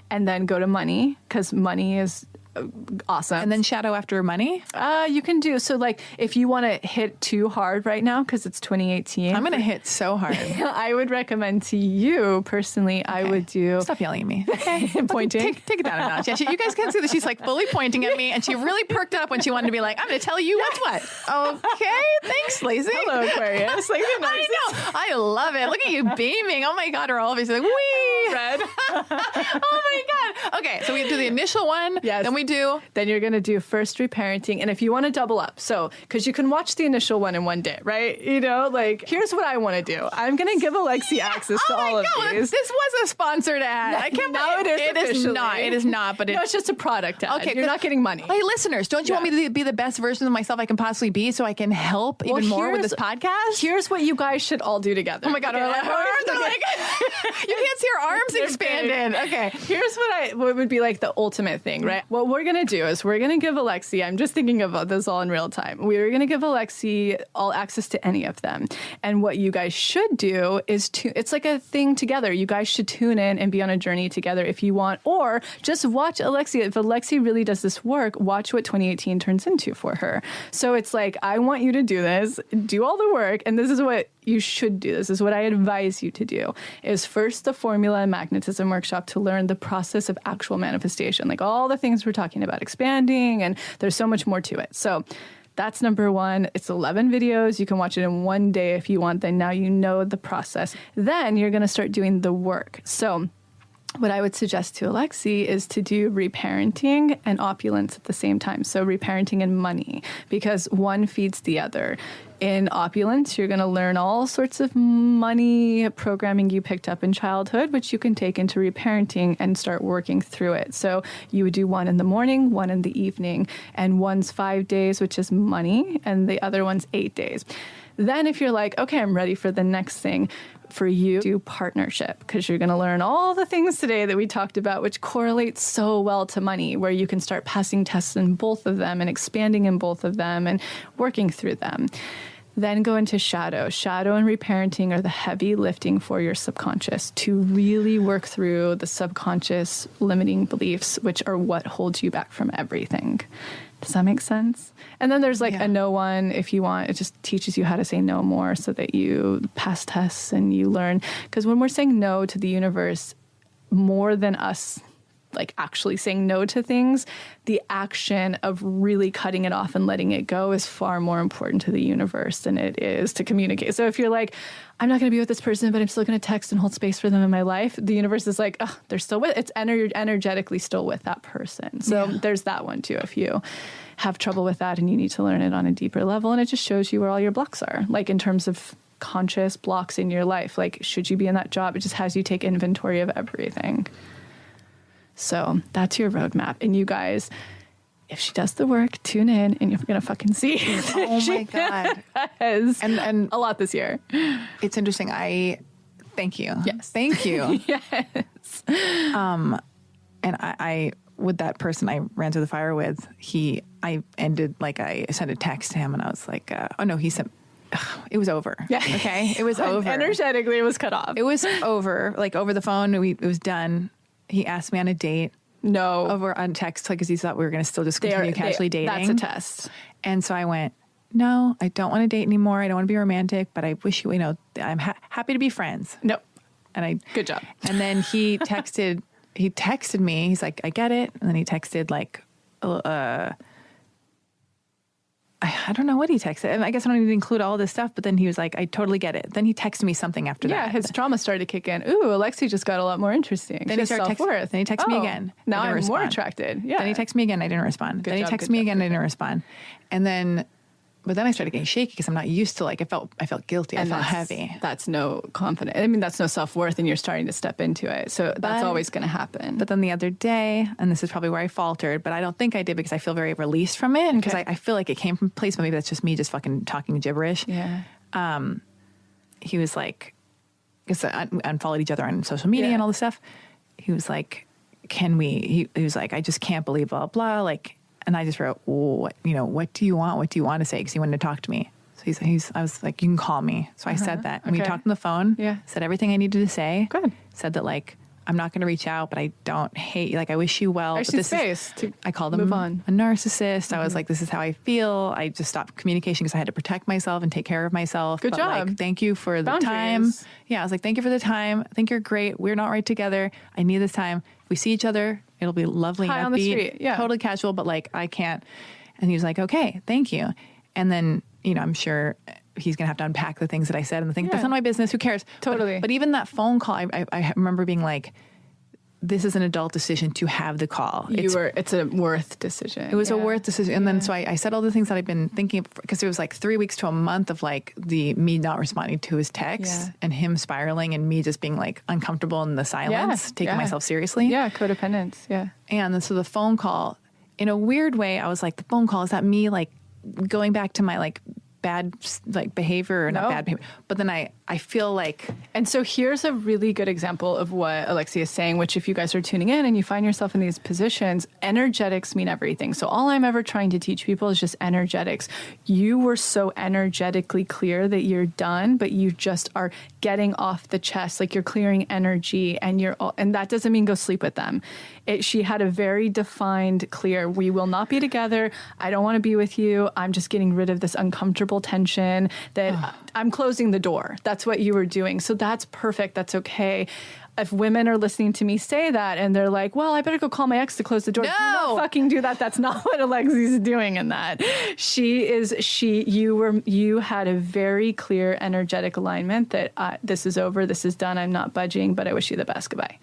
And then go to money, because money is awesome. And then shadow after money? You can do. So like if you want to hit too hard right now, because it's 2018. I'm going to hit so hard. I would recommend to you personally, I would do. Stop yelling at me. Okay. Pointing. Take it down a notch. Yeah, you guys can see that she's like fully pointing at me and she really perked up when she wanted to be like, I'm going to tell you what's what. Okay. Thanks, Lacy. Hello, Aquarius. Like, I know. I love it. Look at you beaming. Oh my God. Or all of you like, wee. Red. Oh my God. Okay. So we do the initial one. Yes. Then you're going to do first reparenting. And if you want to double up, so because you can watch the initial one in one day, right? You know, like here's what I want to do. I'm going to give Alexi access to all of these. This was a sponsored ad. I can't believe it is not. It is not, but it's just a product ad. Okay, you're not getting money. Hey, listeners, don't you want me to be the best version of myself I can possibly be so I can help even more with this podcast? Here's what you guys should all do together. Oh my God, our arms are like, you can't see our arms expanded. Okay. Here's what would be like the ultimate thing, right? What we're going to do is we're going to give Alexi, I'm just thinking about this all in real time. We're going to give Alexi all access to any of them. And what you guys should do is it's like a thing together. You guys should tune in and be on a journey together if you want, or just watch Alexi. If Alexi really does this work, watch what 2018 turns into for her. So it's like, I want you to do this, do all the work, and this is what you should do. This is what I advise you to do, is first the formula and magnetism workshop to learn the process of actual manifestation, like all the things we're talking about, expanding, and there's so much more to it. So that's number one. It's 11 videos. You can watch it in one day if you want. Then now you know the process. Then you're going to start doing the work. So what I would suggest to Alexi is to do reparenting and opulence at the same time. So reparenting and money, because one feeds the other. In opulence, you're going to learn all sorts of money programming you picked up in childhood, which you can take into reparenting and start working through it. So you would do one in the morning, one in the evening, and one's 5 days, which is money, and the other one's 8 days. Then if you're like, okay, I'm ready for the next thing, for you, do partnership, because you're going to learn all the things today that we talked about, which correlate so well to money, where you can start passing tests in both of them and expanding in both of them and working through them. Then go into shadow. Shadow and reparenting are the heavy lifting for your subconscious to really work through the subconscious limiting beliefs, which are what holds you back from everything. Does that make sense? And then there's like a no one if you want. It just teaches you how to say no more so that you pass tests and you learn. Because when we're saying no to the universe, more than us like actually saying no to things, the action of really cutting it off and letting it go is far more important to the universe than it is to communicate. So if you're like, I'm not going to be with this person, but I'm still going to text and hold space for them in my life, the universe is like, oh, they're still with, it's energetically still with that person. So there's that one too. If you have trouble with that and you need to learn it on a deeper level, and it just shows you where all your blocks are, like in terms of conscious blocks in your life, like should you be in that job? It just has you take inventory of everything. So that's your roadmap. And you guys, if she does the work, tune in and you're going to fucking see. Oh my God. And a lot this year. It's interesting. Thank you. Yes. Thank you. Yes. And I, with that person I ran through the fire with, I sent a text to him and I was like, oh no, he sent, it was over. Yeah. Okay. It was over. Energetically, it was cut off. It was over. Like over the phone, it was done. He asked me on a date. No. Over on text, because he thought we were going to still just continue casually dating. That's a test. And so I went, no, I don't want to date anymore. I don't want to be romantic, but I wish you I'm happy to be friends. No. And good job. And then he texted me. He's like, I get it. And then he texted like, I don't know what he texted. And I guess I don't need to include all this stuff, but then he was like, I totally get it. Then he texted me something after that. Yeah, his trauma started to kick in. Ooh, Alexi just got a lot more interesting. Then he started self-worth. Then he texted me again. Now I'm more attracted. Yeah. Then he texted me again. I didn't respond. Then he texted me again. I didn't respond. But then I started getting shaky because I'm not used to, like, I felt guilty. I felt heavy. That's no confidence. I mean, that's no self-worth, and you're starting to step into it. So that's always going to happen. But then the other day, and this is probably where I faltered, but I don't think I did because I feel very released from it. Because I feel like it came from a place, but maybe that's just me just fucking talking gibberish. Yeah. He was like, because I unfollowed each other on social media and all this stuff. He was like, he was like, I just can't believe blah, blah. Like, and I just wrote, what do you want? What do you want to say? Because he wanted to talk to me. So I was like, you can call me. So I said that. And we talked on the phone. Yeah. Said everything I needed to say. Good. Said that, like, I'm not going to reach out, but I don't hate you. Like, I wish you well. I called him a narcissist. Mm-hmm. I was like, this is how I feel. I just stopped communication because I had to protect myself and take care of myself. Good job. Like, thank you for the time. Yeah. I was like, thank you for the time. I think you're great. We're not right together. I need this time. If we see each other, it'll be lovely. Hi, on the street. Yeah. Totally casual, but like, I can't. And he was like, okay, thank you. And then, I'm sure he's going to have to unpack the things that I said and think that's not my business. Who cares? Totally. But even that phone call, I remember being like, this is an adult decision to have the call. It's a worth decision. It was a worth decision. And then so I said all the things that I've been thinking, because it was like 3 weeks to a month of like me not responding to his text and him spiraling and me just being like uncomfortable in the silence, taking myself seriously. Yeah, codependence. Yeah. And then so the phone call, in a weird way, I was like, the phone call, is that me like going back to my like bad like behavior or not bad behavior? But then I feel like, and so here's a really good example of what Alexi is saying, which if you guys are tuning in and you find yourself in these positions, energetics mean everything. So all I'm ever trying to teach people is just energetics. You were so energetically clear that you're done, but you just are getting off the chest, like you're clearing energy, and and that doesn't mean go sleep with them. She had a very defined, clear, we will not be together. I don't want to be with you. I'm just getting rid of this uncomfortable tension that I'm closing the door. That's what you were doing. So that's perfect. That's okay. If women are listening to me say that and they're like, well, I better go call my ex to close the door. No! Do not fucking do that. That's not what Alexi's doing in that. You had a very clear energetic alignment that this is over. This is done. I'm not budging, but I wish you the best. Goodbye.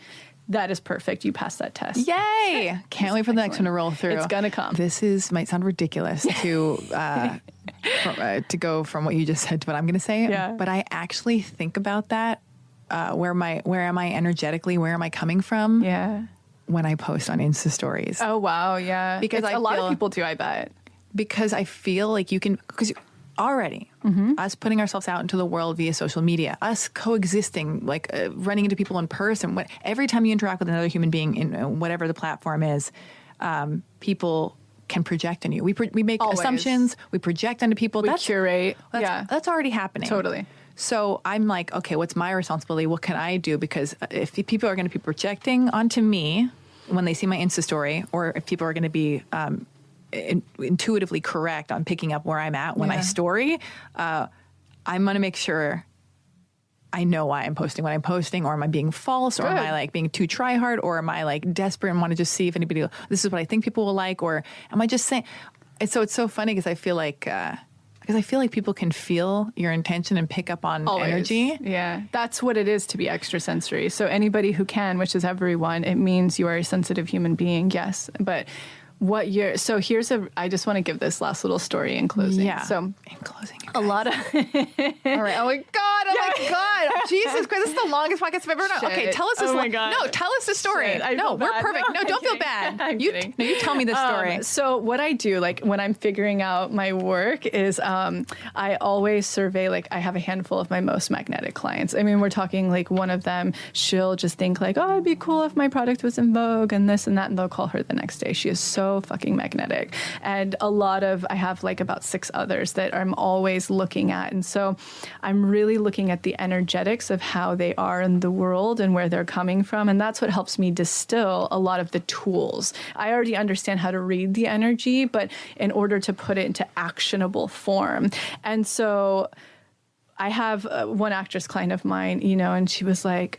That is perfect. You passed that test. Yay! Can't wait for the next one to roll through. It's gonna come. This might sound ridiculous to go from what you just said to what I'm going to say. Yeah. But I actually think about that. Where am I energetically? Where am I coming from? Yeah. When I post on Insta stories. Oh wow, yeah. Because a lot of people do, I bet. Because I feel like because already us putting ourselves out into the world via social media, us coexisting, like running into people in person. Every time you interact with another human being in whatever the platform is, people can project on you. We make Always. assumptions. We project onto people. We curate. That's already happening. Totally. So I'm like, okay, what's my responsibility? What can I do? Because if people are going to be projecting onto me when they see my Insta story, or if people are going to be intuitively correct on picking up where I'm at when I story, I'm going to make sure I know why I'm posting what I'm posting, or am I being false, or am I like being too try hard, or am I like desperate and want to just see if anybody, this is what I think people will like, or am I just saying? And so it's so funny because I feel like people can feel your intention and pick up on energy. Yeah, that's what it is to be extrasensory. So anybody who can, which is everyone, it means you are a sensitive human being. Yes, but I just want to give this last little story in closing. Yeah. So in closing, a lot of all right. Oh my God. Oh my God. Jesus Christ. This is the longest podcast I've ever done. Shit. Okay. Tell us this. Oh my God. No, tell us the story. Shit, no, we're bad. perfect. No, don't feel kidding. bad. I'm kidding. You tell me this story. So what I do, like when I'm figuring out my work, is I always survey, like I have a handful of my most magnetic clients. I mean, we're talking like one of them, she'll just think like, oh, it'd be cool if my product was in Vogue and this and that. And they'll call her the next day. She is so fucking magnetic. And I have like about 6 others that I'm always looking at. And so I'm really looking at the energetics of how they are in the world and where they're coming from. And that's what helps me distill a lot of the tools. I already understand how to read the energy, but in order to put it into actionable form. And so I have one actress client of mine, and she was like,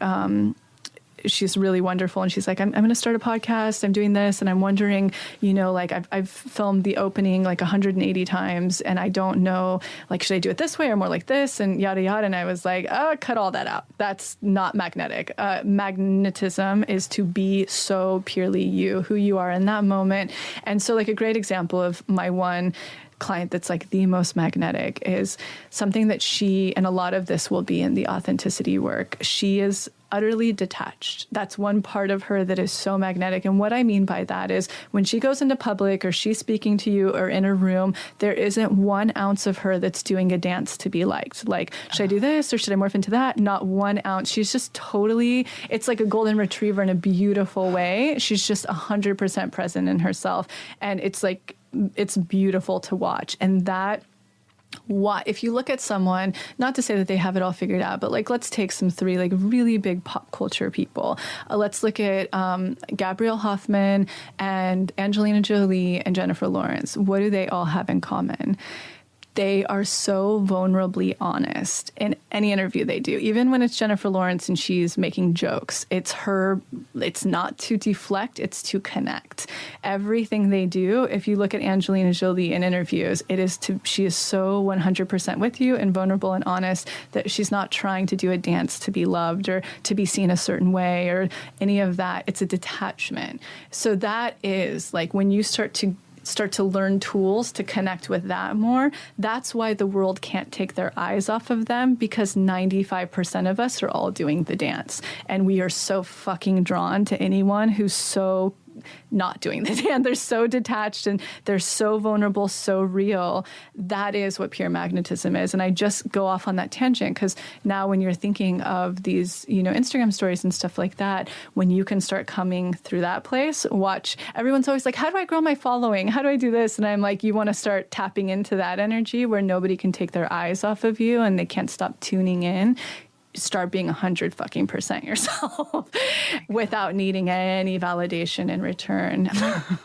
she's really wonderful. And she's like, I'm going to start a podcast. I'm doing this. And I'm wondering, like I've filmed the opening like 180 times and I don't know, like, should I do it this way or more like this and yada, yada. And I was like, cut all that out. That's not magnetic. Magnetism is to be so purely you, who you are in that moment. And so like a great example of my one client that's like the most magnetic is something that and a lot of this will be in the authenticity work. She is utterly detached. That's one part of her that is so magnetic. And what I mean by that is when she goes into public or she's speaking to you or in a room, there isn't 1 ounce of her that's doing a dance to be liked. Like, should I do this or should I morph into that? Not 1 ounce. She's just totally, it's like a golden retriever in a beautiful way. She's just 100% present in herself. And it's like, it's beautiful to watch. And that, if you look at someone, not to say that they have it all figured out, but like, let's take some 3 like really big pop culture people. Let's look at Gabrielle Hoffman and Angelina Jolie and Jennifer Lawrence. What do they all have in common? They are so vulnerably honest in any interview they do. Even when it's Jennifer Lawrence and she's making jokes, it's not to deflect, it's to connect. Everything they do, if you look at Angelina Jolie in interviews, she is so 100% with you and vulnerable and honest that she's not trying to do a dance to be loved or to be seen a certain way or any of that. It's a detachment. So that is like when you start to learn tools to connect with that more, that's why the world can't take their eyes off of them, because 95% of us are all doing the dance. And we are so fucking drawn to anyone who's so not doing the dance. They're so detached and they're so vulnerable, so real. That is what pure magnetism is. And I just go off on that tangent because now when you're thinking of these, Instagram stories and stuff like that, when you can start coming through that place, watch. Everyone's always like, how do I grow my following? How do I do this? And I'm like, you want to start tapping into that energy where nobody can take their eyes off of you and they can't stop tuning in. Start being 100% yourself without needing any validation in return.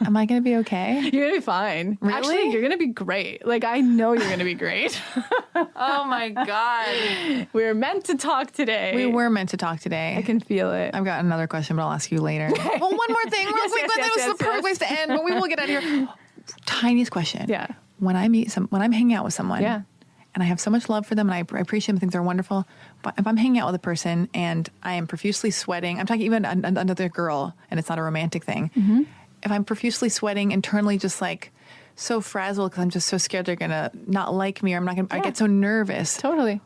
Am I going to be okay? You're going to be fine. Really? Actually, you're going to be great. Like, I know you're going to be great. Oh my God. We were meant to talk today. We were meant to talk today. I can feel it. I've got another question, but I'll ask you later. Well, one more thing real quick. That was the perfect place to end, but we will get out of here. Tiniest question. Yeah. When I'm hanging out with someone. Yeah. And I have so much love for them and I appreciate them, I think they're wonderful. But if I'm hanging out with a person and I am profusely sweating, I'm talking even another girl and it's not a romantic thing. Mm-hmm. If I'm profusely sweating, internally just like so frazzled because I'm just so scared they're going to not like me or I'm not going to, I get so nervous. Totally.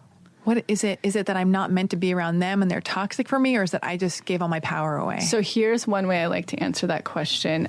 What is it? Is it that I'm not meant to be around them and they're toxic for me, or is that I just gave all my power away? So here's one way I like to answer that question.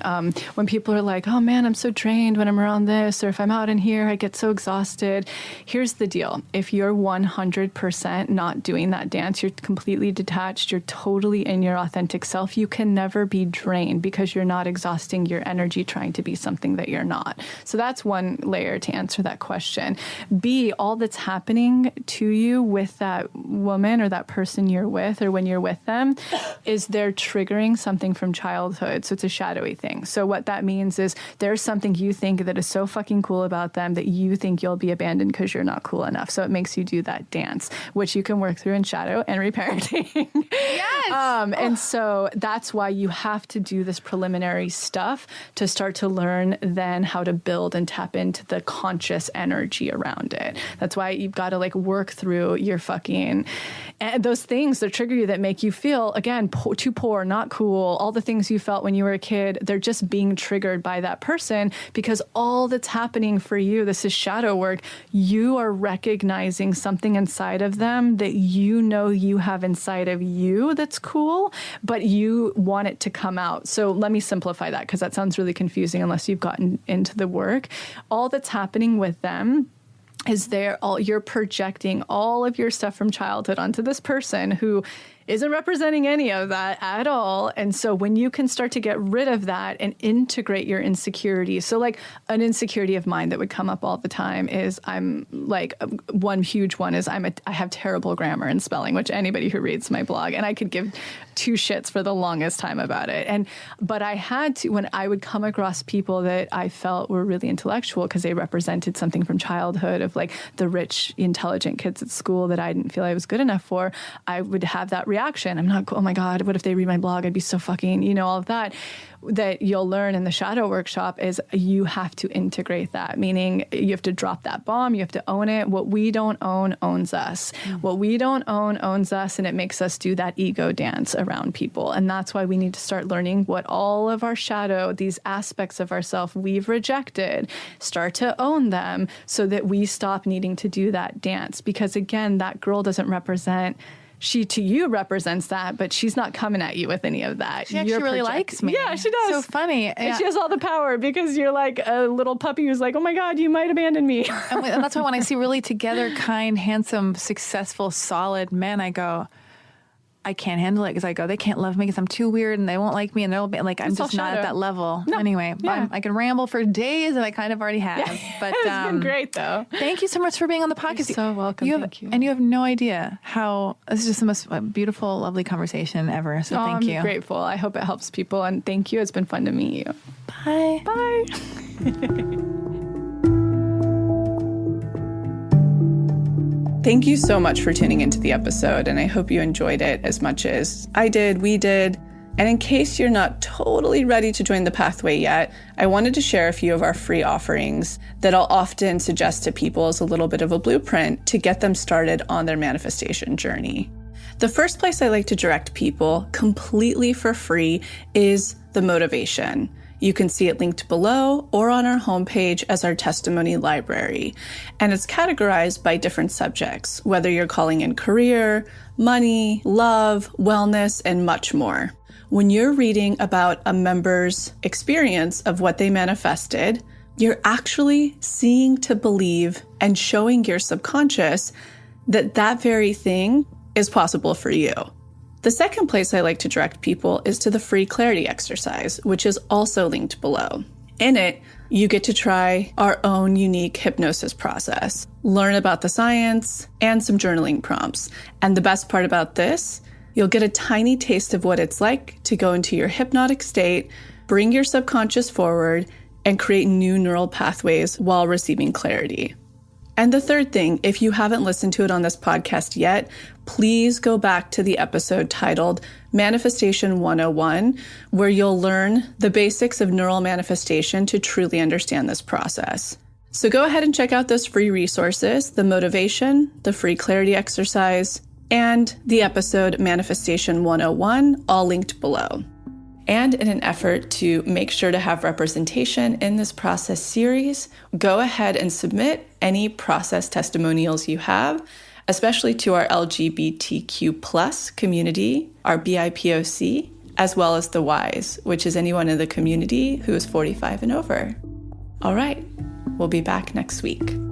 When people are like, oh man, I'm so drained when I'm around this, or if I'm out in here, I get so exhausted. Here's the deal. If you're 100% not doing that dance, you're completely detached, you're totally in your authentic self, you can never be drained because you're not exhausting your energy trying to be something that you're not. So that's one layer to answer that question. B, all that's happening to you with that woman or that person you're with, or when you're with them, is they're triggering something from childhood. So it's a shadowy thing. So what that means is there's something you think that is so fucking cool about them that you think you'll be abandoned because you're not cool enough. So it makes you do that dance, which you can work through in shadow and reparenting. Yes. And so that's why you have to do this preliminary stuff to start to learn then how to build and tap into the conscious energy around it. That's why you've got to like work through your fucking, and those things that trigger you that make you feel, again, too poor, not cool, all the things you felt when you were a kid, they're just being triggered by that person because all that's happening for you, this is shadow work, you are recognizing something inside of them that you know you have inside of you that's cool, but you want it to come out. So let me simplify that because that sounds really confusing unless you've gotten into the work. All that's happening with them is you're projecting all of your stuff from childhood onto this person who isn't representing any of that at all. And so when you can start to get rid of that and integrate your insecurities, so like an insecurity of mine that would come up all the time is I'm like, one huge one is I have terrible grammar and spelling, which anybody who reads my blog, and I could give two shits for the longest time about it. But I had to, when I would come across people that I felt were really intellectual because they represented something from childhood of like the rich, intelligent kids at school that I didn't feel I was good enough for, I would have that reaction. I'm not, oh my God, what if they read my blog? I'd be so fucking, all of that. That you'll learn in the shadow workshop is you have to integrate that, meaning you have to drop that bomb, you have to own it. What we don't own owns us. What we don't own owns us, and it makes us do that ego dance around people. And that's why we need to start learning what all of our shadow, these aspects of ourself we've rejected, start to own them so that we stop needing to do that dance. Because again, that girl doesn't represent, she to you represents that, but she's not coming at you with any of that. She actually really likes me. Yeah, she does. So funny. And she has all the power because you're like a little puppy who's like, oh my God, you might abandon me. And that's why when I see really together, kind, handsome, successful, solid men, I go, I can't handle it because I go, they can't love me because I'm too weird and they won't like me and they'll be like, I'm just not at that level. No. Anyway, yeah. I can ramble for days and I kind of already have. Yeah. But it's been great though. Thank you so much for being on the podcast. You're so welcome. Thank you. And you have no idea how, this is just the most beautiful, lovely conversation ever. So thank you. I'm grateful. I hope it helps people and thank you. It's been fun to meet you. Bye. Bye. Thank you so much for tuning into the episode, and I hope you enjoyed it as much as I did, we did. And in case you're not totally ready to join the pathway yet, I wanted to share a few of our free offerings that I'll often suggest to people as a little bit of a blueprint to get them started on their manifestation journey. The first place I like to direct people completely for free is the motivation. You can see it linked below or on our homepage as our testimony library. And it's categorized by different subjects, whether you're calling in career, money, love, wellness, and much more. When you're reading about a member's experience of what they manifested, you're actually seeing to believe and showing your subconscious that that very thing is possible for you. The second place I like to direct people is to the free clarity exercise, which is also linked below. In it, you get to try our own unique hypnosis process, learn about the science, and some journaling prompts. And the best part about this, you'll get a tiny taste of what it's like to go into your hypnotic state, bring your subconscious forward, and create new neural pathways while receiving clarity. And the third thing, if you haven't listened to it on this podcast yet, please go back to the episode titled Manifestation 101, where you'll learn the basics of neural manifestation to truly understand this process. So go ahead and check out those free resources, the motivation, the free clarity exercise, and the episode Manifestation 101, all linked below. And in an effort to make sure to have representation in this process series, go ahead and submit any process testimonials you have. especially to our LGBTQ plus community, our BIPOC, as well as the Ys, which is anyone in the community who is 45 and over. All right, we'll be back next week.